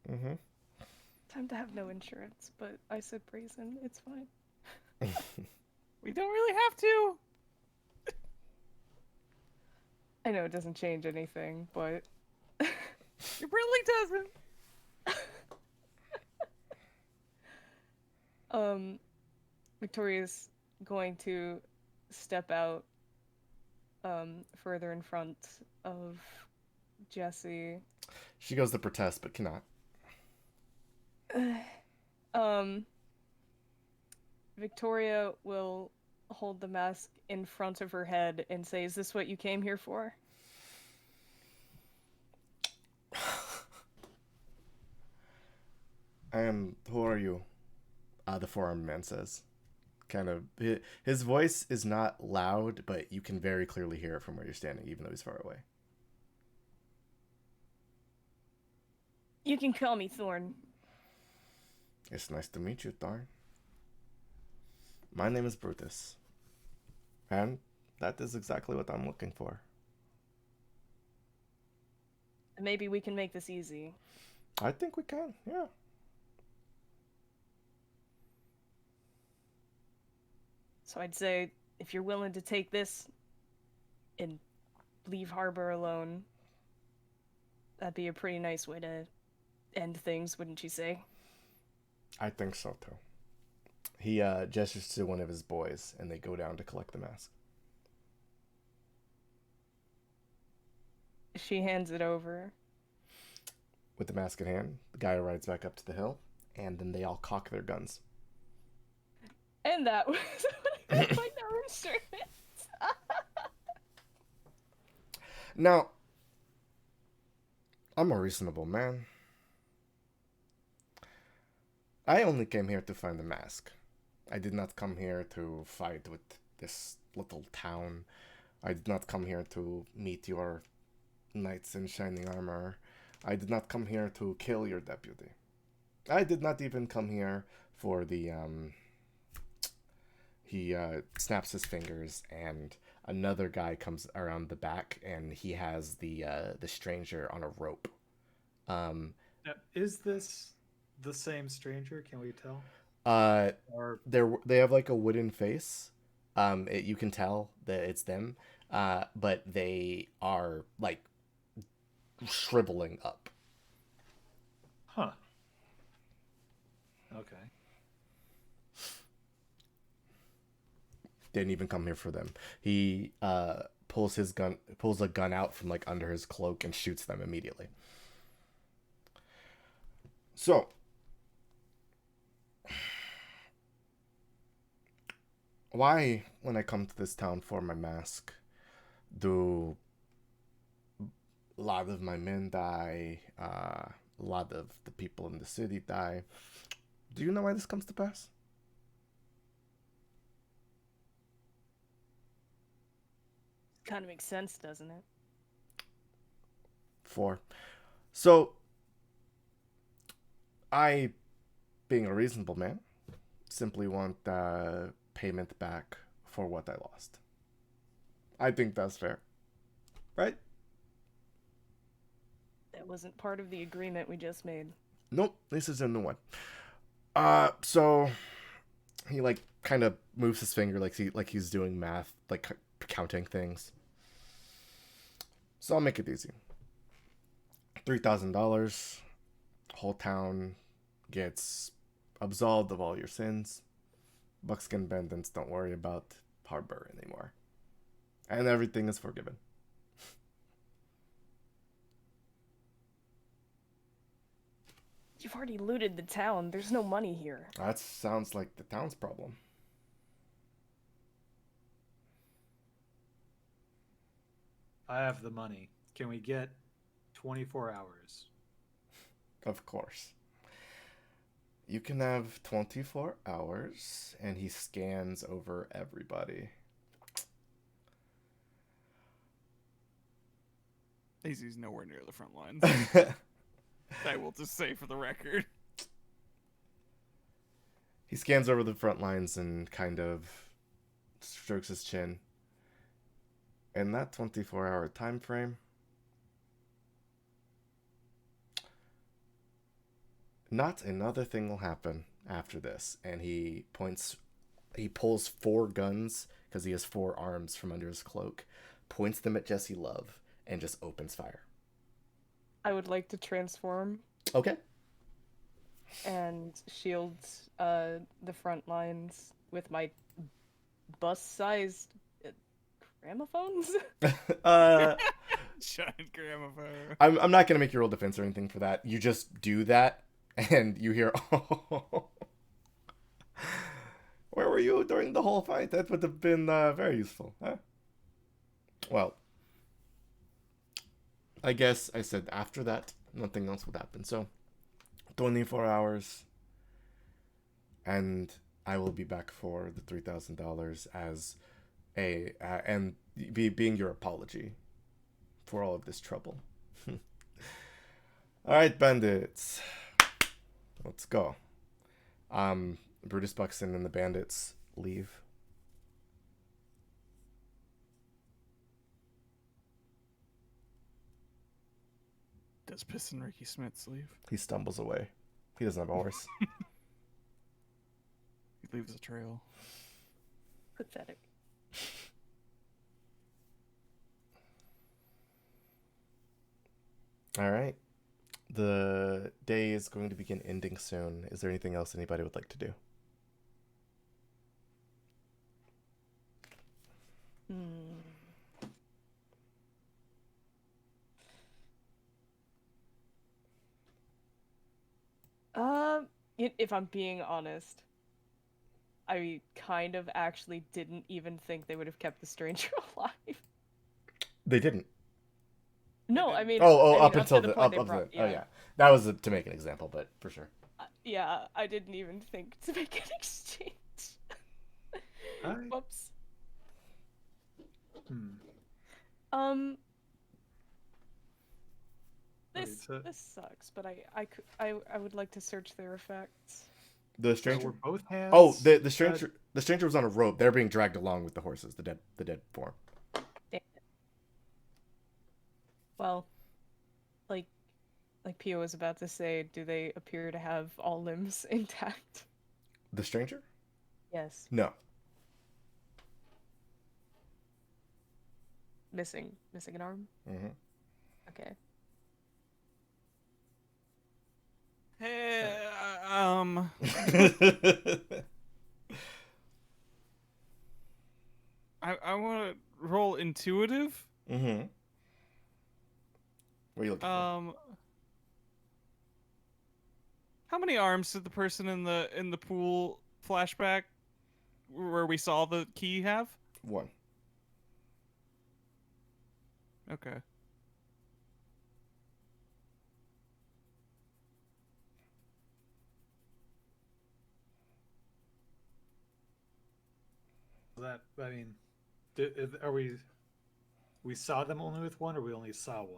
Mm-hmm. Time to have no insurance, but I said brazen. It's fine. We don't really have to. I know it doesn't change anything, but It really doesn't. Victoria's going to step out further in front of Jesse. She goes to protest but cannot. Victoria will hold the mask in front of her head and say, "Is this what you came here for?" Who are you? The four-armed man says. Kind of, his voice is not loud, but you can very clearly hear it from where you're standing, even though he's far away. You can call me Thorn. It's nice to meet you, Dyer. My name is Brutus. And that is exactly what I'm looking for. Maybe we can make this easy. I think we can, yeah. So I'd say, if you're willing to take this and leave Harbor alone, that'd be a pretty nice way to end things, wouldn't you say? I think so, too. He gestures to one of his boys, and they go down to collect the mask. She hands it over. With the mask in hand, the guy rides back up to the hill, and then they all cock their guns. And that was my no instruments. Now, I'm a reasonable man. I only came here to find the mask. I did not come here to fight with this little town. I did not come here to meet your knights in shining armor. I did not come here to kill your deputy. I did not even come here for the, He snaps his fingers, and another guy comes around the back, and he has the stranger on a rope. Now, is this the same stranger? Can we tell? Or They have like a wooden face. You can tell that it's them, but they are like shriveling up. huh? Okay. Didn't even come here for them. He pulls a gun out from like under his cloak and shoots them immediately. So, why, when I come to this town for my mask, do a lot of my men die? A lot of the people in the city die. Do you know why this comes to pass? Kind of makes sense, doesn't it? 4. So, I, being a reasonable man, simply want payment back for what I lost. I think that's fair. Right? That wasn't part of the agreement we just made. Nope, this is a new one. So he like kind of moves his finger like he's doing math, like counting things. So I'll make it easy. $3,000. Whole town gets absolved of all your sins. Buckskin Bandits don't worry about Harbor anymore. And everything is forgiven. You've already looted the town. There's no money here. That sounds like the town's problem. I have the money. Can we get 24 hours? Of course. You can have 24 hours, and he scans over everybody. He's nowhere near the front lines. I will just say for the record. He scans over the front lines and kind of strokes his chin. In that 24-hour time frame, not another thing will happen after this. And he pulls 4 guns, because he has 4 arms from under his cloak, points them at Jesse Love, and just opens fire. I would like to transform Okay. and shield the front lines with my bus-sized gramophones. Giant gramophone. I'm not going to make you roll defense or anything for that. You just do that, and you hear, oh. Where were you during the whole fight? That would have been very useful. Huh? Well, I guess I said after that, nothing else would happen. So, 24 hours, and I will be back for the $3,000 as and being your apology for all of this trouble. All right, bandits, let's go. Brutus Buxton and the bandits leave. Does Piston Ricky Smiths leave? He stumbles away. He doesn't have a horse. He leaves a trail. Pathetic. All right. The day is going to begin ending soon. Is there anything else anybody would like to do? If I'm being honest, I kind of actually didn't even think they would have kept the stranger alive. They didn't. No, I mean, Up to until the the point up they of brought- the. Oh yeah, that was to make an example, but for sure. Yeah, I didn't even think to make an exchange. Whoops. This sucks, but I would like to search their effects. The So stranger. were both hands. Oh, the stranger. The stranger was on a rope. They're being dragged along with the horses. The dead form. Damn it. Well, like Pio was about to say, do they appear to have all limbs intact? The stranger? Yes. No. Missing an arm? Mm-hmm. Okay. Hey, I want to roll intuitive. Mm-hmm. What are you looking for? How many arms did the person in the pool flashback where we saw the key have? 1. Okay. That, I mean, are we saw them only with 1, or we only saw 1?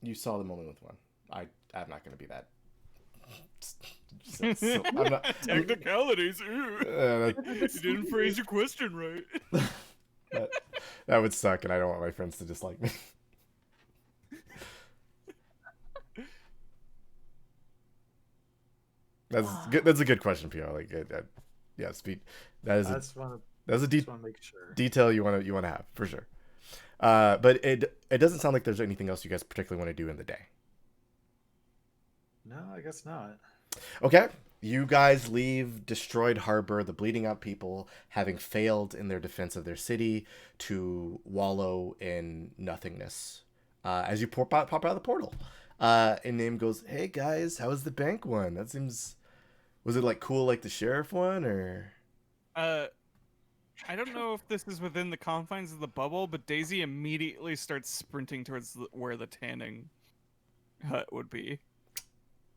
You saw them only with 1. I'm not going to be that. I'm not, Technicalities. You didn't phrase your question right. that would suck, and I don't want my friends to dislike me. That's good. That's a good question, Pio. Like, yeah, speed. That's a Make sure. detail you want to have for sure. But it doesn't sound like there's anything else you guys particularly want to do in the day. No, I guess not. Okay, you guys leave destroyed harbor, the bleeding out people having failed in their defense of their city, to wallow in nothingness. As you pop out of the portal, and Name goes, "Hey guys, how was the bank one? Was it like cool like the sheriff one, or?" I don't know if this is within the confines of the bubble, but Daisy immediately starts sprinting towards where the tanning hut would be.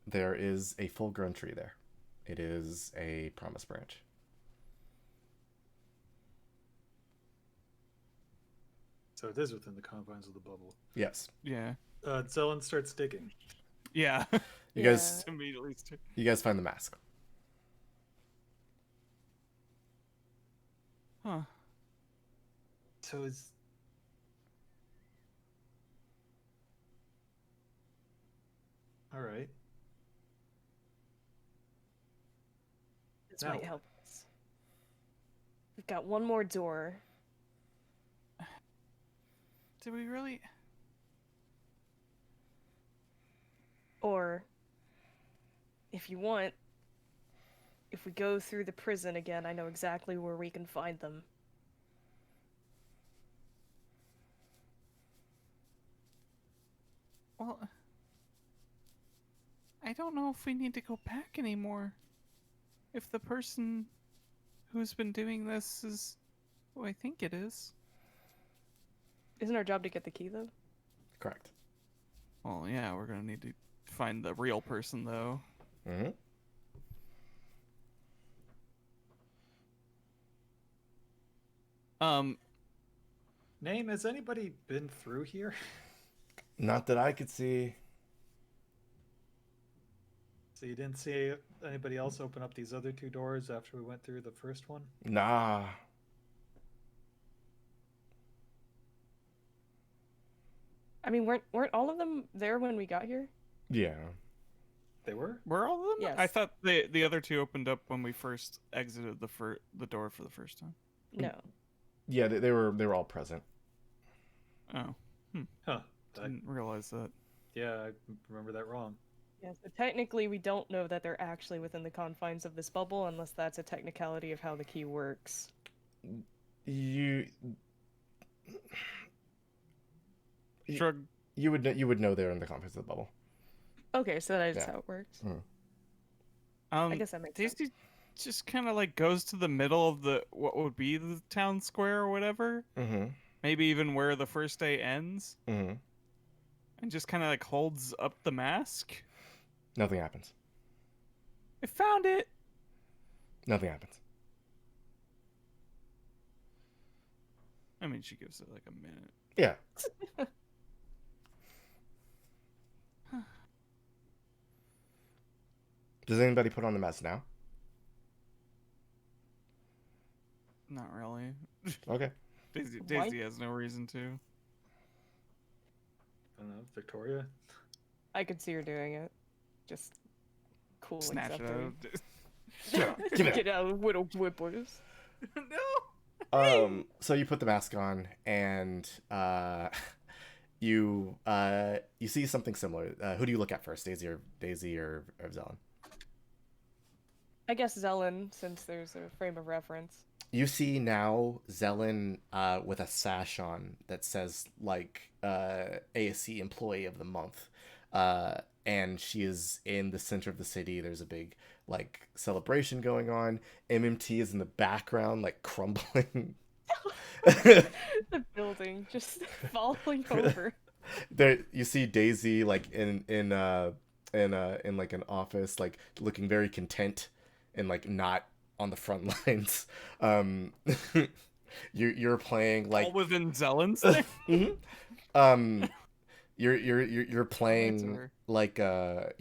There is a full-grown tree there. It is a promise branch. So it is within the confines of the bubble. Yes. Yeah. Zelen starts digging. Yeah. You Yeah. guys Immediately. you guys find the mask. Huh. So is... Alright. This Now might what? help us. We've got one more door. Did we really? Or, if you want, if we go through the prison again, I know exactly where we can find them. Well, I don't know if we need to go back anymore. If the person who's been doing this is who I think it is. Isn't our job to get the key, though? Correct. Well, yeah, we're gonna need to find the real person, though. Mm-hmm. Name, has anybody been through here? Not that I could see. So you didn't see anybody else open up these other two doors after we went through the first one? Nah. I mean, weren't all of them there when we got here? Yeah. They were? Were all of them? Yes. I thought the other two opened up when we first exited the door for the first time. No. Yeah, they were all present. Oh, Huh. didn't realize that. Yeah, I remember that wrong. Yeah, so technically we don't know that they're actually within the confines of this bubble unless that's a technicality of how the key works. You Shrug. you would know they're in the confines of the bubble. Okay, so that is Yeah. how it works. I guess that makes sense. Daisy just kind of like goes to the middle of the what would be the town square or whatever. Mm-hmm. Maybe even where the first day ends, Mm-hmm. and just kind of like holds up the mask. Nothing happens. I found it. Nothing happens. I mean, she gives it like a minute. Yeah. Does anybody put on the mask now? Not really. Okay. Daisy Why? has no reason to. I don't know, Victoria? I could see her doing it. Just cool. Snatch it out. Give it Get out, little whippers. No. So you put the mask on, and you see something similar. Who do you look at first, Daisy or Zelen? I guess Zelen, since there's a frame of reference. You see now Zelen with a sash on that says like ASC Employee of the Month, and she is in the center of the city. There's a big like celebration going on. MMT is in the background, like crumbling. The building just falling over. There, you see Daisy like in like an office, like looking very content and like not on the front lines. You're playing like All within Zelen's thing. Mhm. You're playing Answer. like a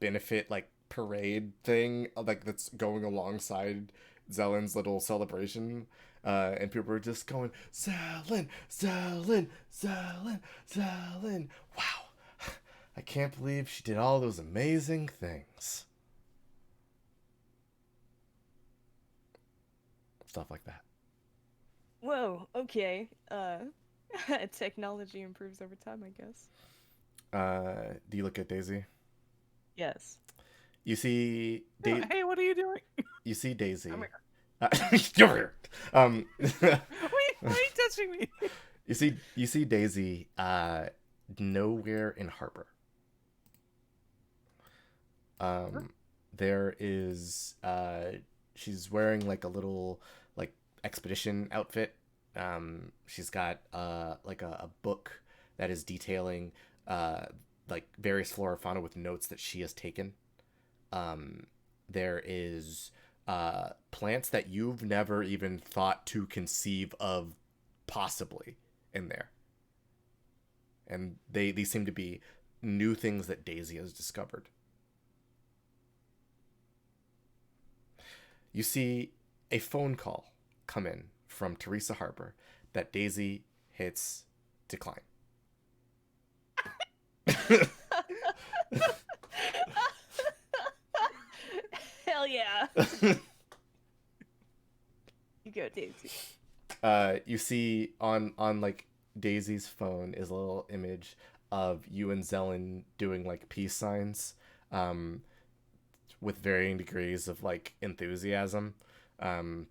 benefit like parade thing like that's going alongside Zelen's little celebration, and people are just going Zelen, Zelen, Zelen, Zelen. Wow, I can't believe she did all those amazing things. Stuff like that. Whoa, okay. Technology improves over time, I guess. Do you look at Daisy? Yes. You see Hey, what are you doing? You see Daisy. Come You're here. Why are you touching me? You see Daisy nowhere in harbor. There is she's wearing like a little like expedition outfit. She's got like a book that is detailing like various flora and fauna with notes that she has taken. There is plants that you've never even thought to conceive of possibly in there, and they seem to be new things that Daisy has discovered. You see a phone call come in from Teresa Harper that Daisy hits decline. Hell yeah. You go, Daisy. You see on like Daisy's phone is a little image of you and Zelen doing like peace signs, with varying degrees of like enthusiasm. Um,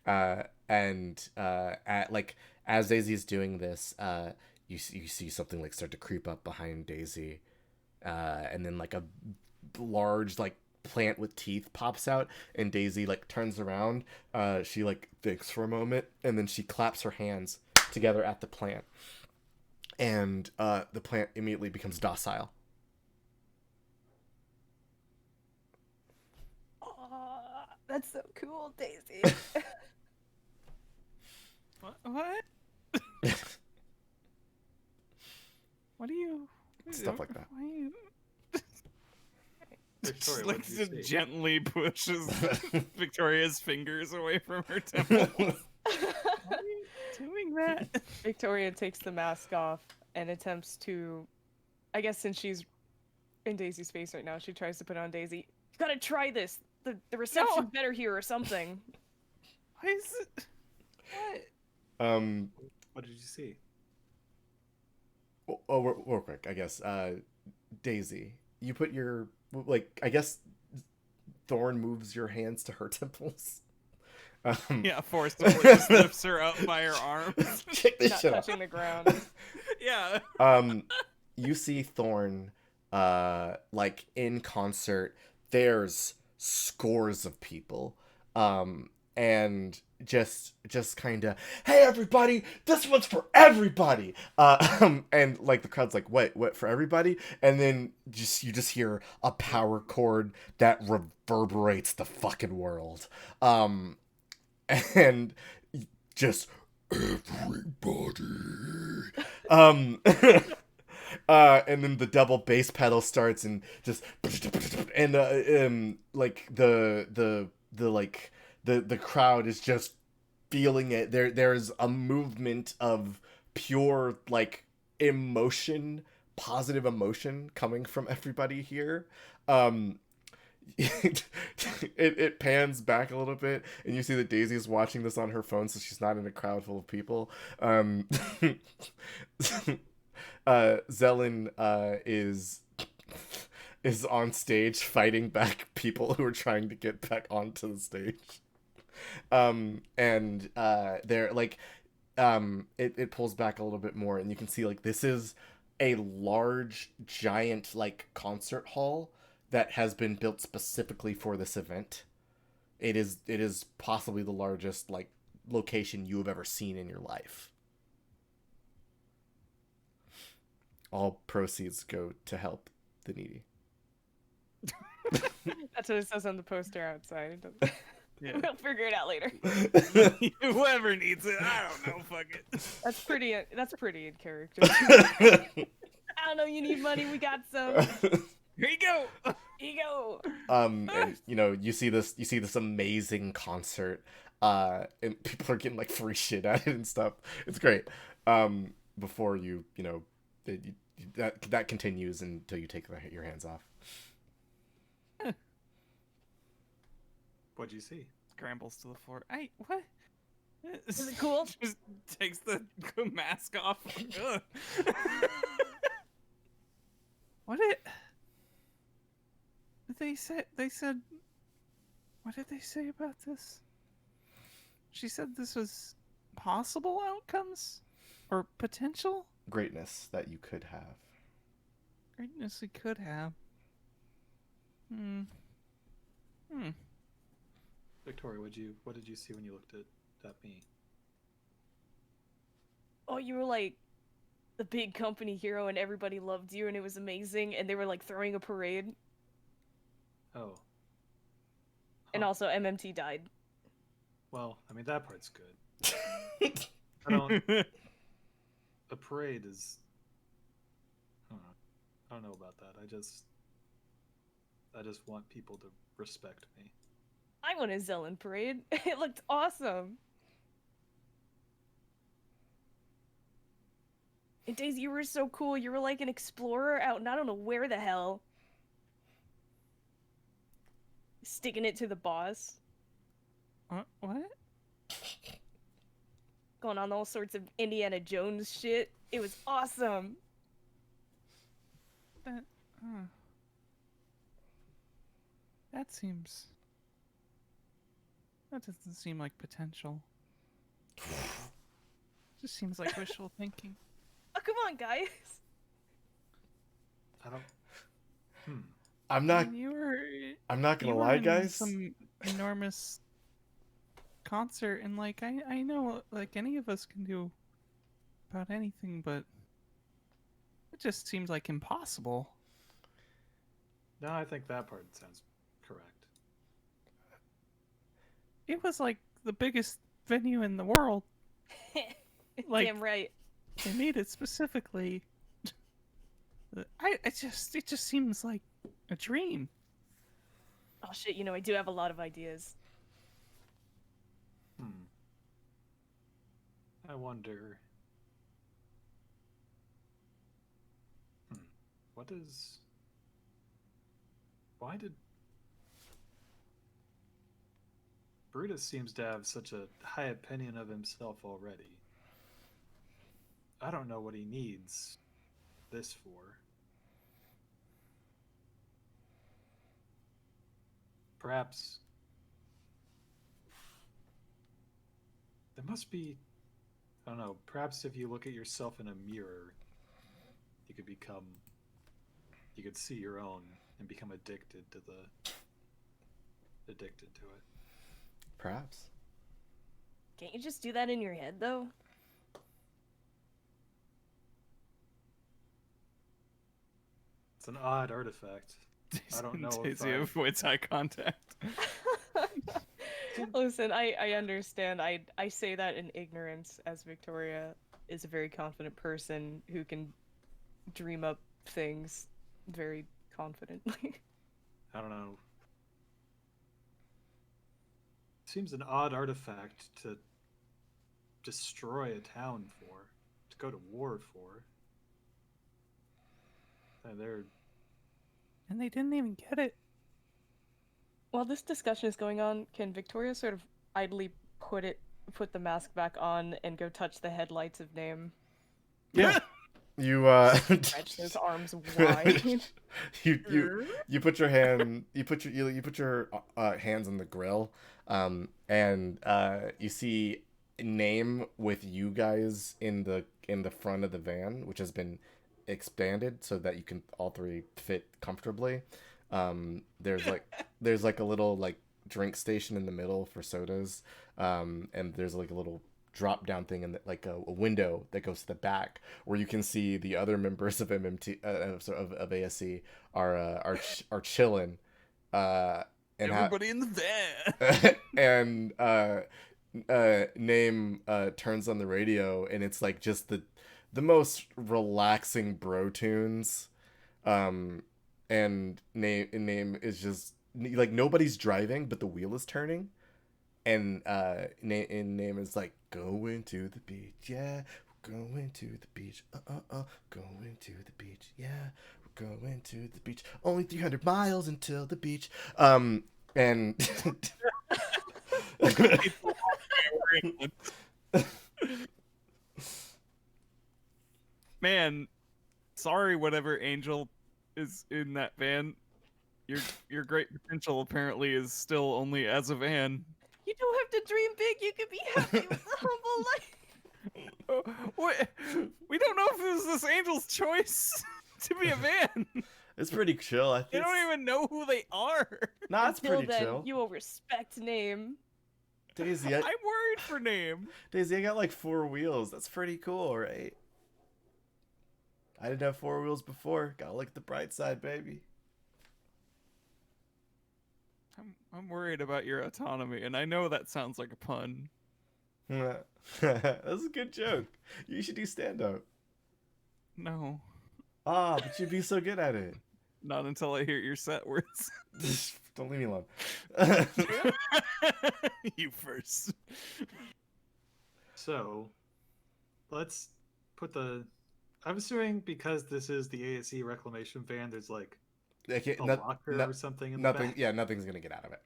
at like as Daisy's doing this, you see something like start to creep up behind Daisy, and then like a large like plant with teeth pops out, and Daisy like turns around. She like thinks for a moment, and then she claps her hands together at the plant, and the plant immediately becomes docile. Aw, that's so cool, Daisy. What? What do you? Stuff like that. Why are you? Victoria, Just what like do you see? gently pushes Victoria's fingers away from her temple. Why are you doing that? Victoria takes the mask off and attempts to, I guess since she's in Daisy's face right now, she tries to put on Daisy. You gotta try this. The reception's No. better here or something. Why is it? What? What did you see? Real quick, I guess. Daisy, you put your like. I guess Thorn moves your hands to her temples. Yeah, forcibly just lifts her up by her arms. Check this Not shit out. touching the ground. Yeah. You see Thorn, like in concert. There's scores of people, and just kind of, hey everybody, this one's for everybody. And like the crowd's like, what for everybody? And then you just hear a power chord that reverberates the fucking world. And just everybody. And then the double bass pedal starts and just and like the like the crowd is just feeling it. There's a movement of pure like emotion, positive emotion coming from everybody here. It pans back a little bit, and you see that Daisy's watching this on her phone, so she's not in a crowd full of people. Zelen is on stage fighting back people who are trying to get back onto the stage. And they're like, it pulls back a little bit more, and you can see like this is a large, giant like concert hall that has been built specifically for this event. It is possibly the largest like location you have ever seen in your life. All proceeds go to help the needy. That's what it says on the poster outside. It doesn't- Yeah. We'll figure it out later. Whoever needs it, I don't know. Fuck it. That's pretty. That's pretty in character. I don't know. You need money. We got some. Here you go. Here you go. And you see this amazing concert, and people are getting like free shit at it and stuff. It's great. Before that continues until you take your hands off. What'd you see? Scrambles to the floor. Hey, what? Is it cool? Just takes the mask off. Ugh. What did they say? They said. What did they say about this? She said this was possible outcomes or potential Greatness that you could have. greatness we could have. Hmm. Victoria, what did you see when you looked at me? Oh, you were like the big company hero and everybody loved you and it was amazing and they were like throwing a parade. Oh. And Huh. also MMT died. Well, I mean that part's good. I don't. A parade is. I don't know. I don't know about that. I just want people to respect me. I went a Zelen parade. It looked awesome. And Daisy, you were so cool. You were like an explorer out and I don't know where the hell. Sticking it to the boss. What? Going on all sorts of Indiana Jones shit. It was awesome. That. That seems. That doesn't seem like potential. Just seems like wishful thinking. Oh, come on, guys. I don't. Hmm. I'm I not. mean, you were. I'm not gonna You were lie, in guys. some enormous concert, and like I know like any of us can do about anything, but it just seems like impossible. No, I think that part sounds correct. It was like the biggest venue in the world. Like Damn right. they made it specifically. It just seems like a dream. Oh shit, you know, I do have a lot of ideas. Hmm. I wonder. Hmm. What is. Why did. Brutus seems to have such a high opinion of himself already. I don't know what he needs this for. Perhaps. There must be. I don't know. Perhaps if you look at yourself in a mirror, you could become. You could see your own and become addicted to the. Addicted to it. Perhaps. Can't you just do that in your head, though? It's an odd artifact. I don't know if Daisy avoids eye contact. Listen, I understand. I say that in ignorance, as Victoria is a very confident person who can dream up things very confidently. I don't know. Seems an odd artifact to destroy a town for, to go to war for. They're And they didn't even get it. While this discussion is going on, can Victoria sort of idly put the mask back on and go touch the headlights of Name? Yeah. You Stretch those arms wide. you put your hand you put your hands on the grill, and you see Name with you guys in the front of the van, which has been expanded so that you can all three fit comfortably. There's like a little like drink station in the middle for sodas, and there's like a little drop down thing and like a window that goes to the back where you can see the other members of MMT of ASC are chilling, and Everybody in the van. and Name turns on the radio and it's like just the most relaxing bro tunes, and name is just like nobody's driving but the wheel is turning, and name is like going to the beach, yeah, we're going to the beach, going to the beach, yeah, we're going to the beach, only 300 miles until the beach, and Man, sorry, whatever angel is in that van. Your great potential apparently is still only as a van. You don't have to dream big. You can be happy with a humble life. We don't know if it was this angel's choice to be a van. It's pretty chill. I You think. don't even know who they are. Nah, it's Until pretty then, chill. you will respect name. Daisy, I'm worried for name. Daisy, I got like 4 wheels. That's pretty cool, right? I didn't have 4 wheels before. Gotta look at the bright side, baby. I'm worried about your autonomy, and I know that sounds like a pun. That's a good joke. You should do stand up. No, Ah, but you'd be so good at it. not until I hear your set words. Don't leave me alone. You first. So, let's put the. I'm assuming because this is the ASE reclamation van, there's like Okay, a locker or something in the nothing. back. Yeah, nothing's gonna get out of it.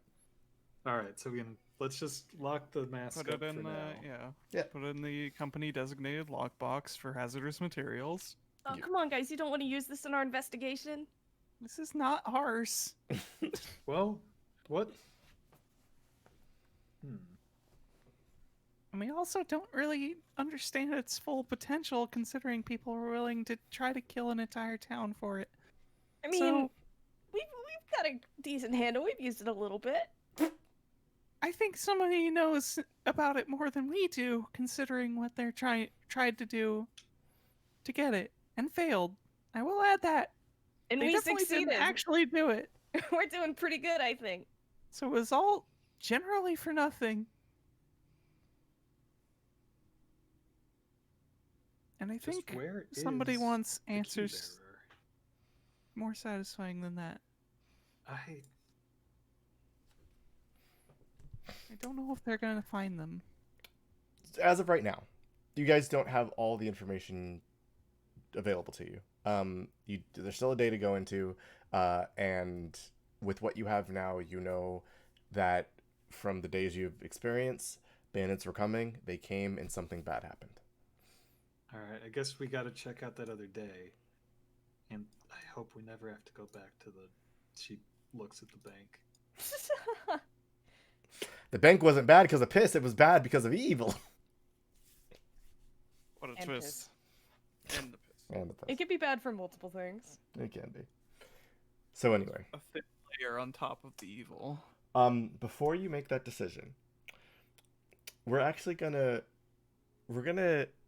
All right, so let's just lock the mask Put up it in for the now. Yeah. Put it in the company designated lockbox for hazardous materials. Oh, Yeah. come on, guys. You don't want to use this in our investigation? This is not ours. Well, what? Hmm. And we also don't really understand its full potential, considering people are willing to try to kill an entire town for it. I mean, So, we've got a decent handle. We've used it a little bit. I think somebody knows about it more than we do, considering what they're tried to do to get it and failed. I will add that. And They we definitely succeeded. didn't actually do it. We're doing pretty good, I think. So it was all generally for nothing. And I Just think where somebody is wants the key answers bearer? more satisfying than that. I I don't know if they're gonna find them. As of right now, you guys don't have all the information available to you. There's still a day to go into, and with what you have now, you know that from the days you've experienced, bandits were coming. They came, and something bad happened. All right. I guess we got to check out that other day, and I hope we never have to go back to the. She looks at the bank. The bank wasn't bad because of piss. It was bad because of evil. What a And twist. And the piss. And the piss. It could be bad for multiple things. It can be. So anyway, A thin layer on top of the evil. before you make that decision, we're gonna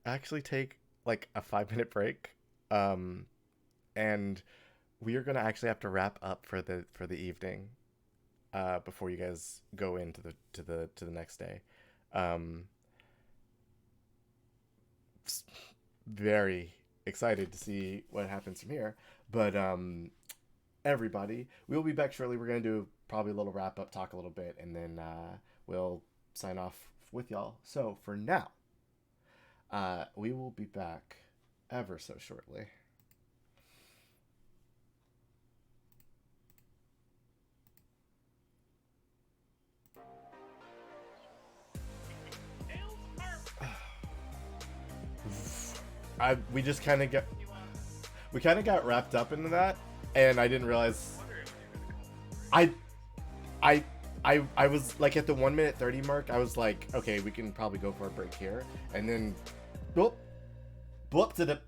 actually take like a 5-minute break, and we are gonna actually have to wrap up for the evening, before you guys go into the next day. Very excited to see what happens from here, but everybody, we will be back shortly. We're gonna do probably a little wrap up, talk a little bit, and then we'll sign off with y'all. So for now, we will be back ever so shortly. We just kind of got wrapped up into that, and I didn't realize. I was like at the 1 minute 30 mark. I was like, okay, we can probably go for a break here, and then, boop to the.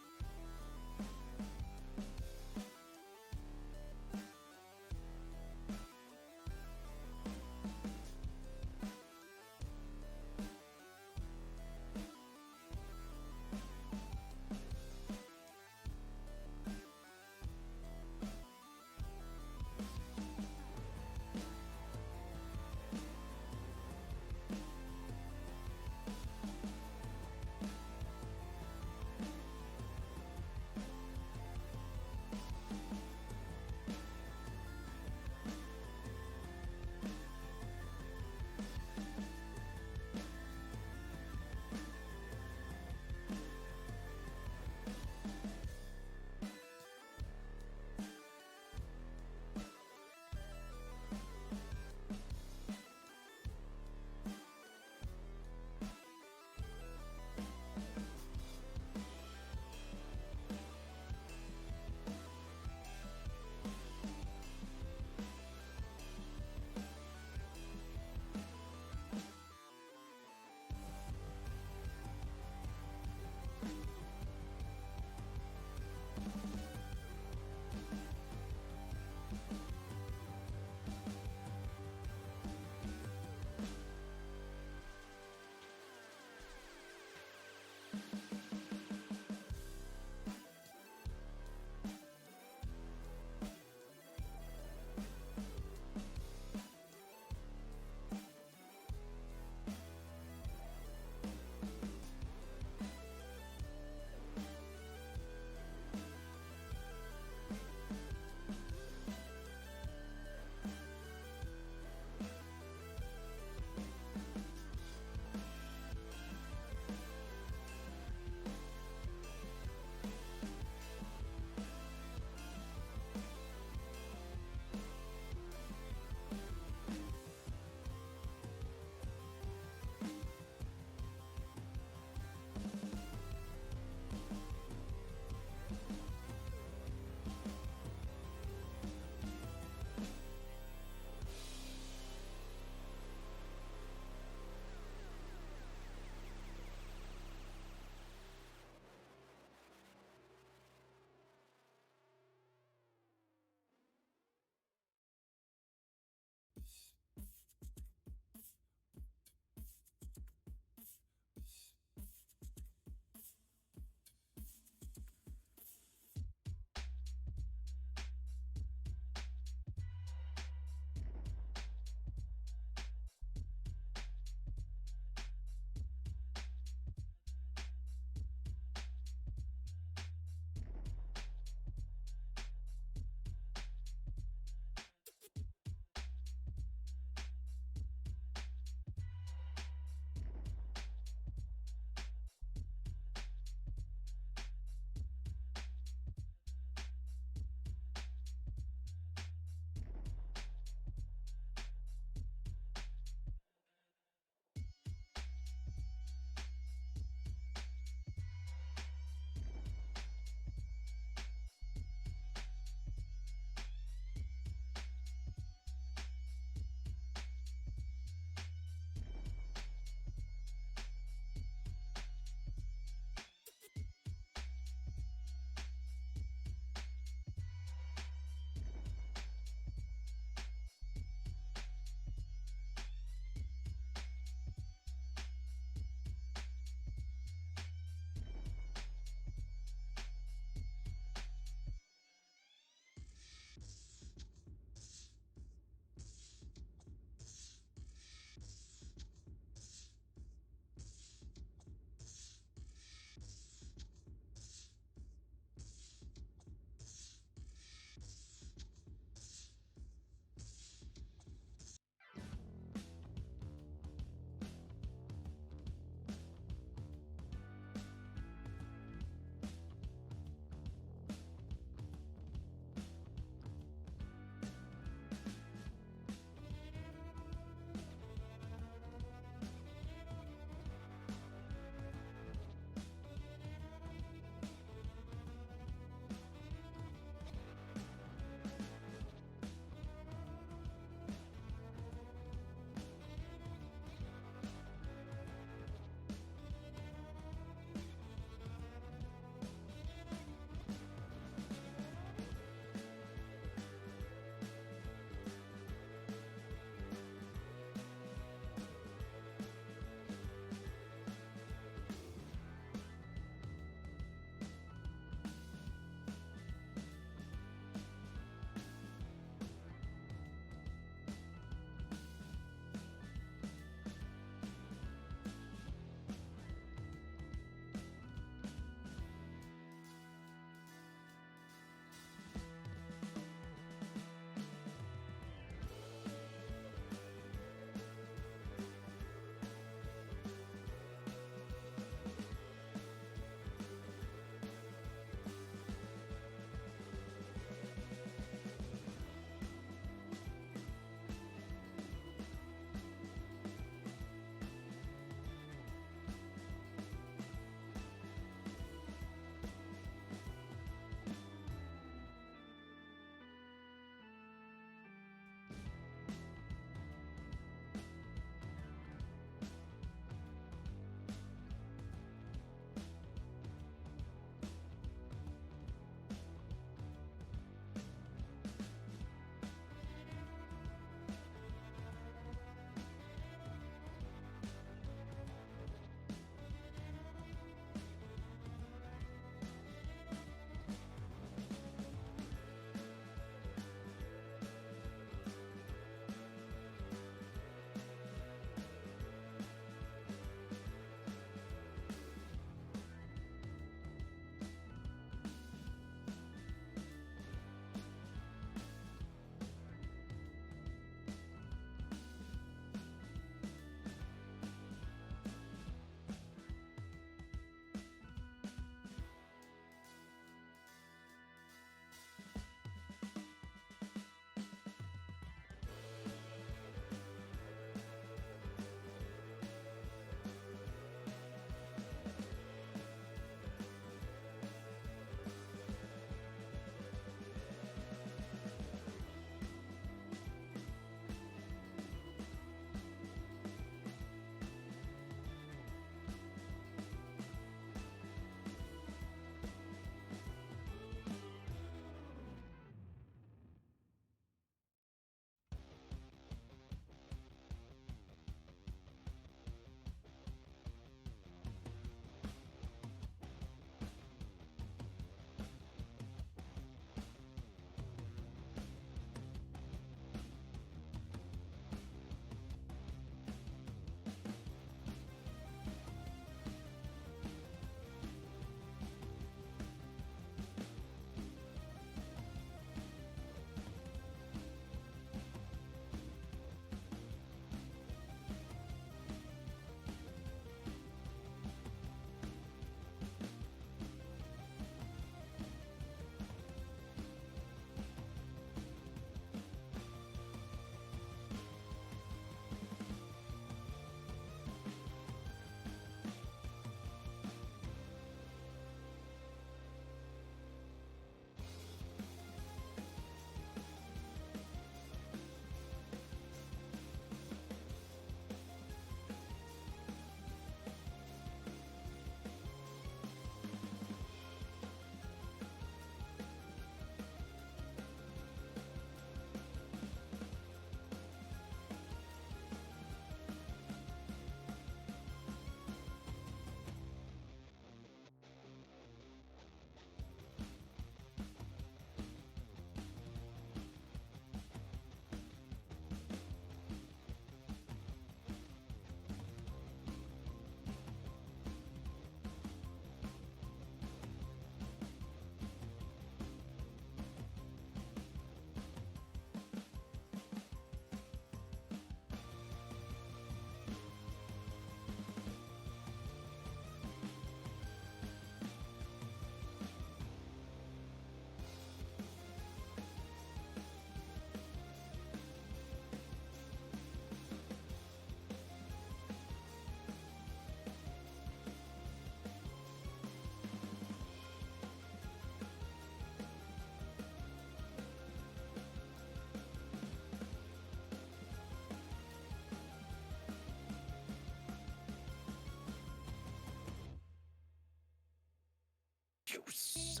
juice.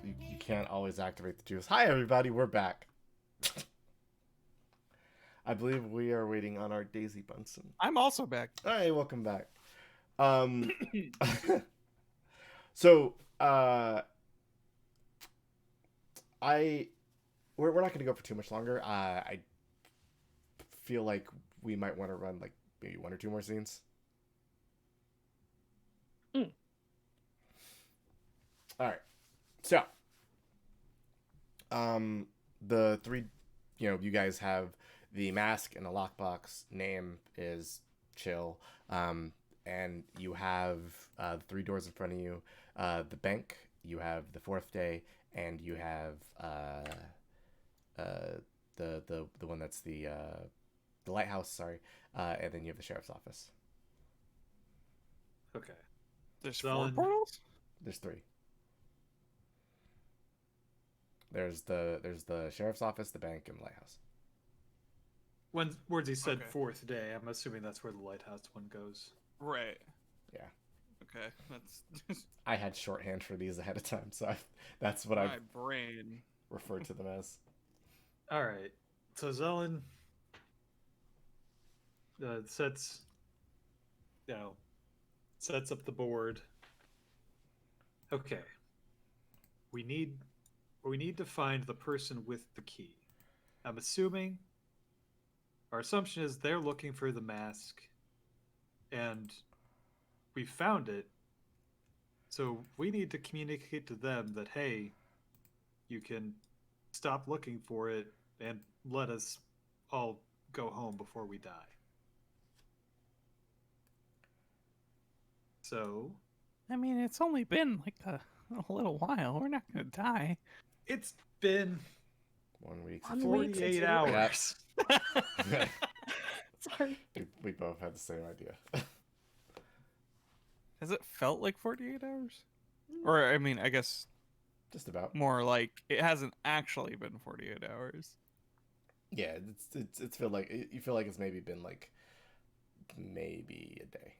You can't always activate the juice. Hi, everybody. We're back. I believe we are waiting on our Daisy Bunsen. I'm also back. All right, welcome back. So, we're not going to go for too much longer. I feel like we might want to run like maybe 1 or 2 more scenes. Mm. All right. So, the 3, you guys have the mask and the lockbox. Name is Chill. And you have the 3 doors in front of you. The bank. You have the 4th day, and you have the one that's the lighthouse. Sorry, and then you have the sheriff's office. Okay. There's Zelen. 4 portals? There's 3. There's the sheriff's office, the bank, and the lighthouse. When words he said Okay. 4th day, I'm assuming that's where the lighthouse one goes. Right. Yeah. Okay, that's I had shorthand for these ahead of time, so that's what my I've brain. referred to them as. All right. So Zelen sets up the board. Okay. We need to find the person with the key. I'm assuming our assumption is they're looking for the mask and we found it. So we need to communicate to them that, hey, you can stop looking for it and let us all go home before we die. So, I mean, it's only been like a little while. We're not gonna die. it's been 1 week. 1 week 48 since we- hours. Sorry. we both had the same idea. Has it felt like 48 hours? Or, I mean, I guess Just about. more like it hasn't actually been 48 hours. Yeah, it's feel like you feel like it's maybe been like maybe a day.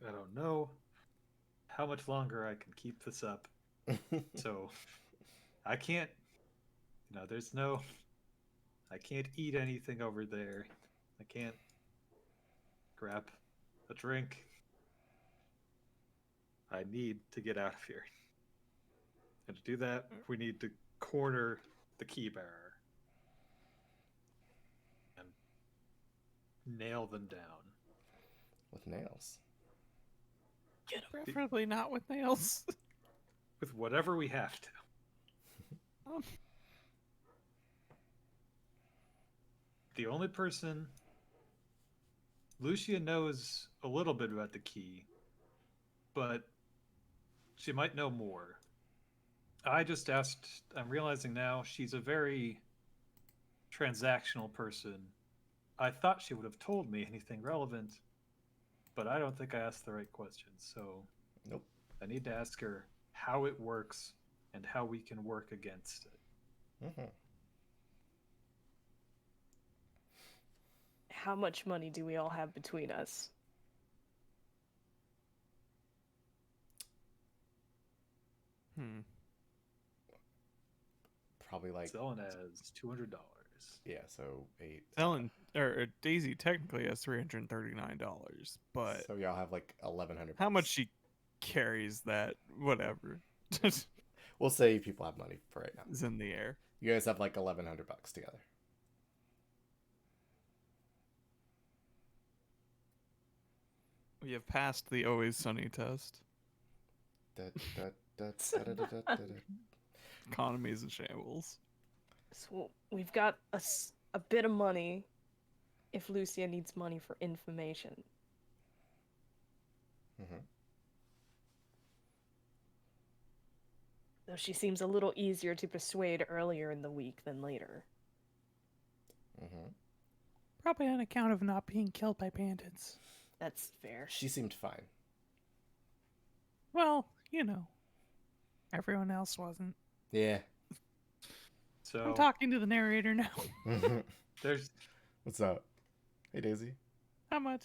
I don't know how much longer I can keep this up. So I can't, I can't eat anything over there. I can't grab a drink. I need to get out of here. And to do that, we need to corner the key bearer and nail them down. With nails. Preferably not with nails. With whatever we have to. The only person Lucia knows a little bit about the key, but she might know more. I just asked, I'm realizing now she's a very transactional person. I thought she would have told me anything relevant, but I don't think I asked the right questions. So Nope. I need to ask her how it works and how we can work against it. Mm-hmm. How much money do we all have between us? Probably like Zelen has $200. yeah, so 8. Ellen or Daisy technically has $339, but So y'all have like 1,100. how much she carries that whatever We'll say people have money for right now. is in the air. You guys have like $1,100 together. We have passed the always sunny test. Da, da, da, da, da, da, da, da. Economy is in shambles. So we've got a bit of money if Lucia needs money for information. Mhm. Though she seems a little easier to persuade earlier in the week than later. Mhm. Probably on account of not being killed by bandits. That's fair. She seemed fine. Well, everyone else wasn't. Yeah. So I'm talking to the narrator now. there's What's up? Hey, Daisy. How much?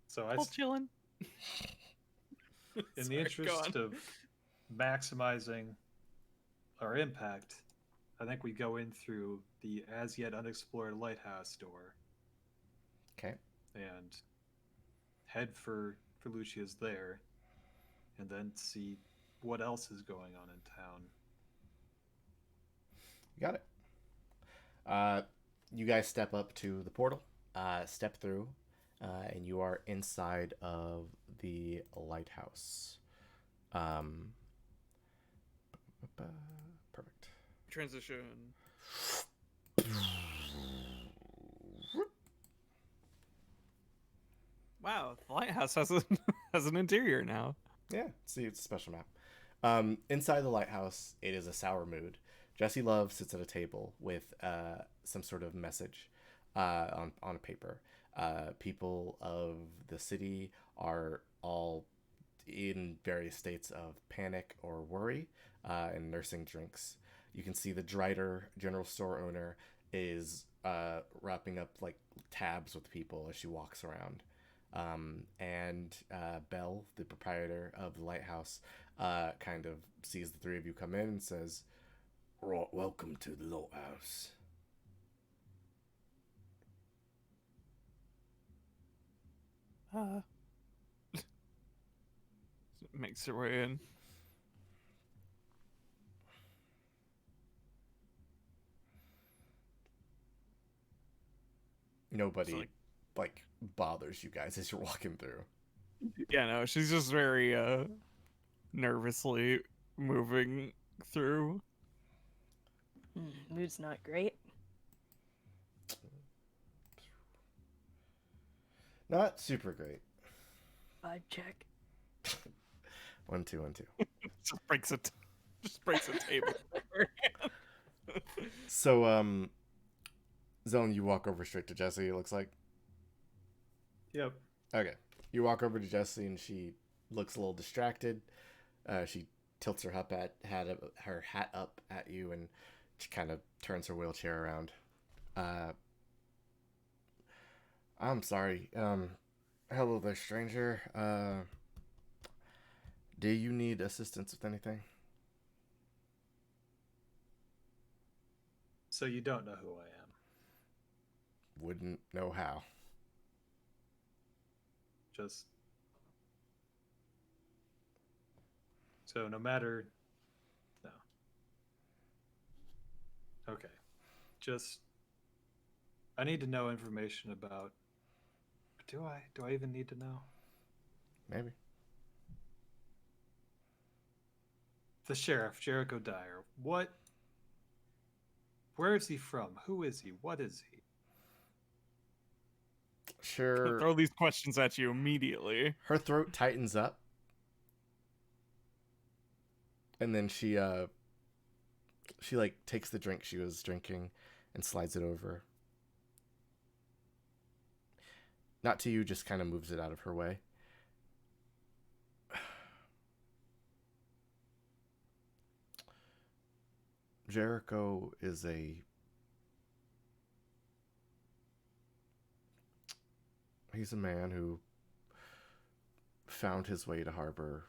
So All chilling. in the Sorry, go interest on. of maximizing our impact, I think we go in through the as yet unexplored lighthouse door Okay. and head for Lucia's there, and then see what else is going on in town. You got it. You guys step up to the portal, step through, and you are inside of the lighthouse. Um, Perfect. Transition. Wow, the lighthouse has has an interior now. Yeah, see, it's a special map. Inside the lighthouse, it is a sour mood. Jesse Love sits at a table with some sort of message on a paper. People of the city are all in various states of panic or worry and nursing drinks. You can see the Drider general store owner is wrapping up like tabs with people as she walks around. And Belle, the proprietor of the lighthouse, kind of sees the three of you come in and says, "Right, welcome to the lighthouse." Makes her way in. Nobody It's like bothers you guys as you're walking through. yeah, no, she's just very nervously moving through. Mood's not great. Not super great. Vibe check. 1 2 1 2. Just breaks it. Just breaks a table. So Zone, you walk over straight to Jesse. It looks like. Yep. Okay. You walk over to Jessie and she looks a little distracted. She tilts her hat up at you and she kind of turns her wheelchair around. I'm sorry. Hello there, stranger. Do you need assistance with anything? So you don't know who I am. Wouldn't know how. Just so no matter no. Okay. Just I need to know information about do I even need to know? Maybe. The sheriff, Jericho Dyer. Where is he from? Who is he? What is he? Sure. Throw these questions at you immediately. Her throat tightens up. And then she like takes the drink she was drinking and slides it over. Not to you, just kind of moves it out of her way. Jericho is he's a man who found his way to harbor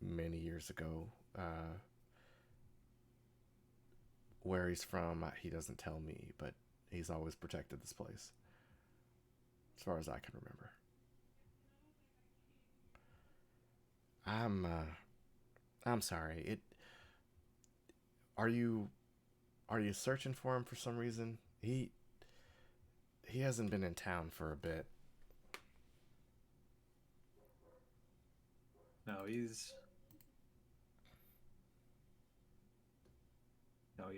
many years ago. Where he's from, he doesn't tell me, but he's always protected this place, as far as I can remember. I'm sorry. Are you searching for him for some reason? He hasn't been in town for a bit. No, he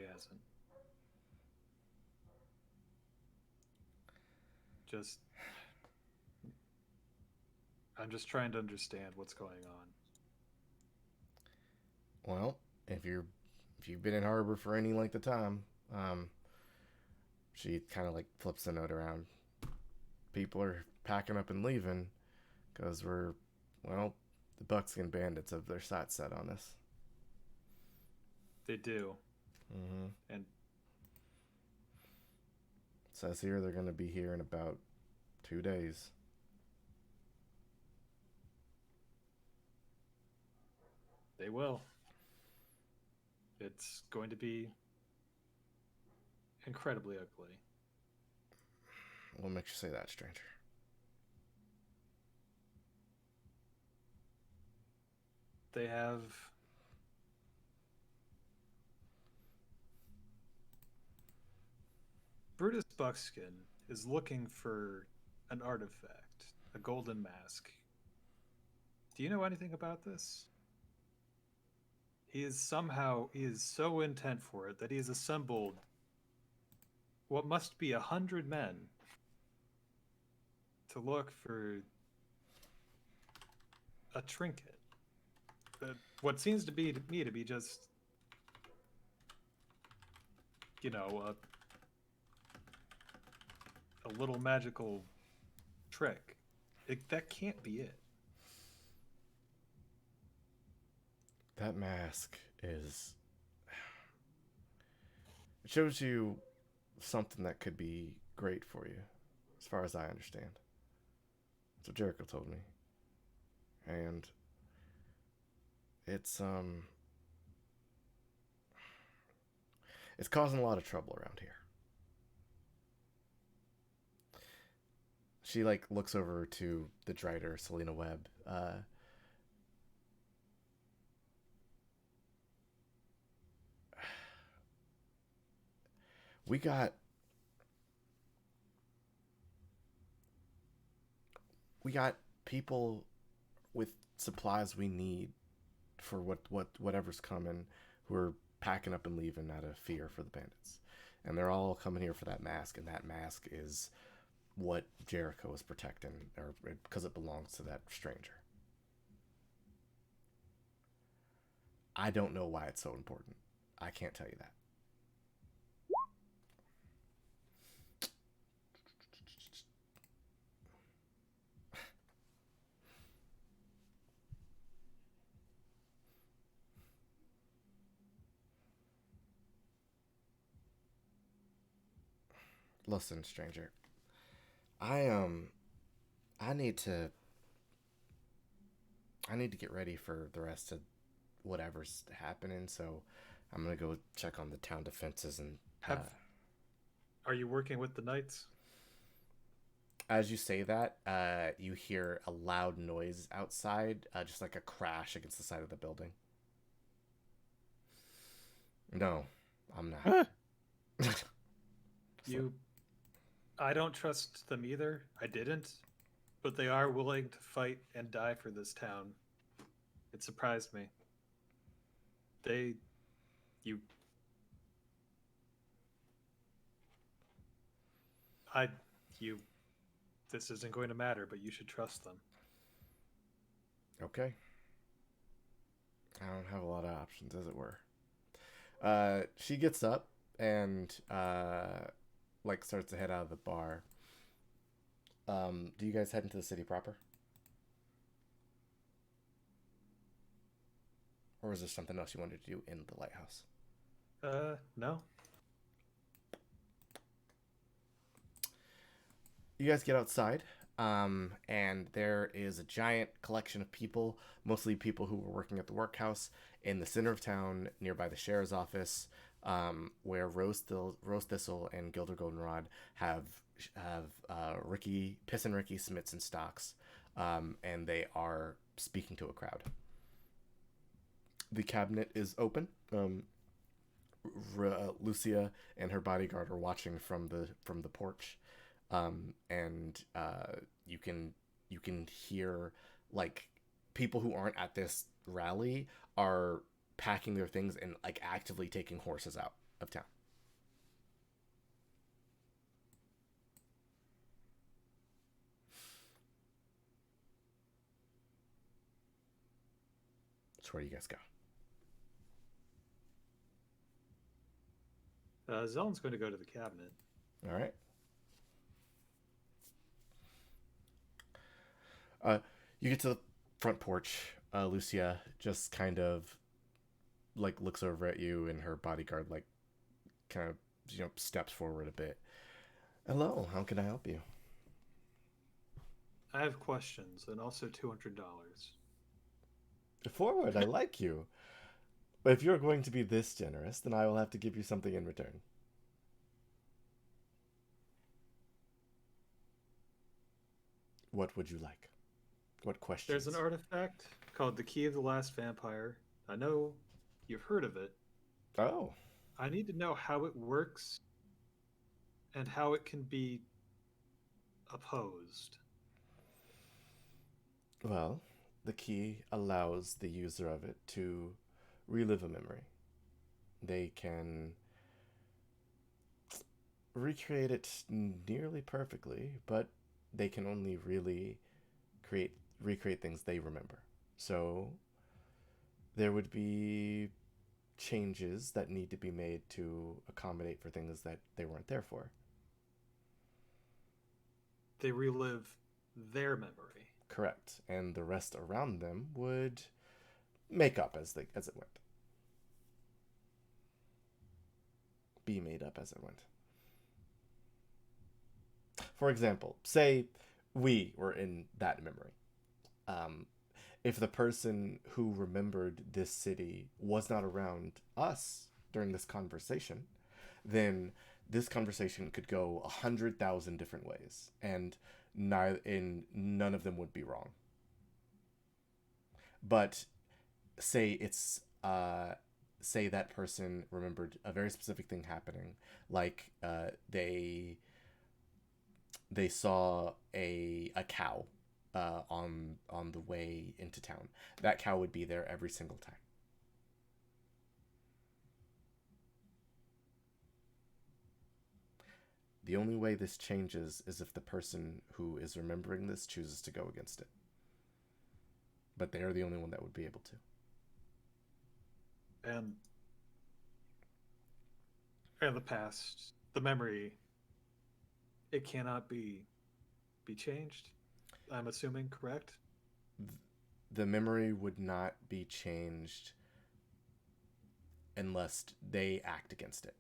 hasn't. Just I'm just trying to understand what's going on. Well, if you've been in harbor for any length of time, she kind of like flips the note around. People are packing up and leaving because the Buckskin Bandits have their sights set on us. They do. Mm-hmm. And Says here they're going to be here in about 2 days. They will. It's going to be incredibly ugly. What makes you say that, stranger? They have Brutus Buckskin is looking for an artifact, a golden mask. Do you know anything about this? He is so intent for it that he has assembled what must be 100 men to look for a trinket. What seems to me to be just, you know, a little magical trick. That can't be it. That mask is... It shows you something that could be great for you, as far as I understand. That's what Jericho told me. And it's causing a lot of trouble around here. She like looks over to the Drider, Selena Webb. We got people with supplies we need for whatever's coming, who are packing up and leaving out of fear for the bandits. And they're all coming here for that mask, and that mask is what Jericho is protecting, or because it belongs to that stranger. I don't know why it's so important. I can't tell you that. Listen, stranger. I need to get ready for the rest of whatever's happening, so I'm gonna go check on the town defenses and Are you working with the knights? as you say that, you hear a loud noise outside, just like a crash against the side of the building. No, I'm not. I don't trust them either. I didn't, but they are willing to fight and die for this town. It surprised me. You, I, you, this isn't going to matter, but you should trust them. Okay. I don't have a lot of options, as it were. She gets up and like starts to head out of the bar. Do you guys head into the city proper? Or is there something else you wanted to do in the lighthouse? No. You guys get outside, and there is a giant collection of people, mostly people who were working at the workhouse in the center of town, nearby the sheriff's office, where Rose Thistle and Gilder Goldenrod have Piss and Ricky Smits and Stocks, and they are speaking to a crowd. The cabinet is open. Lucia and her bodyguard are watching from the porch, and you can hear like people who aren't at this rally are packing their things and like actively taking horses out of town. That's where you guys go. Zellen's going to go to the cabinet. All right. You get to the front porch. Lucia just kind of like looks over at you, and her bodyguard like kind of steps forward a bit. Hello, how can I help you? I have questions and also $200. Forward, I like you. But if you're going to be this generous, then I will have to give you something in return. What would you like? What There's an questions? artifact called the Key of the Last Vampire. I know you've heard of it. Oh, I need to know how it works and how it can be opposed. well, the key allows the user of it to relive a memory. They can recreate it nearly perfectly, but they can only really create recreate things they remember. So there would be changes that need to be made to accommodate for things that they weren't there for. They relive their memory. Correct. And the rest around them would make up as it went. Be made up as it went. For example, say we were in that memory. Um, if the person who remembered this city was not around us during this conversation, then this conversation could go 100,000 different ways, and none of them would be wrong. But say it's say that person remembered a very specific thing happening, like they saw a cow on the way into town. That cow would be there every single time. The only way this changes is if the person who is remembering this chooses to go against it. But they are the only one that would be able to. And the past, the memory, it cannot be changed. I'm assuming, correct? The memory would not be changed unless they act against it.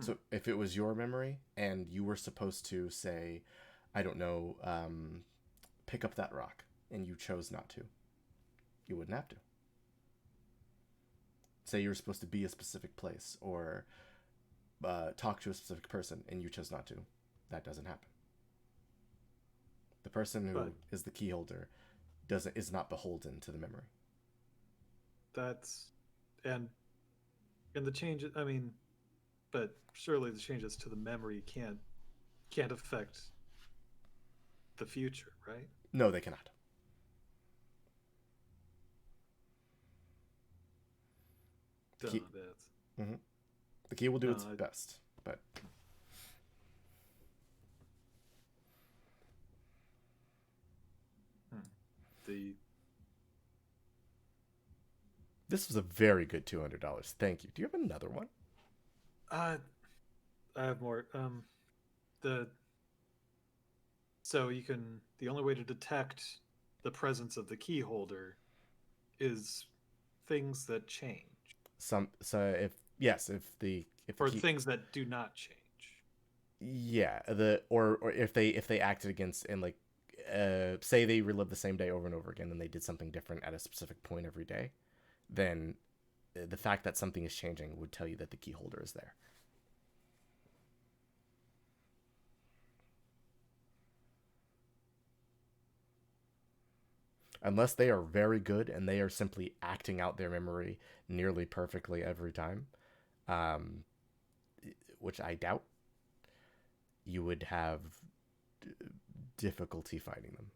So if it was your memory and you were supposed to say, I don't know, pick up that rock, and you chose not to, you wouldn't have to. Say you were supposed to be a specific place or talk to a specific person and you chose not to, that doesn't happen. The person who But is the key holder is not beholden to the memory. that's and the changes. I mean, but surely the changes to the memory can't affect the future, right? No, they cannot. The Duh, key, that's hmm the key will do no. its best, but Hmm. The this was a very good $200. Thank you. Do you have another one? uh, I have more. The so you can the only way to detect the presence of the key holder is things that change If yes, if the or key, things that do not change. yeah, or if they acted against and like say they relive the same day over and over again and they did something different at a specific point every day, then the fact that something is changing would tell you that the key holder is there. Unless they are very good and they are simply acting out their memory nearly perfectly every time, um, which I doubt, you would have difficulty finding them.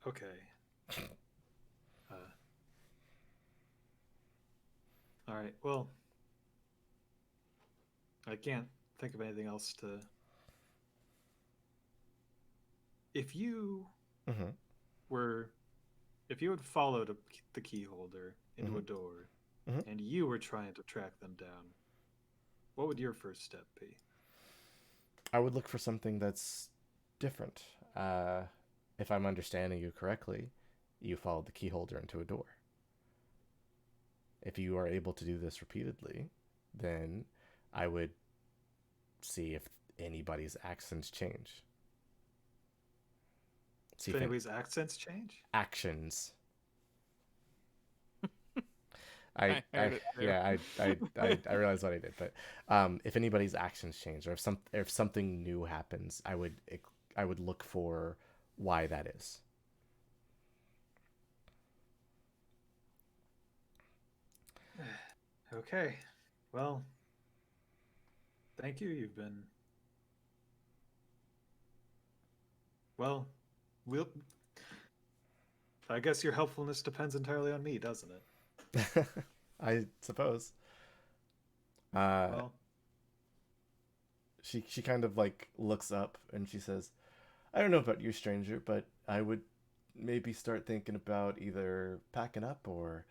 Okay. Uh, all right. Well, I can't think of anything else to. If you Mm-hmm. were, if you had followed the key holder into Mm-hmm. a door, Mm-hmm. and you were trying to track them down, what would your first step be? I would look for something that's different. if I'm understanding you correctly, you followed the key holder into a door. If you are able to do this repeatedly, then I would see if anybody's accents change. See If if anybody's accents change? actions. I heard it too. Yeah, I realized what I did, but if anybody's actions change, or if something new happens, I would look for why that is. Okay. Well, thank you. You've been. Well, we'll. I guess your helpfulness depends entirely on me, doesn't it? I suppose. Uh, Well, she kind of like looks up and she says, "I don't know about you, stranger, but I would maybe start thinking about either packing up or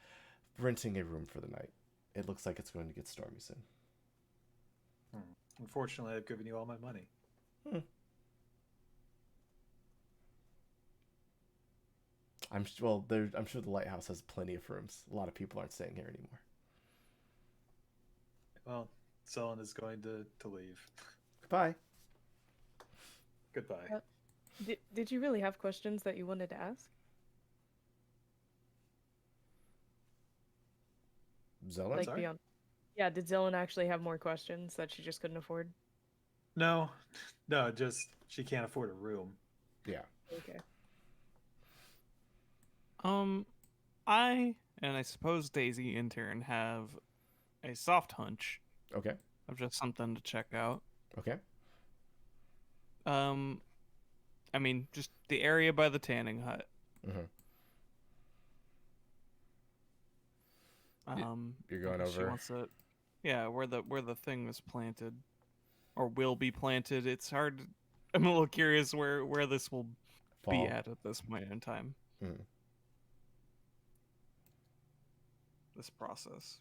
renting a room for the night. It looks like it's going to get stormy soon." unfortunately, I've given you all my money. Hmm. I'm sure the lighthouse has plenty of rooms. A lot of people aren't staying here anymore. Well, Zelen is going to leave. Goodbye. Goodbye. Did you really have questions that you wanted to ask? Zelen? Like Sorry? beyond. Yeah, did Zelen actually have more questions that she just couldn't afford? No, no, just she can't afford a room. Yeah. Okay. I and I suppose Daisy in turn have a soft hunch Okay. of just something to check out. Okay. I mean, just the area by the tanning hut. Mm-hmm. You're going I guess she over. wants to, yeah, where the thing was planted, or will be planted. It's hard. I'm a little curious where this will be Fall. at this point in time. Mm. This process.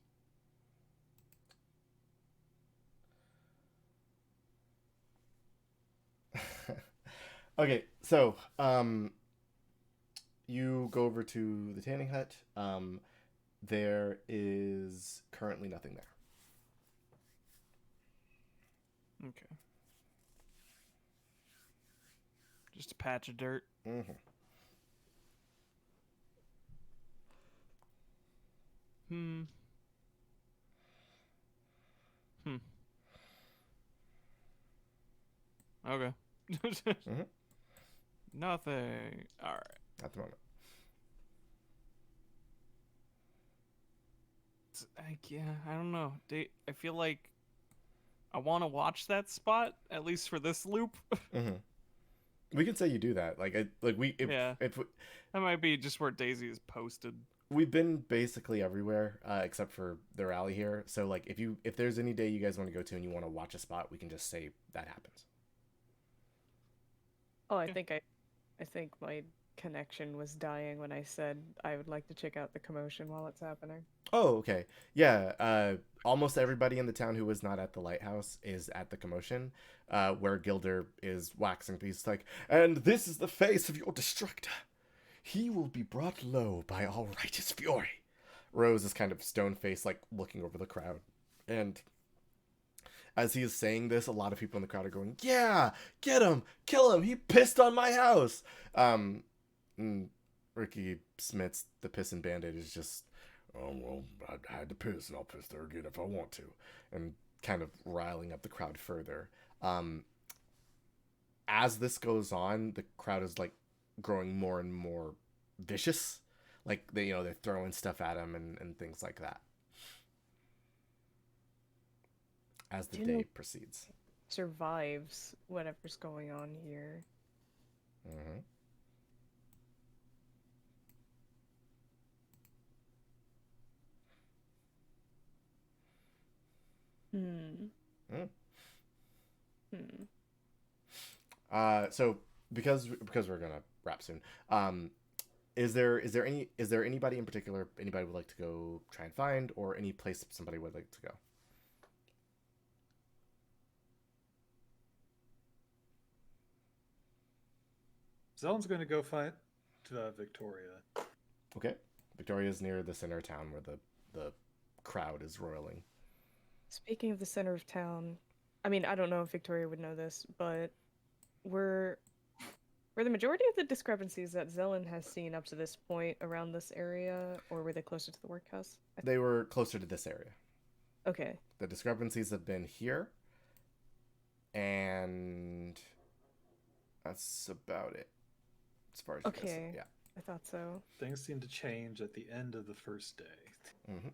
Okay, so you go over to the tanning hut. There is currently nothing there. Okay. Just a patch of dirt. Mm-hmm. Hmm. Okay. Mm-hmm. Nothing. All right. At the moment. Yeah, I don't know. I feel like I want to watch that spot at least for this loop. Mm-hmm. We can say you do that. Yeah. If That might be just where Daisy is posted. we've been basically everywhere except for the rally here. So like if there's any day you guys want to go to and you want to watch a spot, we can just say that happens. Oh, I Okay. think my connection was dying when I said I would like to check out the commotion while it's happening. Oh, okay. Yeah, almost everybody in the town who was not at the lighthouse is at the commotion, where Gilder is waxing. He's like, "And this is the face of your destructor. He will be brought low by all righteous fury." Rose is kind of stone-faced, like, looking over the crowd. And as he is saying this, a lot of people in the crowd are going, "Yeah, get him! Kill him! He pissed on my house!" And Ricky Smith's the piss and bandit is just, "Oh, well, I had to piss, and I'll piss there again if I want to," and kind of riling up the crowd further. As this goes on, the crowd is like growing more and more vicious. Like they're throwing stuff at him and things like that. As the Do you know- day proceeds. Survives whatever's going on here. Mm-hmm. Hmm. Mm. Hmm. So because we're gonna wrap soon, is there anybody in particular anybody would like to go try and find, or any place somebody would like to go? Zelen's going to go find Victoria. Okay. Victoria's near the center of town where the crowd is roiling. Speaking of the center of town, I mean, I don't know if Victoria would know this, but were were the majority of the discrepancies that Zelen has seen up to this point around this area, or were they closer to the workhouse? They were closer to this area. Okay. The discrepancies have been here, and that's about it. As far as you guys, Okay. yeah. I thought so. Things seem to change at the end of the first day. Mm-hmm.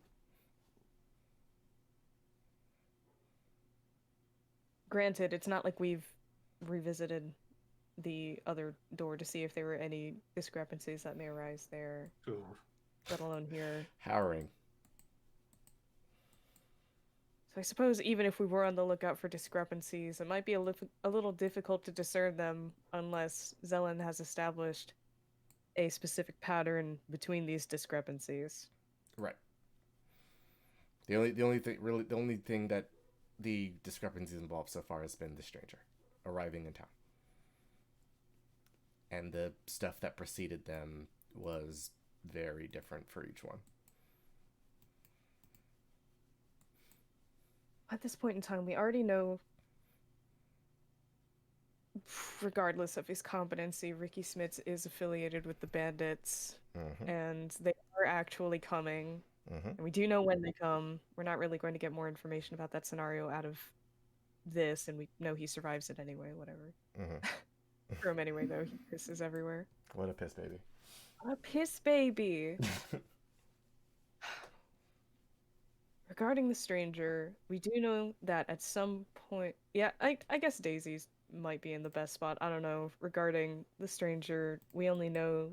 Granted, it's not like we've revisited the other door to see if there were any discrepancies that may arise there, Ooh. let alone here. Harrowing. So I suppose even if we were on the lookout for discrepancies, it might be a little difficult to discern them unless Zelen has established a specific pattern between these discrepancies. Right. The only thing that the discrepancies involved so far has been the stranger arriving in town. And the stuff that preceded them was very different for each one. At this point in time, we already know, regardless of his competency, Ricky Smits is affiliated with the bandits, Mm-hmm. and they are actually coming. Mm-hmm. And we do know when they come. We're not really going to get more information about that scenario out of this, and we know he survives it anyway, whatever. Mm-hmm. Throw him anyway, though. He pisses everywhere. What a piss baby. A piss baby! Regarding the stranger, we do know that at some point... Yeah, I guess Daisy's might be in the best spot. I don't know. Regarding the stranger, we only know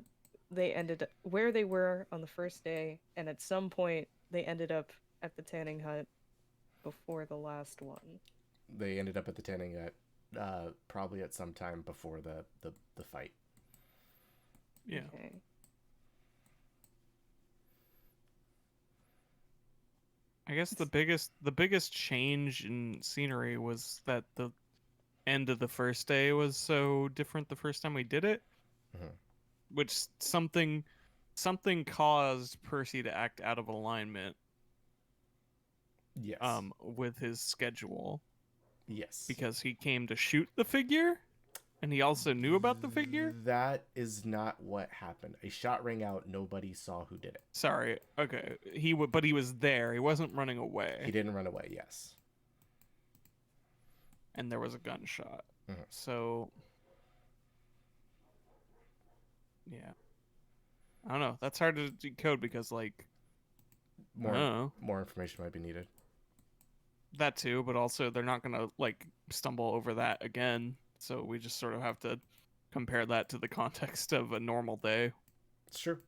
they ended where they were on the first day, and at some point they ended up at the tanning hut before the last one. They ended up at the tanning at probably at some time before the fight. Yeah. Okay. I guess the biggest change in scenery was that the end of the first day was so different the first time we did it, Mhm. which something caused Percy to act out of alignment Yes. with his schedule Yes. because he came to shoot the figure and he also knew about the figure. That is not what happened. A shot rang out. Nobody saw who did it. Sorry. Okay. But he was there. He wasn't running away. He didn't run away. Yes. And there was a gunshot. Mhm. So, yeah. I don't know. That's hard to decode because, like, I don't know. More information might be needed. That too, but also they're not gonna like stumble over that again. So we just sort of have to compare that to the context of a normal day. It's true.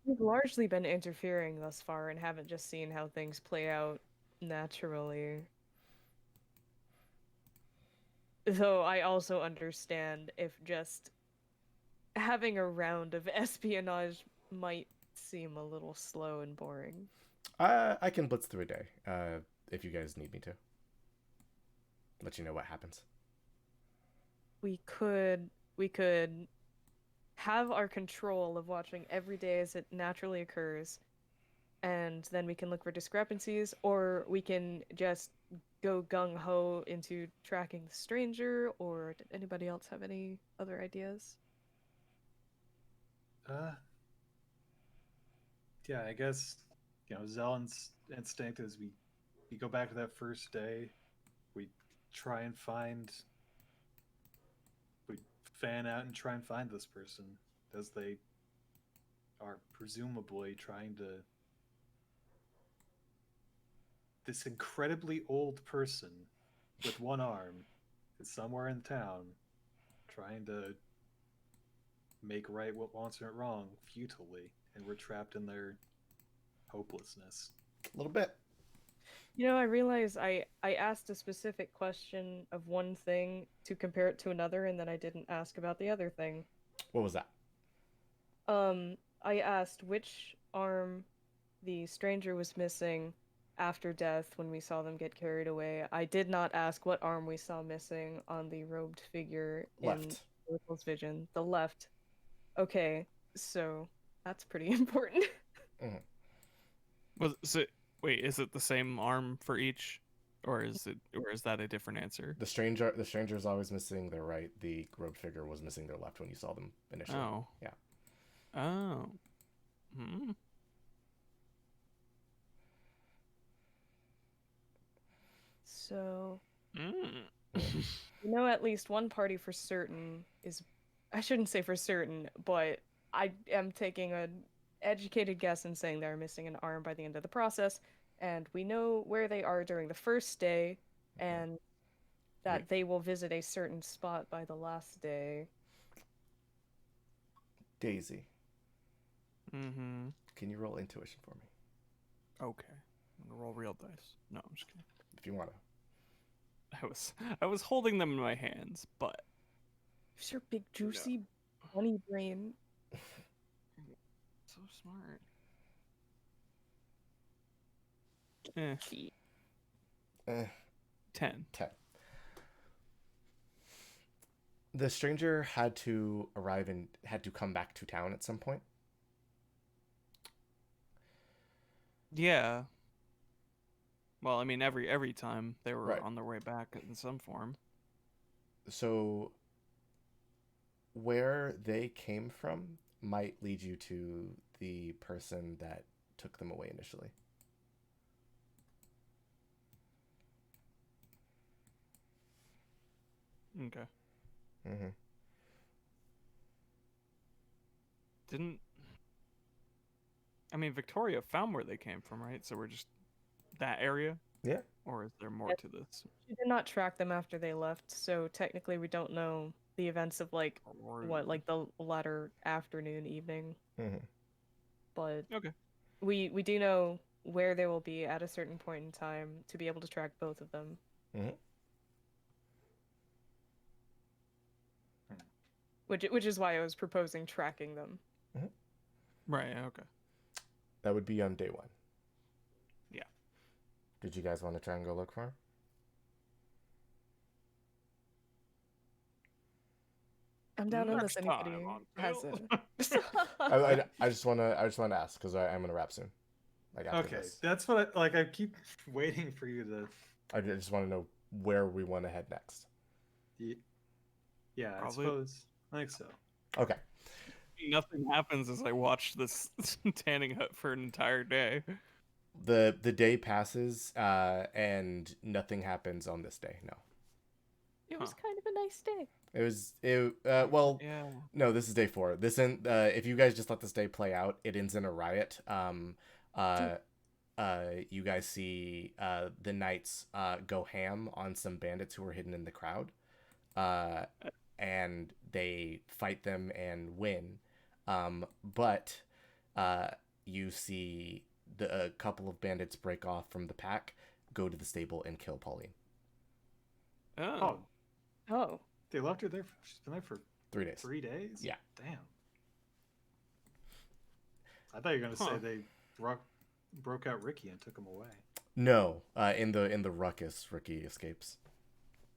We've largely been interfering thus far and haven't just seen how things play out naturally. Though I also understand if just having a round of espionage might seem a little slow and boring. I can blitz through a day if you guys need me to. Let you know what happens. We could have our control of watching every day as it naturally occurs, and then we can look for discrepancies, or we can just go gung-ho into tracking the stranger, or did anybody else have any other ideas? Yeah, I guess, Zelen's instinct is we go back to that first day, we try and we fan out and try and find this person as they are presumably trying to. This incredibly old person with one arm is somewhere in town trying to make right what once went wrong futilely, and we're trapped in their hopelessness. A little bit. You know, I realize I asked a specific question of one thing to compare it to another, and then I didn't ask about the other thing. What was that? I asked which arm the stranger was missing after death when we saw them get carried away. I did not ask what arm we saw missing on the robed figure in Left. Oracle's vision. The left. Okay, so that's pretty important. Mhm. Was it? Wait, is it the same arm for each, or is that a different answer? The stranger is always missing their right. The robed figure was missing their left when you saw them initially. Oh. Yeah. Oh. Hmm. So Mm. you know at least one party for certain is I shouldn't say for certain, but I am taking an educated guess and saying they're missing an arm by the end of the process, and we know where they are during the first day, and that Wait. they will visit a certain spot by the last day. Daisy, Mm-hmm. can you roll intuition for me Okay. I'm gonna roll real dice. No, I'm just kidding. if you want to? I was holding them in my hands, but Who's your big juicy bunny brain? so smart. Eh, Gee. 10. 10. The stranger had to arrive and had to come back to town at some point. Yeah. Well, I mean, every time they were Right. on their way back in some form. So where they came from might lead you to the person that took them away initially. Okay. Mm-hmm. Didn't I mean Victoria found where they came from, right? So we're just that area, Yeah. or is there more Yeah. to this? She did not track them after they left, so technically we don't know the events of like what, like the latter afternoon, evening. Mm-hmm. But Okay. we do know where they will be at a certain point in time to be able to track both of them. Mm-hmm. Which is why I was proposing tracking them. Mm-hmm. Right. Okay. That would be on day 1. Yeah. Did you guys want to try and go look for him? I'm down on Next this. time Anybody on has Fail. a I just want to ask because I'm gonna wrap soon. Like after Okay, this, that's what I keep waiting for you to. I just want to know where we want to head next. Yeah, I Probably- suppose. I think so. Okay. Nothing happens as I watch this tanning hut for an entire day. The day passes and nothing happens on this day. No. It was Huh. kind of a nice day. Well, Yeah. no, this is day 4. If you guys just let this day play out, it ends in a riot. You guys see the knights go ham on some bandits who were hidden in the crowd, and they fight them and win. But you see a couple of bandits break off from the pack, go to the stable, and kill Pauline. Oh. Oh, Oh, they left her there. She's been there for 3 days. 3 days. Yeah. Damn. I thought you were gonna Huh. say they broke out Ricky and took him away. No, in the ruckus, Ricky escapes.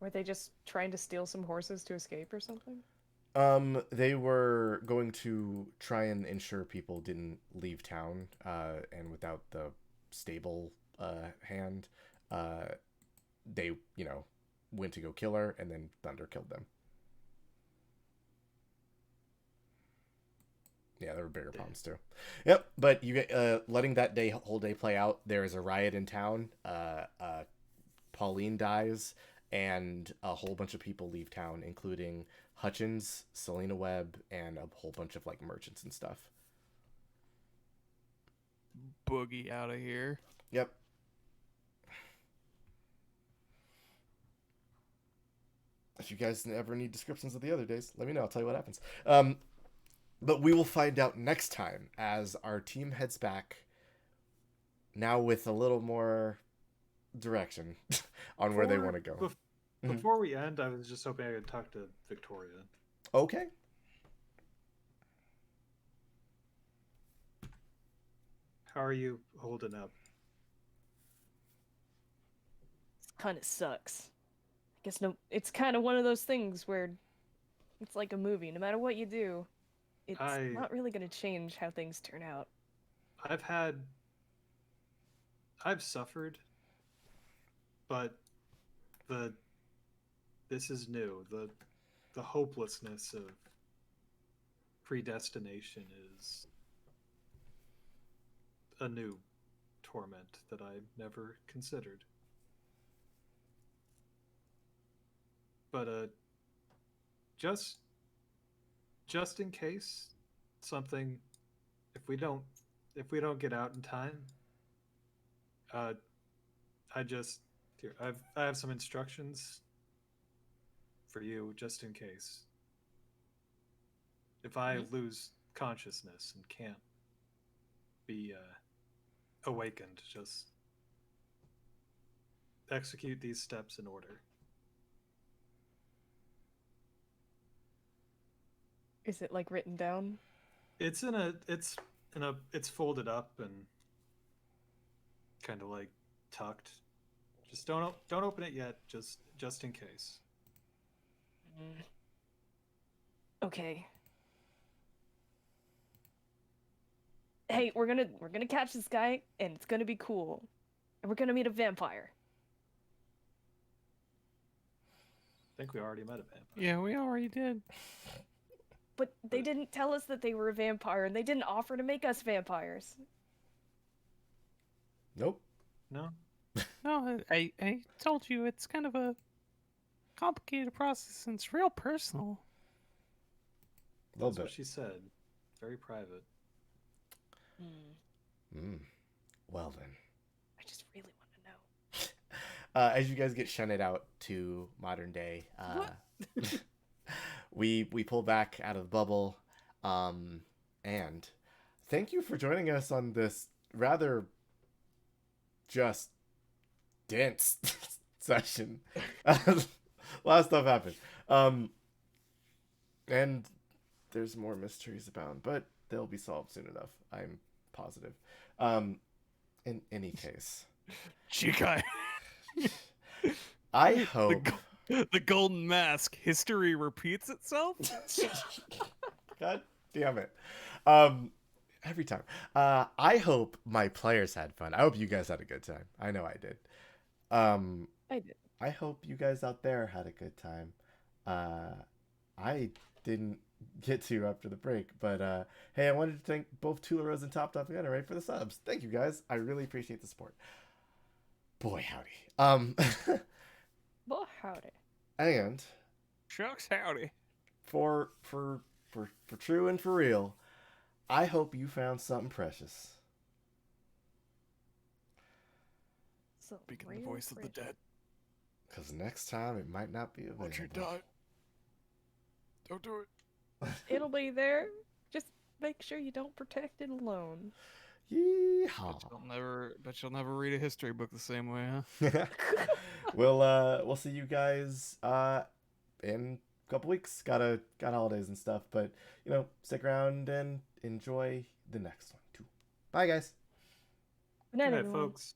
were they just trying to steal some horses to escape or something? They were going to try and ensure people didn't leave town, and without the stable hand, they, went to go kill her, and then Thunder killed them. Yeah, there were bigger problems too. Yep, but you get letting that whole day play out. There is a riot in town. Pauline dies, and a whole bunch of people leave town, including Hutchins, Selena Webb, and a whole bunch of like merchants and stuff. Boogie out of here. Yep. If you guys ever need descriptions of the other days, let me know. I'll tell you what happens. But we will find out next time as our team heads back, now with a little more direction on where they want to go. Before we end, I was just hoping I could talk to Victoria. Okay. How are you holding up? Kind of sucks. I guess no. It's kind of one of those things where It's like a movie. No matter what you do, it's I- not really gonna change how things turn out. I've suffered, but this is new. The hopelessness of predestination is a new torment that I never considered. But just in case something, if we don't get out in time, I just here I have some instructions for you just in case. If I lose consciousness and can't be awakened, just execute these steps in order. Is it like written down? It's folded up and kind of like tucked. Just don't open it yet, just in case. Okay. Hey, we're gonna catch this guy, and it's gonna be cool, and we're gonna meet a vampire. I think we already met a vampire. Yeah, we already did. But they didn't tell us that they were a vampire, and they didn't offer to make us vampires. Nope. No? No, I told you it's kind of a complicated process and it's real personal. A little That's bit. what she said. Very private. Well then. I just really want to know. As you guys get shunted out to modern day, we pull back out of the bubble, and thank you for joining us on this rather just dense session. A lot of stuff happened, and there's more mysteries abound, but they'll be solved soon enough. I'm positive. In any case, Chikai. I hope. The golden mask. History repeats itself. God damn it. Every time. I hope my players had fun. I hope you guys had a good time. I know I did. I did. I hope you guys out there had a good time. I didn't get to after the break, but hey, I wanted to thank both Tula Rose and Top Top Gunner, right, for the subs. Thank you guys. I really appreciate the support. Boy howdy. Well, howdy. And Shucks howdy. for true and for real, I hope you found something precious. So Speaking the real voice of the pretty. dead. Because next time it might not be available. Won't you die? Don't do it. It'll be there. Just make sure you don't protect it alone. Yeehaw. Bet you'll never read a history book the same way, huh? We'll see you guys in a couple weeks. Got holidays and stuff, but stick around and enjoy the next one too. Bye guys. Good night, Good night, everyone. folks.